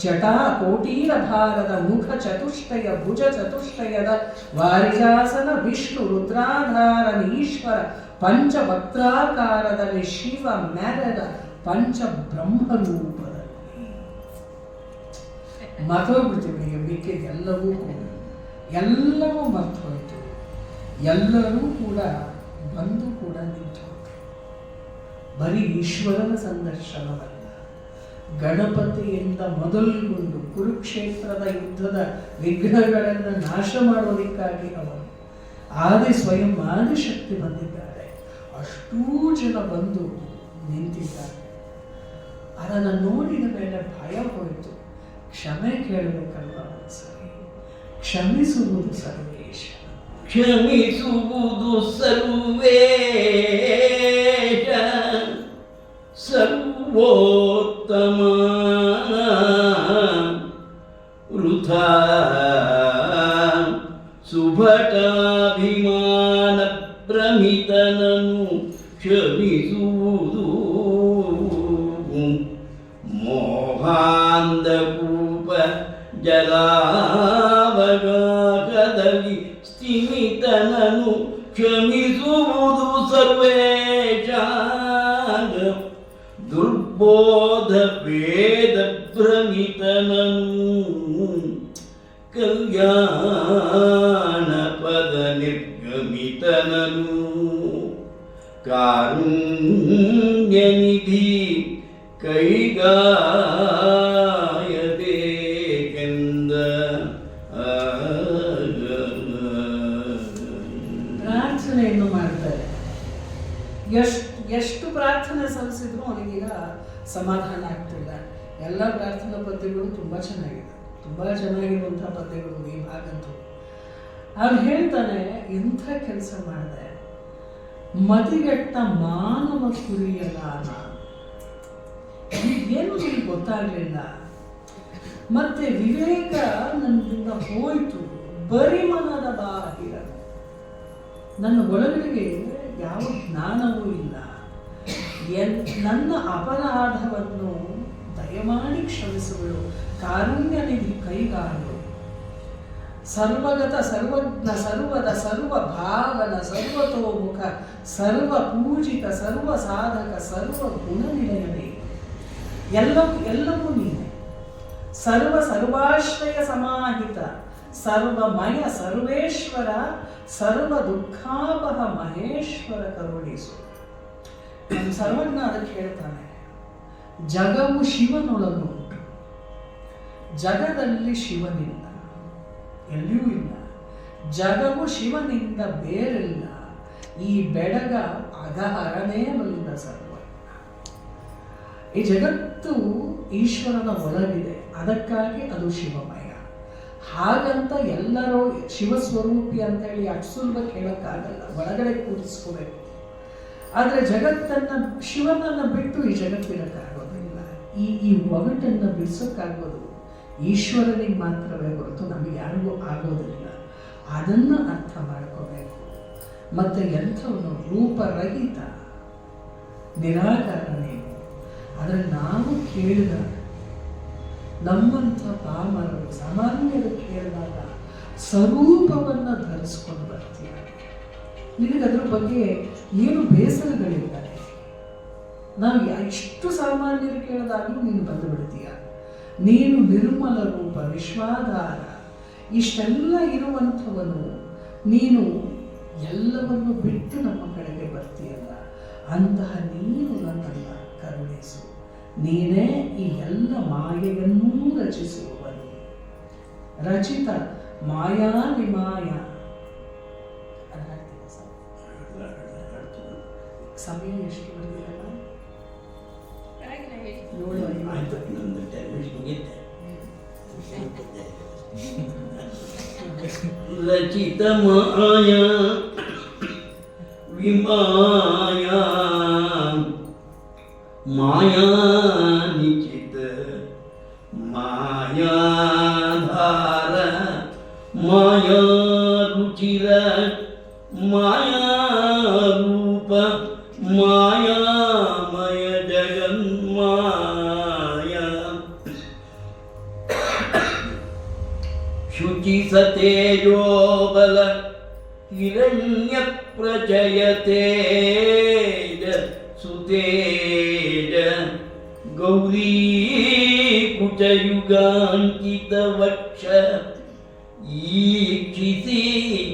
ಜಟಾ ಕೋಟೀರ ಭಾರದ ಮುಖ ಚತುಷ್ಟಯ ಭುಜ ಚತುಷ್ಟಯದ ವಾರಿಜಾಸನ ವಿಷ್ಣು ರುದ್ರಾಧಾರನ ಈಶ್ವರ ಪಂಚವಕ್ರಾಕಾರದಲ್ಲಿ ಶಿವ ಮೆರೆದ ಪಂಚ ಬ್ರಹ್ಮರೂಪದಲ್ಲಿ ಮತೋಗ್ಬಿಡ್ತೀವಿ. ಮಿಕ್ಕಿದೆಲ್ಲವೂ ಎಲ್ಲವೂ ಮರ್ತು ಹೋಯಿತು. ಎಲ್ಲರೂ ಕೂಡ ಬಂದು ಕೂಡ ನಿಂತು ಬರೀ ಈಶ್ವರನ ಸಂದರ್ಶನವಲ್ಲ, ಗಣಪತಿಯಿಂದ ಮೊದಲುಗೊಂಡು ಕುರುಕ್ಷೇತ್ರದ ಯುದ್ಧದ ವಿಘ್ನಗಳನ್ನು ನಾಶ ಮಾಡೋದಕ್ಕಾಗಿ ಅವನು ಆದಿ ಸ್ವಯಂ ಆದಿಶಕ್ತಿ ಬಂದಿದ್ದಾರೆ. ಅಷ್ಟೂ ಜನ ಬಂದು ನಿಂತಿದ್ದಾರೆ. ಅದನ್ನು ನೋಡಿದ ಮೇಲೆ ಭಯ ಹೋಯಿತು. ಕ್ಷಮೆ ಕೇಳಬೇಕಲ್ಲ ಸರಿ, ಕ್ಷಮಿಸುವುದು ಸರ್ವೇಶ, ಕ್ಷಮಿಸುವುದು ಸರ್ವೇಶ ಸರ್ವೋತ್ತಮ ವೃಥಾ ಸುಭಟಾಭಿಮಾನ ಪ್ರಮಿತನನು ಕ್ಷಮಿಸುವುದು ಮೋಹಾಂಧಕೂಪ ಜಲಾವಗಾಹದಲ್ಲಿ ಸ್ಥಿಮಿತನನು ಕ್ಷಮಿಸುವುದು ಸರ್ವೇಶ ದುರ್ಬೋಧ ವೇದ ಭ್ರಮಿತನನು ಕಲ್ಯಾಣ ಪದ ನಿರ್ಗಮಿತನನು ಕಾರುಣ್ಯನಿಧಿ ಕೈಗಾಯಬೇಕೆಂದ ಪ್ರಾರ್ಥನೆಯನ್ನು ಮಾಡ್ತಾರೆ. ಎಷ್ಟು ಪ್ರಾರ್ಥನೆ ಸಲ್ಲಿಸಿದ್ರು ಅವನಿಗೀಗ ಸಮಾಧಾನ ಆಗ್ತಿಲ್ಲ. ಎಲ್ಲ ಪ್ರಾರ್ಥನಾ ಪದ್ಯಗಳು ತುಂಬ ಚೆನ್ನಾಗಿದೆ, ತುಂಬ ಚೆನ್ನಾಗಿರುವಂಥ ಪದ್ಯಗಳು ಈ ಭಾಗಂತೂ. ಅವ್ನು ಹೇಳ್ತಾನೆ, ಇಂಥ ಕೆಲಸ ಮಾಡಿದೆ, ಮತಿಗೆಟ್ಟ ಮಾನವ ಕುರಿಯಲಾನ, ಏನು ನಿಮಗೆ ಗೊತ್ತಾಗಲಿಲ್ಲ, ಮತ್ತೆ ವಿವೇಕ ನನ್ನಿಂದ ಹೋಯಿತು, ಬರಿ ಮನದ ಬಾಹಿರ, ನನ್ನ ಒಳಗಡೆಗೆ ಯಾವ ಜ್ಞಾನವೂ ಇಲ್ಲ, ನನ್ನ ಅಪರಾಧವನ್ನು ದಯಮಾಡಿ ಕ್ಷಮಿಸುಗಳು, ಕಾರುಣ್ಯ ನಿಧಿ ಕೈಗಾಲು, ಸರ್ವಗತ ಸರ್ವಜ್ಞ ಸರ್ವದ ಸರ್ವ ಭಾವನ ಸರ್ವತೋಮುಖ ಸರ್ವ ಪೂಜಿತ ಸರ್ವ ಸಾಧಕ ಸರ್ವ ಗುಣನಿಲಯವೇ, ಎಲ್ಲವೂ ನೀನೆ, ಸರ್ವ ಸರ್ವಾಶ್ರಯ ಸಮಾಹಿತ ಸರ್ವಮಯ ಸರ್ವೇಶ್ವರ ಸರ್ವ ದುಃಖಾಪಹ ಮಹೇಶ್ವರ ಕರುಣಿಸು. ನಮ್ಮ ಸರ್ವಜ್ಞ ಅದಕ್ಕೆ ಹೇಳ್ತಾನೆ, ಜಗವು ಶಿವನೊಳಗುಂಟು, ಜಗದಲ್ಲಿ ಶಿವನಿಲ್ಲ, ಎಲ್ಲಿಯೂ ಇಲ್ಲ, ಜಗವು ಶಿವನಿಂದ ಬೇರಿಲ್ಲ, ಈ ಬೆಡಗ ಅಗಹರನೇ ಬಲ್ಲ ಸರ್ವಜ್ಞ. ಈ ಜಗತ್ತು ಈಶ್ವರನ ಒಳಗಿದೆ, ಅದಕ್ಕಾಗಿ ಅದು ಶಿವಮಯ. ಹಾಗಂತ ಎಲ್ಲರೂ ಶಿವಸ್ವರೂಪಿ ಅಂತೇಳಿ ಅಷ್ಟು ಸುಲಭ ಕೇಳೋಕ್ಕಾಗಲ್ಲ, ಒಳಗಡೆ ಕೂರಿಸ್ಕೋಬೇಕು. ಆದರೆ ಜಗತ್ತನ್ನು ಶಿವನನ್ನು ಬಿಟ್ಟು ಈ ಜಗತ್ತಿರೋಕ್ಕಾಗೋದಿಲ್ಲ. ಈ ಒಗಟನ್ನು ಬಿಡಿಸೋಕ್ಕಾಗೋದು ಈಶ್ವರನಿಗೆ ಮಾತ್ರವೇ ಹೊರತು ನಮಗೆ ಯಾರಿಗೂ ಆಗೋದಿಲ್ಲ. ಅದನ್ನು ಅರ್ಥ ಮಾಡ್ಕೋಬೇಕು. ಮತ್ತು ಎಂಥವನು ರೂಪರಹಿತ ನಿರಾಕಾರ ನೀವು. ಆದರೆ ನಾವು ಕೇಳಿದ ನಮ್ಮಂಥ ಪಾಮರರು ಸಾಮಾನ್ಯರು ಕೇಳಿದಾಗ ಸ್ವರೂಪವನ್ನು ಧರಿಸ್ಕೊಂಡು ಬರ್ತೀಯ. ನಿನಗದ್ರ ಬಗ್ಗೆ ಏನು ಬೇಸರಗಳಿದ್ದಾರೆ. ನಾವು ಇಷ್ಟು ಸಾಮಾನ್ಯರು ಕೇಳಿದಾಗಲೂ ನೀನು ಬಂದು ಬಿಡ್ತೀಯ. ನೀನು ನಿರ್ಮಲ ರೂಪ ವಿಶ್ವಾಧಾರ ಇಷ್ಟೆಲ್ಲ ಇರುವಂಥವನು, ನೀನು ಎಲ್ಲವನ್ನು ಬಿಟ್ಟು ನಮ್ಮ ಕಡೆಗೆ ಬರ್ತೀಯಲ್ಲ, ಅಂತಹ ನೀನು ನನ್ನನ್ನು ಕರುಣಿಸು. ನೀನೇ ಈ ಎಲ್ಲ ಮಾಯೆಯನ್ನೂ ರಚಿಸುವವನು. ರಚಿತ ಮಾಯಾ ವಿಮಾಯ. ಸಮಯ ಎಷ್ಟು ಬಂದಿರಲ್ಲ? ರಚಿತ ಮಾಯಾ ವಿಮಾಯಾ ಮಾಯಾ ನಿಚಿತ ಮಾಯಾಧಾರ ಮಾಯಾ ರುಚಿರ ಮಾಯಾ ರೂಪ ಮಾಯಾಮಯ ಜಗನ್ಮಾಯಾ ಶುಚಿ ಸತೇಜೋ ಬಲ ಹಿರಣ್ಯ ಪ್ರಚಯತೇಜ ಸುತೇಜ ಗೌರೀ ಕುಚಯುಗಾಂಕಿತ ವಕ್ಷ ಈಕ್ಷಿಸಿ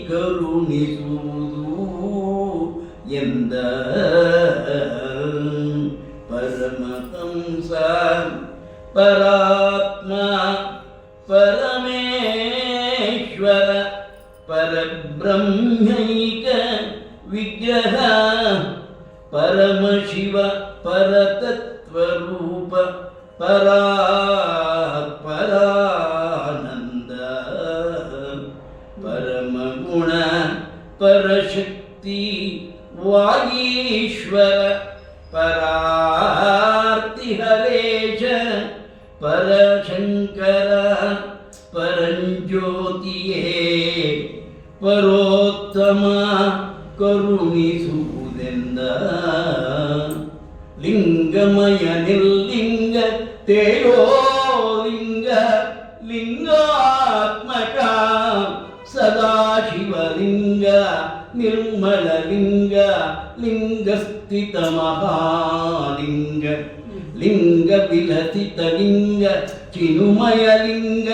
ಕರುಣಿಸುವುದು ಎಂದ ಪರಮಹಂಸ ಪರಾತ್ಮ ಪರಮೇಶ್ವರ ಪರಬ್ರಹ್ಮೈಕ ವಿಗ್ರಹ ಪರಮಶಿವ ಪರತತ್ವರೂಪ ಪರಾನಂದ ಪರಮಗುಣ ಪರಶಕ್ತಿ ವಾಗೀಶ್ವರ ಪರಾರ್ತಿ ಹರೇಶ ಪರಶಂಕರ ಪರಂಜ್ಯೋತಿಯೇ ಪರೋತ್ತಮ ಕರುಣಿಸುವುದೆಂದ ಲಿಂಗಮಯ ನಿರ್ಲಿಂಗ ತೇಜೋಲಿಂಗ ಲಿಂಗಾತ್ಮಕ ಸದಾಶಿವಲಿಂಗ ನಿರ್ಮಲಲಿಂಗ ಲಿಂಗಸ್ಥಿತ ಮಹಾಲಿಂಗ ಲಿಂಗ ವಿಲಸಿತ ಲಿಂಗ ಚಿನುಮಯ ಲಿಂಗ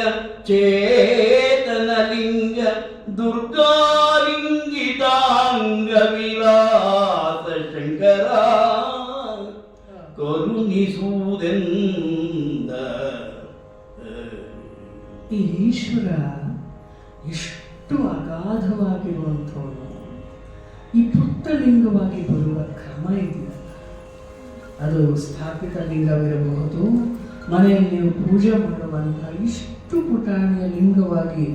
ಚೇತನ ಲಿಂಗ ದುರ್ಗಾಲಿಂಗಿತಾಂಗ ವಿಲಾಸ ಶಂಕರ ಕರುಣಿಸುವುದೆಂದ. ಈ ಈಶ್ವರ ಎಷ್ಟು ಅಗಾಧವಾಗಿರುವಂಥವನು. ಈ ಪುಟ್ಟ ಲಿಂಗವಾಗಿ ಬರುವ ಕ್ರಮ ಇದೆಯಲ್ಲ, ಅದು ಸ್ಥಾಪಿತ ಲಿಂಗವಿರಬಹುದು, ಮನೆಯಲ್ಲಿ ನೀವು ಪೂಜೆ ಮಾಡುವಂಥ ಇಷ್ಟು ಪುಟಾಣಿಯ ಲಿಂಗವಾಗಿ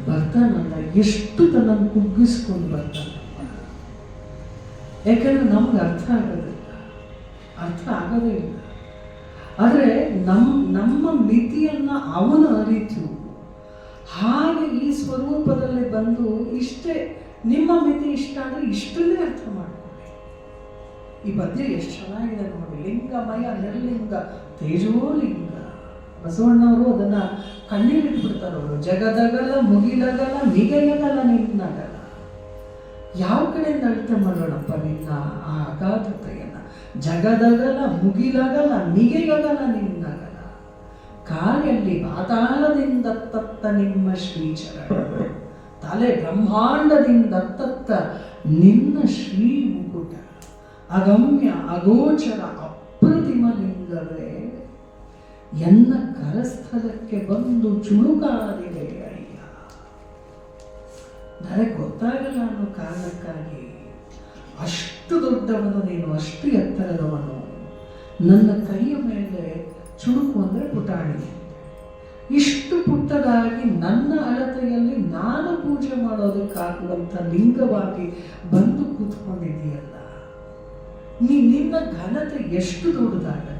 ಬರ್ತಾನಲ್ಲ, ಎಷ್ಟು ತನ್ನನ್ನು ಕುಗ್ಗಿಸ್ಕೊಂಡು ಬರ್ತಾನಪ್ಪ. ಯಾಕಂದ್ರೆ ನಮ್ಗೆ ಅರ್ಥ ಆಗೋದೇ ಇಲ್ಲ. ಆದರೆ ನಮ್ಮ ಮಿತಿಯನ್ನು ಅವನು ಅರಿತು ಹಾಗೆ ಈ ಸ್ವರೂಪದಲ್ಲಿ ಬಂದು ಇಷ್ಟೇ, ನಿಮ್ಮ ಮಿತಿ ಇಷ್ಟ ಅಂದರೆ ಇಷ್ಟನ್ನೇ ಅರ್ಥ ಮಾಡ್ಕೊಳ್ಳಿ. ಈ ಪದ್ಯ ಎಷ್ಟು ಚೆನ್ನಾಗಿದೆ ನೋಡಿ. ಲಿಂಗಮಯ ನಿರ್ಲಿಂಗ ತೇಜೋಲಿಂಗ. ಬಸವಣ್ಣವರು ಅದನ್ನು ಕಣ್ಣೀರಿಟ್ಬಿಡ್ತಾರೆ. ಅವರು ಜಗದಗಲ ಮುಗಿಲಗಲ ಮಿಗೆಯಗಲ ನಿನ್ನಗಲ. ಯಾವ ಕಡೆಯಿಂದ ಅಳತೆ ಮಾಡೋಣಪ್ಪ ನಿನ್ನ ಆ ಅಗಾಧತೆಯನ್ನು? ಜಗದಗಲ ಮುಗಿಲಗಲ ಮಿಗೆಯಗಲ ನಿನ್ನಗಲ. ಕಾಯಲ್ಲಿ ಪಾತಾಳದಿಂದ ತತ್ತ ನಿಮ್ಮ ಶ್ರೀಚರಣ, ತಲೆ ಬ್ರಹ್ಮಾಂಡದಿಂದ ತತ್ತ ನಿನ್ನ ಶ್ರೀ ಮುಕುಟ. ಅಗಮ್ಯ ಅಗೋಚರ ಅಪ್ರತಿಮ ಲಿಂಗವೇ ಎನ್ನ ಕರಸ್ಥಲಕ್ಕೆ ಬಂದು ಚುಳುಕಾದಿದೆ ಅಯ್ಯ. ನನಗೆ ಗೊತ್ತಾಗಲ್ಲ ಅನ್ನೋ ಕಾರಣಕ್ಕಾಗಿ ಅಷ್ಟು ದೊಡ್ಡವನು ನೀನು, ಅಷ್ಟು ಎತ್ತರದವನು. ನನ್ನ ಕೈಯ ಮೇಲೆ ಚುಳುಕು ಅಂದರೆ ಪುಟಾಣಿ. ಇಷ್ಟು ಪುಟ್ಟದಾಗಿ ನನ್ನ ಅಳತೆಯಲ್ಲಿ ನಾನು ಪೂಜೆ ಮಾಡೋದಕ್ಕಾಗುವಂಥ ಲಿಂಗವಾಗಿ ಬಂದು ಕೂತ್ಕೊಂಡಿದೆಯಲ್ಲ, ನಿನ್ನ ಘನತೆ ಎಷ್ಟು ದೊಡ್ಡದಾಗತ್ತೆ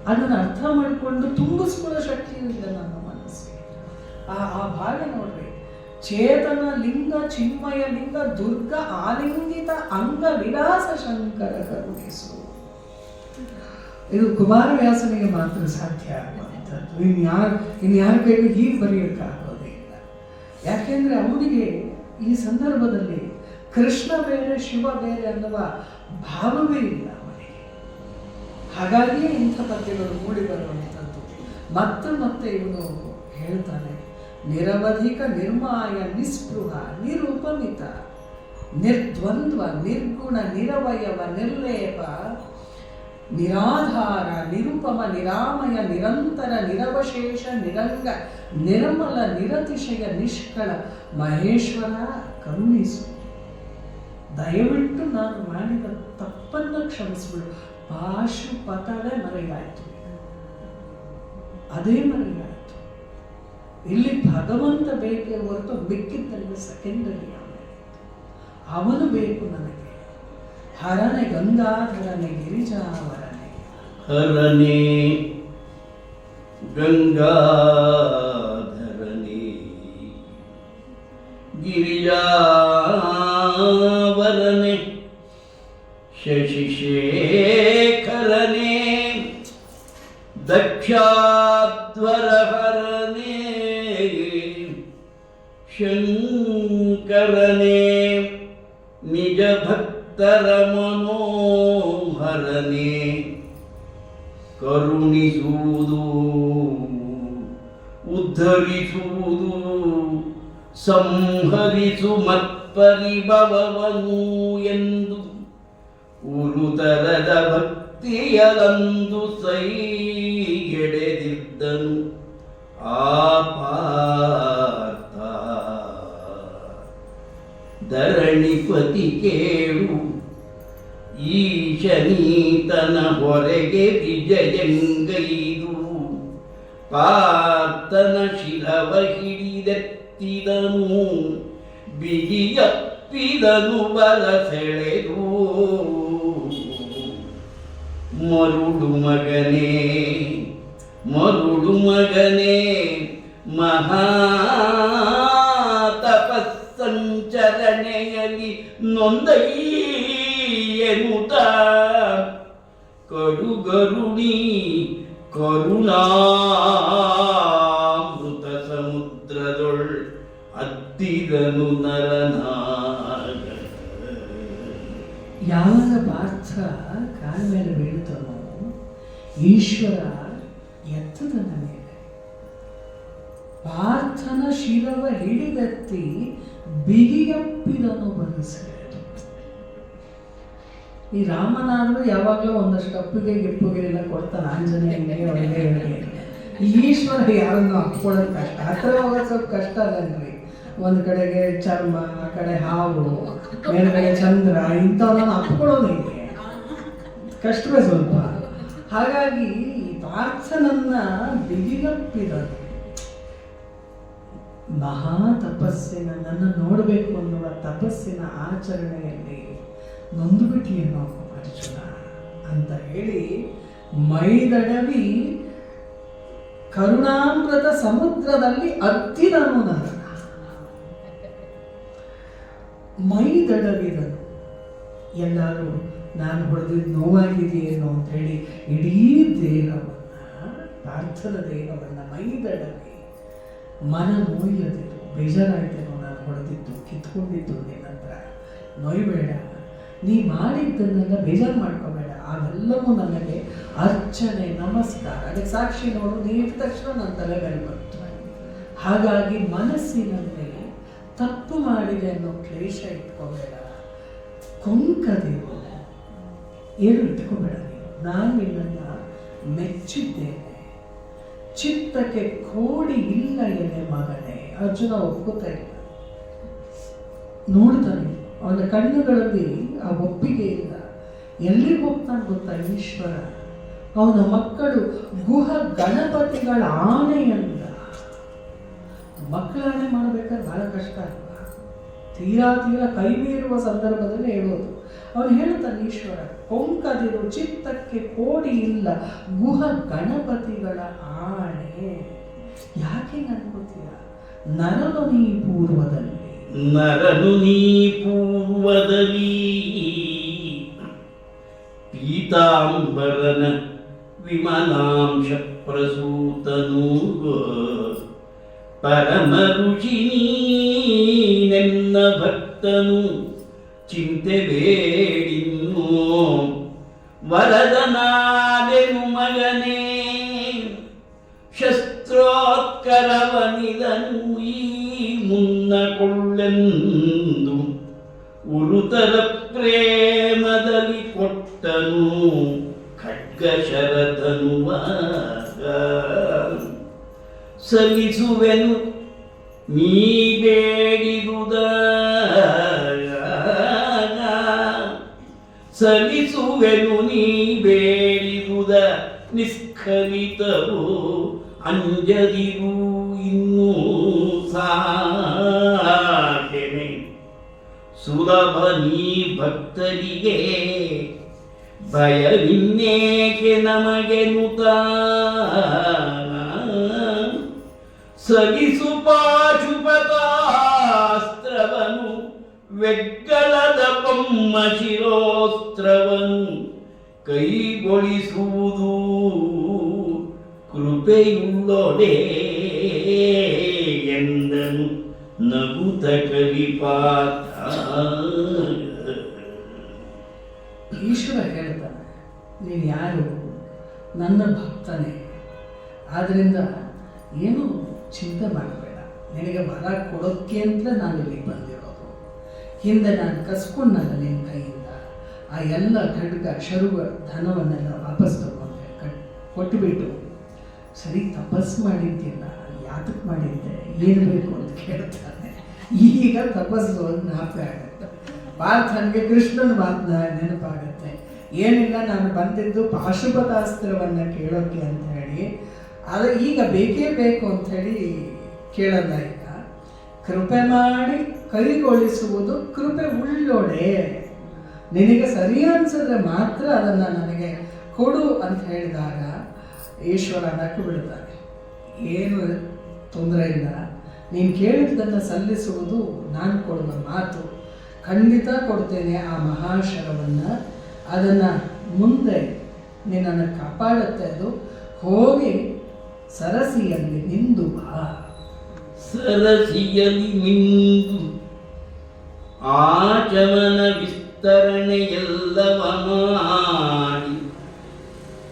ಅದನ್ನು ಅರ್ಥ ಮಾಡಿಕೊಂಡು ತುಂಬಿಸ್ಕೊಳ್ಳೋ ಶಕ್ತಿಯೂ ಇಲ್ಲ ನನ್ನ ಮನಸ್ಸಿಗೆ. ಆ ಭಾಗ ನೋಡ್ರಿ. ಚೇತನ ಲಿಂಗ ಚಿನ್ಮಯ ಲಿಂಗ ದುರ್ಗ ಆಲಿಂಗಿತ ಅಂಗ ವಿಲಾಸ ಶಂಕರ ಕರುಣಿಸು. ಇದು ಕುಮಾರವ್ಯಾಸನಿಗೆ ಮಾತ್ರ ಸಾಧ್ಯ ಆಗುವಂಥದ್ದು. ಇನ್ಯಾರ ಕೈಗೂ ಹೀಗೆ ಬರೆಯೋಕ್ಕಾಗೋದಿಲ್ಲ. ಯಾಕೆಂದ್ರೆ ಅವನಿಗೆ ಈ ಸಂದರ್ಭದಲ್ಲಿ ಕೃಷ್ಣ ಬೇರೆ ಶಿವ ಬೇರೆ ಅನ್ನುವ ಭಾವವೇ ಇಲ್ಲ ಅವನಿಗೆ. ಹಾಗಾಗಿಯೇ ಇಂಥ ಪದ್ಯಗಳು ಮೂಡಿ ಬರುವಂಥದ್ದು. ಮತ್ತೆ ಇವನು ಹೇಳ್ತಾನೆ, ನಿರವಧಿಕ ನಿರ್ಮಾಯ ನಿಸ್ಪೃಹ ನಿರುಪಮಿತ ನಿರ್ದ್ವಂದ್ವ ನಿರ್ಗುಣ ನಿರವಯವ ನಿರ್ಲೇಪ ನಿರಾಧಾರ ನಿರುಪಮ ನಿರಾಮಯ ನಿರಂತರ ನಿರವಶೇಷ ನಿರಂಗ ನಿರ್ಮಲ ನಿರತಿಶಯ ನಿಷ್ಕಳ ಮಹೇಶ್ವರ ಕರುಣಿಸು. ದಯವಿಟ್ಟು ನಾನು ಮಾಡಿದ ತಪ್ಪನ್ನು ಕ್ಷಮಿಸಿಬಿಡು. ಪಾಶುಪತವೇ ಮರೆಯಾಯಿತು, ಅದೇ ಮರೆಯಾಯಿತು. ಇಲ್ಲಿ ಭಗವಂತ ಬೇಕೇ ಹೊರತು ಮಿಕ್ಕಿದ್ದೆಲ್ಲ ಸೆಕೆಂಡರಿ. ಅವನು ಬೇಕು ನನಗೆ. ಹರನೆ ಗಂಗಾಧರನೆ ಗಿರಿಜಾವರನೆ. ಹರನೆ ಗಂಗಾಧರನೆ ಗಿರಿಜಾವರನೆ ಶಶಿಶೇಖರನೆ ದಕ್ಷಾಧ್ವರಹರನೆ ಶಂಕರನೆ ನಿಜ ಭಕ್ತರ ಮನೋಹರನೆ ಕರುಣಿಸುವುದು ಉದ್ಧರಿಸುವುದು ಸಂಹರಿಸು ಮತ್ಪರಿಭವವನು ಎಂದು ಉರುತರದ ಭಕ್ತಿಯಲಂದು ಸೈಗೆಡೆದಿದ್ದನು ಆಪಾರ್ಥ. ಧರಣಿಪತಿ ಕೇಳು ಈಶನೀತನ ಹೊರಗೆ ವಿಜಯಂಗೈದು ಪಾರ್ಥನ ಶಿರವ ಹಿಡಿದೆತ್ತಿದನು ಬಿಗಿಯಪ್ಪಿದನು ಬರಸೆಳೆದು. ಮರುಳು ಮಗನೇ ಮರುಳು ಮಗನೇ ಮಹಾತಪಸ್ಸಂಚರಣೆಯಲ್ಲಿ ನೊಂದೈಯೆನುತ ಕಡುಗರುಣಿ ಕರುಣಾಮೃತ ಸಮುದ್ರದೊಳ್ ಅದ್ದಿದನು ನರನಾಗ. ಯಾವಾಗ ಪಾರ್ಥ ಕಾಲ ಮೇಲೆ ಬೀಳ್ತಾನೋ ಈಶ್ವರ ಎತ್ತದನ ಮೇಲೆ ಪಾರ್ಥನ ಶಿರವ ಹಿಡಿದೆತ್ತಿ ಬಿಗಿಯಪ್ಪಿದನು ಬರಸೆ. ಈ ರಾಮನಾದ್ರೂ ಯಾವಾಗಲೂ ಒಂದಷ್ಟು ಅಪ್ಪಿಗೆ ಗಿಪ್ಪುಗೆ ಎಲ್ಲ ಕೊಡ್ತಾನೆ ಆಂಜನೇಯನಿಗೆ ಅವನಿಗೆ ಇವನಿಗೆ. ಈಶ್ವರ ಯಾರನ್ನು ಅಪ್ಕೊಳ್ಳೋದು ಕಷ್ಟ. ಹತ್ರ ಹೋಗೋದು ಸ್ವಲ್ಪ ಕಷ್ಟ ಅಲ್ಲನ್ರಿ. ಒಂದು ಕಡೆಗೆ ಚರ್ಮ, ಆ ಕಡೆ ಹಾವು, ಮೇಲ್ಗಡೆ ಚಂದ್ರ, ಇಂಥವನ್ನ ಅಪ್ಕೊಳ್ಳೋದು ಹೀಗೆ ಕಷ್ಟವೇ ಸ್ವಲ್ಪ. ಹಾಗಾಗಿ ಪಾರ್ಥನನ್ನ ಬಿಗಿಗಪ್ಪಿದನು. ಮಹಾ ತಪಸ್ಸಿನ ನನ್ನ ನೋಡಬೇಕು ಅನ್ನುವ ತಪಸ್ಸಿನ ಆಚರಣೆಯಲ್ಲಿ ನೊಂದು ಬಿಟ್ಟಿಯೇನೋ ಅರ್ಜುನ ಅಂತ ಹೇಳಿ ಮೈದಡವಿ ಕರುಣಾಮೃತ ಸಮುದ್ರದಲ್ಲಿ ಅತ್ತಿದನು. ನನ್ನ ಮೈದಡವಿದನು. ಎಲ್ಲರೂ ನಾನು ಹೊಡೆದಿದ್ದು ನೋವಾಗಿದೆಯೇನೋ ಅಂತ ಹೇಳಿ ಇಡೀ ದೇಹವನ್ನ, ಪಾರ್ಥನ ದೇಹವನ್ನ ಮೈದಡವಿ ಮನ ನೋಯ್ಯದಿರು, ಬೇಜಾರಾಯ್ತೇನೋ ನಾನು ಹೊಡೆದಿದ್ದು, ಕಿತ್ಕೊಂಡಿದ್ದು, ನಿನ್ನ ಹತ್ರ ನೋಯ್ಬೇಡ, ನೀ ಮಾಡಿದ್ದನ್ನೆಲ್ಲ ಬೇಜಾರು ಮಾಡ್ಕೋಬೇಡ, ಅವೆಲ್ಲವೂ ನನಗೆ ಅರ್ಚನೆ ನಮಸ್ಕಾರ. ಅದಕ್ಕೆ ಸಾಕ್ಷಿ ನೋಡು, ನೀಡಿದ ತಕ್ಷಣ ನನ್ನ ತಲೆ ಮೇಲೆ ಬಂತು. ಹಾಗಾಗಿ ಮನಸ್ಸಿನಲ್ಲಿ ತಪ್ಪು ಮಾಡಿದೆ ಅನ್ನೋ ಕ್ಲೇಶ ಇಟ್ಕೋಬೇಡ, ಕೊಂಕದಿರು, ಏನು ಇಟ್ಕೋಬೇಡ. ನಾನು ನಿನ್ನನ್ನು ಮೆಚ್ಚಿದ್ದೇನೆ, ಚಿತ್ತಕ್ಕೆ ಕೋಡಿ ಇಲ್ಲ ಎನೆ ಮಗನೇ. ಅರ್ಜುನ ಒಪ್ಕೋತಾ ಇಲ್ಲ, ನೋಡ್ತಾನೆ ಅವನ ಕಣ್ಣುಗಳಲ್ಲಿ ಆ ಒಪ್ಪಿಗೆ ಇಲ್ಲ. ಎಲ್ಲಿಗೆ ಹೋಗ್ತಾನೆ ಗೊತ್ತಾ ಈಶ್ವರ? ಅವನ ಮಕ್ಕಳು ಗುಹ ಗಣಪತಿಗಳ ಆಣೆಯಲ್ಲ. ಮಕ್ಕಳ ಆಣೆ ಮಾಡಬೇಕಾದ್ರೆ ಬಹಳ ಕಷ್ಟ ಅಲ್ವಾ? ತೀರಾ ಕೈ ಮೀರುವ ಸಂದರ್ಭದಲ್ಲಿ ಹೇಳೋದು. ಅವನು ಹೇಳ್ತಾನೆ ಈಶ್ವರ, ಕೊಂಕದಿರು, ಚಿತ್ತಕ್ಕೆ ಕೋಡಿ ಇಲ್ಲ, ಗುಹ ಗಣಪತಿಗಳ ಆಣೆ. ಯಾಕೆ ಅನ್ಕೋತೀಯ? ನರನು ನೀ ಪೂರ್ವದಲ್ಲಿ, ನರನು ನೀ ಪೂರ್ವದಲ್ಲಿ ಪೀತಾಂಬರನ ವಿಮಲಾಂಶ ಪ್ರಸೂತನು ಪರಮ ರುಚಿ ನೀನೆನ್ನ ಭಕ್ತನು ಚಿಂತೆ ಬೇಡಿನ್ನು ವರದನಾದೆನು ಮಗನೇ ಶಸ್ತ್ರೋತ್ಕರವನಿದನು ಈ ಮುನ್ನ ಕೊಳ್ಳೆಂದು ಉರುತರ ಪ್ರೇಮದಲ್ಲಿ ಕೊಟ್ಟನು ಖಡ್ಗ ಶರಧನುವಾಗ ಸಲ್ಲಿಸುವೆನು ನೀ ಬೇಡಿದುದ ಸಲ್ಲಿಸುವೆನು ನೀ ಬೇಡಿದುದ ನಿಷ್ಕರಿತವು ಅಂಜದಿರು ಇನ್ನೂ ಸಾಕೆನೆ ಸುಲಭ ನೀ ಭಕ್ತರಿಗೆ ಭಯವಿನ್ನೇಕೆ ನಮಗೆ ನುತಾನ ಸಗಿಸು ಪಾಶುಪತಾಸ್ತ್ರವನು ವೆಗ್ಗಳದ ಬೊಮ್ಮ ಶಿರೋಸ್ತ್ರವನು ಕೈಗೊಳಿಸುವುದು ಕೃಪೆಯುಳ್ಳೊಡೆ ಎಂದನು ನಗುತ ಕಲಿಪಾತ. ಈಶ್ವರ ಹೇಳ್ತಾನೆ, ನೀನು ಯಾರು? ನನ್ನ ಭಕ್ತನೇ. ಆದ್ದರಿಂದ ಏನು ಚಿಂತೆ ಮಾಡಬೇಡ, ನಿನಗೆ ವರ ಕೊಡೋಕ್ಕೆ ಅಂತ ನಾನು ಇಲ್ಲಿಗೆ ಬಂದಿರೋದು. ಹಿಂದೆ ನಾನು ಕಸ್ಕೊಂಡಲ್ಲ ನಿನ್ನ ಕೈಯಿಂದ ಆ ಎಲ್ಲ ಖಡ್ಗ ಶರುಗ ಧನವನ್ನೆಲ್ಲ ವಾಪಸ್ ತಗೊಂಡೆ, ಕೊಟ್ಟುಬಿಟ್ಟು ಸರಿ ತಪಸ್ಸು ಮಾಡಿದ್ದಿಲ್ಲ, ಯಾತಕ್ಕೆ ಮಾಡಿದ್ದೆ, ಏನು ಬೇಕು ಅಂತ ಕೇಳ್ತಾನೆ. ಈಗ ತಪಸ್ಸು ಒಂದು ಜ್ಞಾಪಕ ಆಗುತ್ತೆ. ಪಾರ್ಥನಿಗೆ ಕೃಷ್ಣನ ಮಾತನ್ನ ನೆನಪಾಗುತ್ತೆ. ಏನಿಲ್ಲ, ನಾನು ಬಂದಿದ್ದು ಪಾಶುಪತಾಸ್ತ್ರವನ್ನು ಕೇಳೋಕ್ಕೆ ಅಂತ ಹೇಳಿ, ಅದು ಈಗ ಬೇಕೇ ಬೇಕು ಅಂಥೇಳಿ ಕೇಳಲ್ಲ. ಈಗ ಕೃಪೆ ಮಾಡಿ ಕೈಗೊಳಿಸುವುದು ಕೃಪೆ ಉಳ್ಳೋಡೆ, ನಿನಗೆ ಸರಿ ಅನ್ಸಿದ್ರೆ ಮಾತ್ರ ಅದನ್ನು ನನಗೆ ಕೊಡು ಅಂತ ಹೇಳಿದಾಗ ಈಶ್ವರ ನಕ್ಕು ಬಿಡ್ತಾನೆ. ಏನು ತೊಂದರೆ ಇಲ್ಲ, ನೀನು ಕೇಳಿದ್ದನ್ನು ಸಲ್ಲಿಸುವುದು ನಾನು ಕೊಡುವ ಮಾತು, ಖಂಡಿತ ಕೊಡ್ತೇನೆ ಆ ಮಹಾಶರವನ್ನು. ಅದನ್ನು ಮುಂದೆ ನಿನ್ನನ್ನು ಕಾಪಾಡುತ್ತೆ. ಅದು ಹೋಗಿ ಸರಸಿಯಲ್ಲಿ ನಿಂದು ಬಾ. ಸರಸಿಯಲ್ಲಿ ಮಿಂದು ಆಚಮನ ವಿಸ್ತರಣೆಯೆಲ್ಲವ ಮಾಡಿ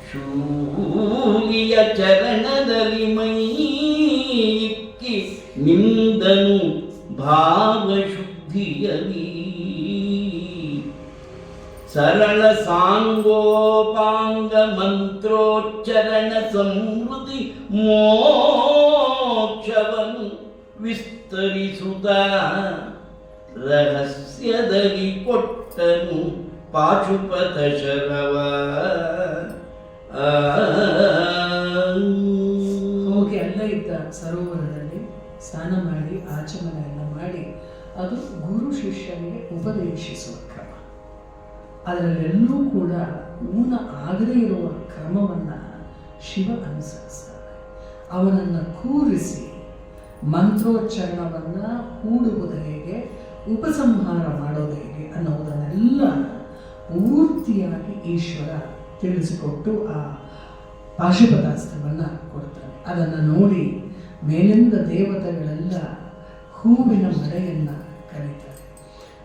ಶೂಲಿಯ ಚರಣದಲ್ಲಿ ಮೈ ಇಕ್ಕಿ ನಿಂದನು ಭಾವಶುದ್ಧಿಯಲಿ ಸರಳ ಸಾಂಗೋಪಾಂಗ ಮಂತ್ರೋಚ್ಚರಣ ಸಮೃದ್ಧಿ ಮೋಕ್ಷವನ್ನು ವಿಸ್ತರಿಸುತ್ತ ರಹಸ್ಯದಲ್ಲಿ ಕೊಟ್ಟನು ಪಾಶುಪತ ಶರವ. ಹೋಗಿ ಅಲ್ಲ ಇದ್ದ ಸರೋವರದಲ್ಲಿ ಸ್ನಾನ ಮಾಡಿ ಆಚಮನ ಎಲ್ಲ ಮಾಡಿ ಅದು ಗುರು ಶಿಷ್ಯನಿಗೆ ಉಪದೇಶಿಸುವ ಕ್ರಮ. ಅದರಲ್ಲೆಲ್ಲೂ ಕೂಡ ಊನ ಆಗದೇ ಇರುವ ಕ್ರಮವನ್ನು ಶಿವ ಅನುಸರಿಸ್ತಾನೆ. ಅವನನ್ನು ಕೂರಿಸಿ ಮಂತ್ರೋಚ್ಚಾರಣವನ್ನು ಹೂಡುವುದು ಹೇಗೆ, ಉಪಸಂಹಾರ ಮಾಡೋದು ಹೇಗೆ ಅನ್ನೋದನ್ನೆಲ್ಲ ಪೂರ್ತಿಯಾಗಿ ಈಶ್ವರ ತಿಳಿಸಿಕೊಟ್ಟು ಆ ಪಾಶುಪತಾಸ್ತ್ರವನ್ನು ಕೊಡ್ತಾನೆ. ಅದನ್ನು ನೋಡಿ ಮೇಲಿಂದ ದೇವತೆಗಳೆಲ್ಲ ಹೂವಿನ ಮಳೆಯನ್ನು ಕರೀತಾರೆ.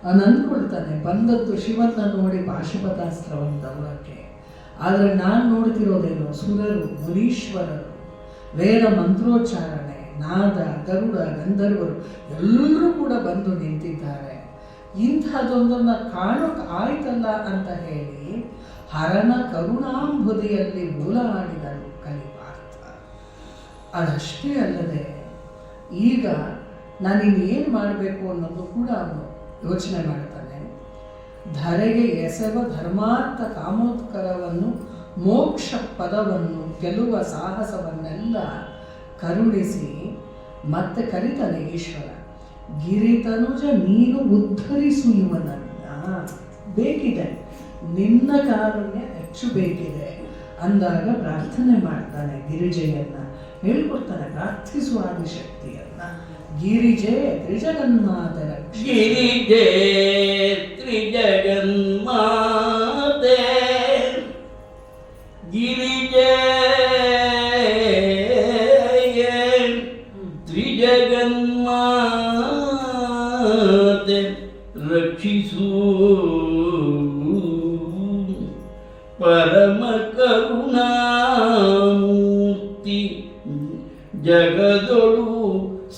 ಅವನು ಅಂದ್ಕೊಳ್ತಾನೆ, ಬಂದದ್ದು ಶಿವನ ನೋಡಿ ಪಾಶುಪತಾಸ್ತ್ರವನ್ನು ತಗೊಳ್ಳೋಕ್ಕೆ, ಆದರೆ ನಾನು ನೋಡ್ತಿರೋದೇನು ಸುರರು, ಮುನೀಶ್ವರರು, ವೇದ ಮಂತ್ರೋಚ್ಚಾರಣೆ, ನಾದ, ಗರುಡ, ಗಂಧರ್ವರು ಎಲ್ಲರೂ ಕೂಡ ಬಂದು ನಿಂತಿದ್ದಾರೆ. ಇಂಥದ್ದೊಂದನ್ನು ಕಾಣೋಕೆ ಆಯ್ತಲ್ಲ ಅಂತ ಹೇಳಿ ಹರನ ಕರುಣಾಂಬುದಿಯಲ್ಲಿ ಓಲಾಡಿದರು ಕಲಿಪಾರ್ಥ. ಅದಷ್ಟೇ ಅಲ್ಲದೆ ಈಗ ನಾನಿನ್ನೇನು ಮಾಡಬೇಕು ಅನ್ನೋದು ಕೂಡ ಅವನು ಯೋಚನೆ ಮಾಡ್ತಾನೆ. ಧರೆಗೆ ಎಸೆವ ಧರ್ಮಾರ್ಥ ಕಾಮೋತ್ಕರವನ್ನು ಮೋಕ್ಷ ಪದವನ್ನು ಗೆಲ್ಲುವ ಸಾಹಸವನ್ನೆಲ್ಲ ಕರುಣಿಸಿ ಮತ್ತೆ ಕರೀತಾನೆ ಈಶ್ವರ. ಗಿರಿತನುಜ ನೀನು ಉದ್ಧರಿಸು ಇವನನ್ನ, ಬೇಕಿದೆ ನಿನ್ನ ಕಾರುಣ್ಯ ಹೆಚ್ಚು ಬೇಕಿದೆ ಅಂದಾಗ ಪ್ರಾರ್ಥನೆ ಮಾಡ್ತಾನೆ. ಗಿರಿಜೆಯನ್ನ ಹೇಳ್ಕೊಡ್ತಾನೆ, ಪ್ರಾರ್ಥಿಸುವ ಆದಿಶಕ್ತಿಯನ್ನ. ಗಿರಿಜೆ ತ್ರಿಜಗನ್ಮಾತೆ ರಕ್ಷ, ಗಿರಿಜೆ ತ್ರಿಜಗನ್ಮಾತೆ, ಗಿರಿಜೆ ತ್ರಿಜಗನ್ಮಾತೆ ರಕ್ಷಿಸು, ಪರಮ ಕರುಣಾಮೂರ್ತಿ ಜಗದೊಳು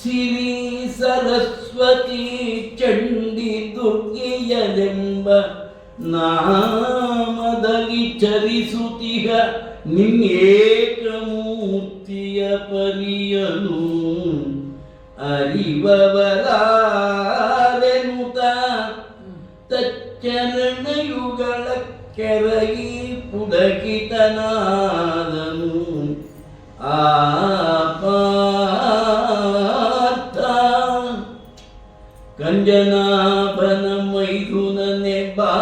ಸಿರಿ ಸರಸ್ವತಿ ಚಂಡಿ ದುರ್ಗೆಯಲೆಂಬ ನಾಮದಲ್ಲಿ ಚರಿಸುತ್ತಿಹ ನಿನ್ನೇಕಮೂರ್ತಿಯ ಪರಿಯನು ಅರಿವವರಾರೆನುತ ತಚ್ಚರಣಯುಗಳ ಕೆರಗಿ ಪುಳಕಿತನಾದನು. ಆ ಅಂಜನಾಭನ ಮೈದುನನೆ ಬಾ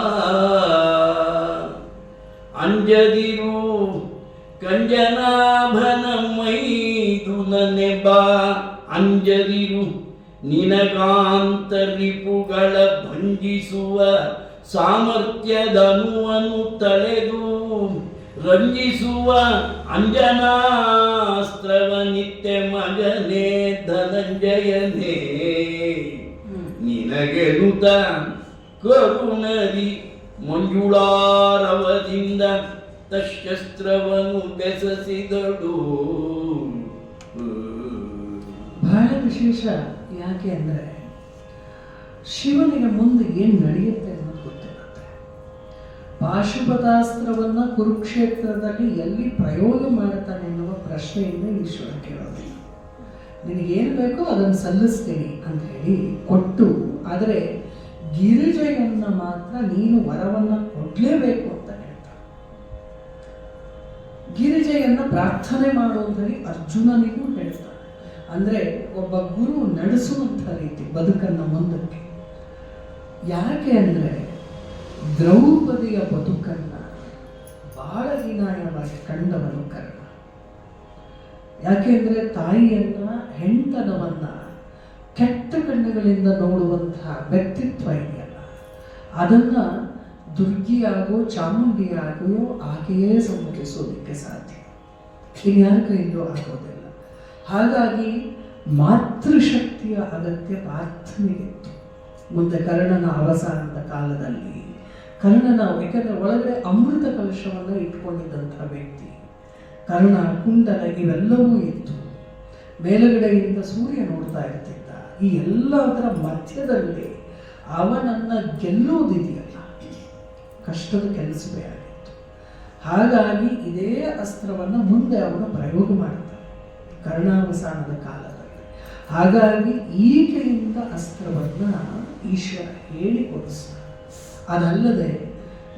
ಅಂಜದಿರು ಕಂಜನಾಭನ ಮೈದುನನೆ ಬಾ ಅಂಜದಿರು ನಿನಗಾಂತರಿಪುಗಳ ಭಂಜಿಸುವ ಸಾಮರ್ಥ್ಯದನುವನ್ನು ತಳೆದು ರಂಜಿಸುವ ಅಂಜನಾಸ್ತ್ರವ ನಿತ್ಯ ಮಗನೇ ಧನಂಜಯನೇ ನಿನಗೆನುತ ಕರುಣದಿ ಮಂಜುಳಾರವದಿಂದ ತಶಸ್ತ್ರವನ್ನು ಬೆಸಸಿದಳು. ಬಹಳ ವಿಶೇಷ. ಯಾಕೆ ಅಂದರೆ ಶಿವನಿಗೆ ಮುಂದೆ ಏನು ನಡೆಯುತ್ತೆ ಅನ್ನೋದು ಗೊತ್ತಿರುತ್ತೆ. ಪಾಶುಪತಾಸ್ತ್ರವನ್ನು ಕುರುಕ್ಷೇತ್ರದಲ್ಲಿ ಎಲ್ಲಿ ಪ್ರಯೋಗ ಮಾಡುತ್ತಾನೆ ಎನ್ನುವ ಪ್ರಶ್ನೆಯಿಂದ ಈಶ್ವರ ಕೇಳೋದಿಲ್ಲ. ನಿನಗೇನು ಬೇಕೋ ಅದನ್ನು ಸಲ್ಲಿಸ್ತೀನಿ ಅಂತ ಹೇಳಿ ಕೊಟ್ಟು, ಆದರೆ ಗಿರಿಜೆಯನ್ನು ಮಾತ್ರ ನೀನು ವರವನ್ನು ಕೊಡಲೇಬೇಕು ಅಂತ ಹೇಳ್ತಾನೆ. ಗಿರಿಜೆಯನ್ನು ಪ್ರಾರ್ಥನೆ ಮಾಡುವುದರಲ್ಲಿ ಅರ್ಜುನನಿಗೂ ಹೇಳ್ತಾನೆ. ಅಂದರೆ ಒಬ್ಬ ಗುರು ನಡೆಸುವಂಥ ರೀತಿ ಬದುಕನ್ನು ಮುಂದಕ್ಕೆ. ಯಾಕೆ ಅಂದರೆ ದ್ರೌಪದಿಯ ಬದುಕನ್ನು ಬಹಳ ಹೀನಾಯವಾಗಿ ಕಂಡವನು ಕರ್ಣ. ಯಾಕೆಂದರೆ ತಾಯಿಯನ್ನ ಹೆಂಡತನವನ್ನ ಕೆಟ್ಟ ಕಣ್ಣುಗಳಿಂದ ನೋಡುವಂತಹ ವ್ಯಕ್ತಿತ್ವ ಇದೆಯಲ್ಲ, ಅದನ್ನು ದುರ್ಗಿಯಾಗೋ ಚಾಮುಂಡಿಯಾಗೋ ಆಕೆಯೇ ಸಮ್ಮತಿಸೋದಕ್ಕೆ ಸಾಧ್ಯ, ಇನ್ಯಾರ ಕೈಯಲ್ಲೂ ಆಗೋದಿಲ್ಲ. ಹಾಗಾಗಿ ಮಾತೃಶಕ್ತಿಯ ಅಗತ್ಯ ಪಾರ್ಥನಿಗಿತ್ತು. ಮುಂದೆ ಕರ್ಣನ ಅವಸಾನದ ಕಾಲದಲ್ಲಿ ಯಾಕಂದರೆ ಒಳಗಡೆ ಅಮೃತ ಕಲಶವನ್ನು ಇಟ್ಕೊಂಡಿದ್ದಂಥ ವ್ಯಕ್ತಿ ಕರ್ಣ, ಕುಂಡಲ ಇವೆಲ್ಲವೂ ಇತ್ತು. ಮೇಲುಗಡೆಯಿಂದ ಸೂರ್ಯ ನೋಡ್ತಾ ಇರ್ತಿದ್ದ. ಈ ಎಲ್ಲದರ ಮಧ್ಯದಲ್ಲಿ ಅವನನ್ನು ಗೆಲ್ಲೋದಿದೆಯಲ್ಲ, ಕಷ್ಟದ ಕೆಲಸವೇ ಆಗಿತ್ತು. ಹಾಗಾಗಿ ಇದೇ ಅಸ್ತ್ರವನ್ನು ಮುಂದೆ ಅವನು ಪ್ರಯೋಗ ಮಾಡ್ತಾನೆ ಕರ್ಣಾವಸಾನದ ಕಾಲದಲ್ಲಿ. ಹಾಗಾಗಿ ಈಕೆಯಿಂದ ಅಸ್ತ್ರವನ್ನು ಈಶ್ವರ ಹೇಳಿಕೊಡಿಸ್ತಾನೆ. ಅದಲ್ಲದೆ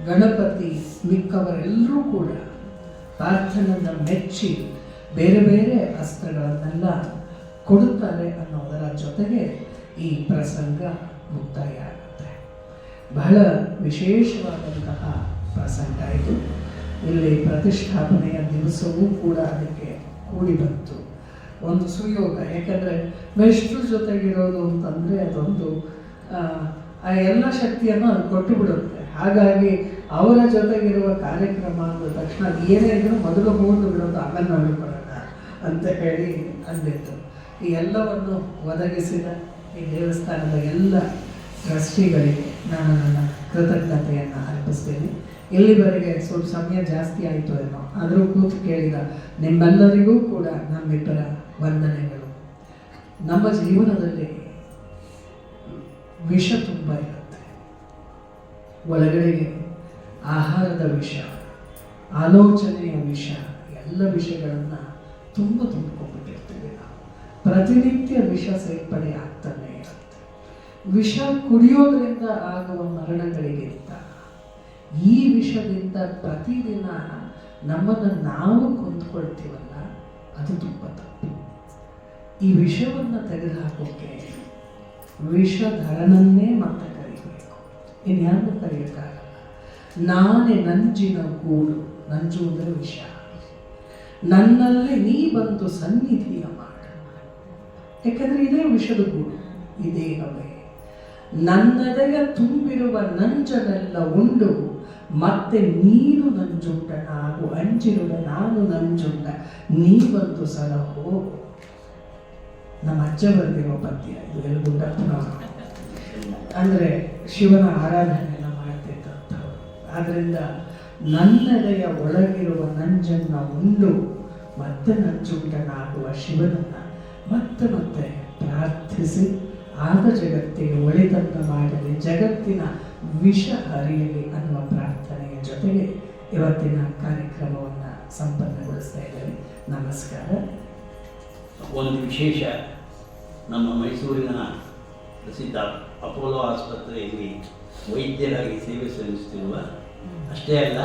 ಗಣಪತಿ ಮಿಕ್ಕವರೆಲ್ಲರೂ ಕೂಡ ಪ್ರಾರ್ಥನೆಯನ್ನು ಮೆಚ್ಚಿ ಬೇರೆ ಬೇರೆ ಅಸ್ತ್ರಗಳನ್ನೆಲ್ಲ ಕೊಡುತ್ತಾರೆ ಅನ್ನೋದರ ಜೊತೆಗೆ ಈ ಪ್ರಸಂಗ ಮುಕ್ತಾಯ ಆಗುತ್ತೆ. ಬಹಳ ವಿಶೇಷವಾದಂತಹ ಪ್ರಸಂಗ ಇದು. ಇಲ್ಲಿ ಪ್ರತಿಷ್ಠಾಪನೆಯ ದಿವಸವೂ ಕೂಡ ಅದಕ್ಕೆ ಕೂಡಿ ಬಂತು. ಒಂದು ಸುಯೋಗ. ಯಾಕಂದರೆ ಮೇಷ್ಟ್ರ ಜೊತೆಗಿರೋದು ಅಂತಂದರೆ ಅದೊಂದು ಆ ಎಲ್ಲ ಶಕ್ತಿಯನ್ನು ಅದು ಕೊಟ್ಟು ಬಿಡುತ್ತೆ. ಹಾಗಾಗಿ ಅವರ ಜೊತೆಗಿರುವ ಕಾರ್ಯಕ್ರಮ ಅಂದ ತಕ್ಷಣ ಏನೇ ಇದ್ರೂ ಮೊದಲು ಹೋಗಿ ಬಿಡೋದು, ಆಮೇಲೆ ನೋಡಿಕೊಳ್ಳೋಣ ಅಂತ ಹೇಳಿ ಅಂದಿತ್ತು. ಈ ಎಲ್ಲವನ್ನು ಒದಗಿಸಿದ ಈ ದೇವಸ್ಥಾನದ ಎಲ್ಲ ಟ್ರಸ್ಟಿಗಳಿಗೆ ನಾನು ನನ್ನ ಕೃತಜ್ಞತೆಯನ್ನು ಅರ್ಪಿಸ್ತೇನೆ. ಎಲ್ಲಿವರೆಗೆ ಸ್ವಲ್ಪ ಸಮಯ ಜಾಸ್ತಿ ಆಯಿತು ಏನೋ, ಆದರೂ ಕೂತು ಕೇಳಿದ ನಿಮ್ಮೆಲ್ಲರಿಗೂ ಕೂಡ ನಮ್ಮಿಬ್ಬರ ವಂದನೆಗಳು. ನಮ್ಮ ಜೀವನದಲ್ಲಿ ವಿಷ ತುಂಬ ಇರುತ್ತೆ. ಒಳಗಡೆಗೆ ಆಹಾರದ ವಿಷ, ಆಲೋಚನೆಯ ವಿಷ, ಎಲ್ಲ ವಿಷಯಗಳನ್ನು ತುಂಬಿಕೊಂಡಿರ್ತೀವಿ ನಾವು. ಪ್ರತಿನಿತ್ಯ ವಿಷ ಸೇರ್ಪಡೆ ಆಗ್ತಾನೆ ಇರುತ್ತೆ. ವಿಷ ಕುಡಿಯೋದ್ರಿಂದ ಆಗುವ ಮರಣಗಳಿಗಿಂತ ಈ ವಿಷದಿಂದ ಪ್ರತಿದಿನ ನಮ್ಮನ್ನು ನಾವು ಕೊಂದುಕೊಳ್ತೀವಲ್ಲ, ಅದು ತುಂಬ ತಪ್ಪು. ಈ ವಿಷವನ್ನು ತೆಗೆದುಹಾಕೋಕ್ಕೆ ವಿಷಧರನನ್ನೇ ಮತ್ತೆ ಕರೀಬೇಕು, ಇನ್ಯಾರು ಕರೆಯೋಕ್ಕಾಗಲ್ಲ. ನಾನೇ ನಂಜಿನ ಗೂಡು, ನಂಜು ಅಂದರೆ ವಿಷ. ನನ್ನಲ್ಲಿ ನೀ ಬಂದು ಸನ್ನಿಧಿಯ ಮಾಡು. ಯಾಕಂದರೆ ಇದೇ ವಿಷದ ಗೂಡು, ಇದೇ ಹವೆ. ನನ್ನದೆಯ ತುಂಬಿರುವ ನಂಜನೆಲ್ಲ ಉಂಡು ಮತ್ತೆ ನೀನು ನಂಜುಂಡ ನಾವು ಅಂಜಿರುಡ ನಾನು ನಂಜುಂಡ ನೀ ಬಂದು ಸಲಹೋ. ನಮ್ಮ ಅಜ್ಜ ಬರೆದಿರೋ ಪದ್ಯ ಇದು. ಎಲ್ಗುಂಡಪ್ಪನವರು ಅಂದರೆ ಶಿವನ ಆರಾಧನೆಯನ್ನು ಮಾಡ್ತಿದ್ದಂಥವ್ರು. ಆದ್ದರಿಂದ ನನ್ನೆದೆಯ ಒಳಗಿರುವ ನಂಜನ್ನು ಉಂಡು ಮತ್ತೆ ನಂಜುಂಡನಾಗುವ ಶಿವನನ್ನು ಮತ್ತೆ ಮತ್ತೆ ಪ್ರಾರ್ಥಿಸಿ ಆದ ಜಗತ್ತಿಗೆ ಒಳಿತನ್ನು ಮಾಡಲಿ, ಜಗತ್ತಿನ ವಿಷ ಹರಿಯಲಿ ಅನ್ನುವ ಪ್ರಾರ್ಥನೆಯ ಜೊತೆಗೆ ಇವತ್ತಿನ ಕಾರ್ಯಕ್ರಮವನ್ನು ಸಂಪನ್ನಗೊಳಿಸ್ತಾ ಇದ್ದೇವೆ. ನಮಸ್ಕಾರ. ಒಂದು ವಿಶೇಷ, ನಮ್ಮ ಮೈಸೂರಿನ ಪ್ರಸಿದ್ಧ ಅಪೋಲೋ ಆಸ್ಪತ್ರೆಯಲ್ಲಿ ವೈದ್ಯರಾಗಿ ಸೇವೆ ಸಲ್ಲಿಸುತ್ತಿರುವ, ಅಷ್ಟೇ ಅಲ್ಲ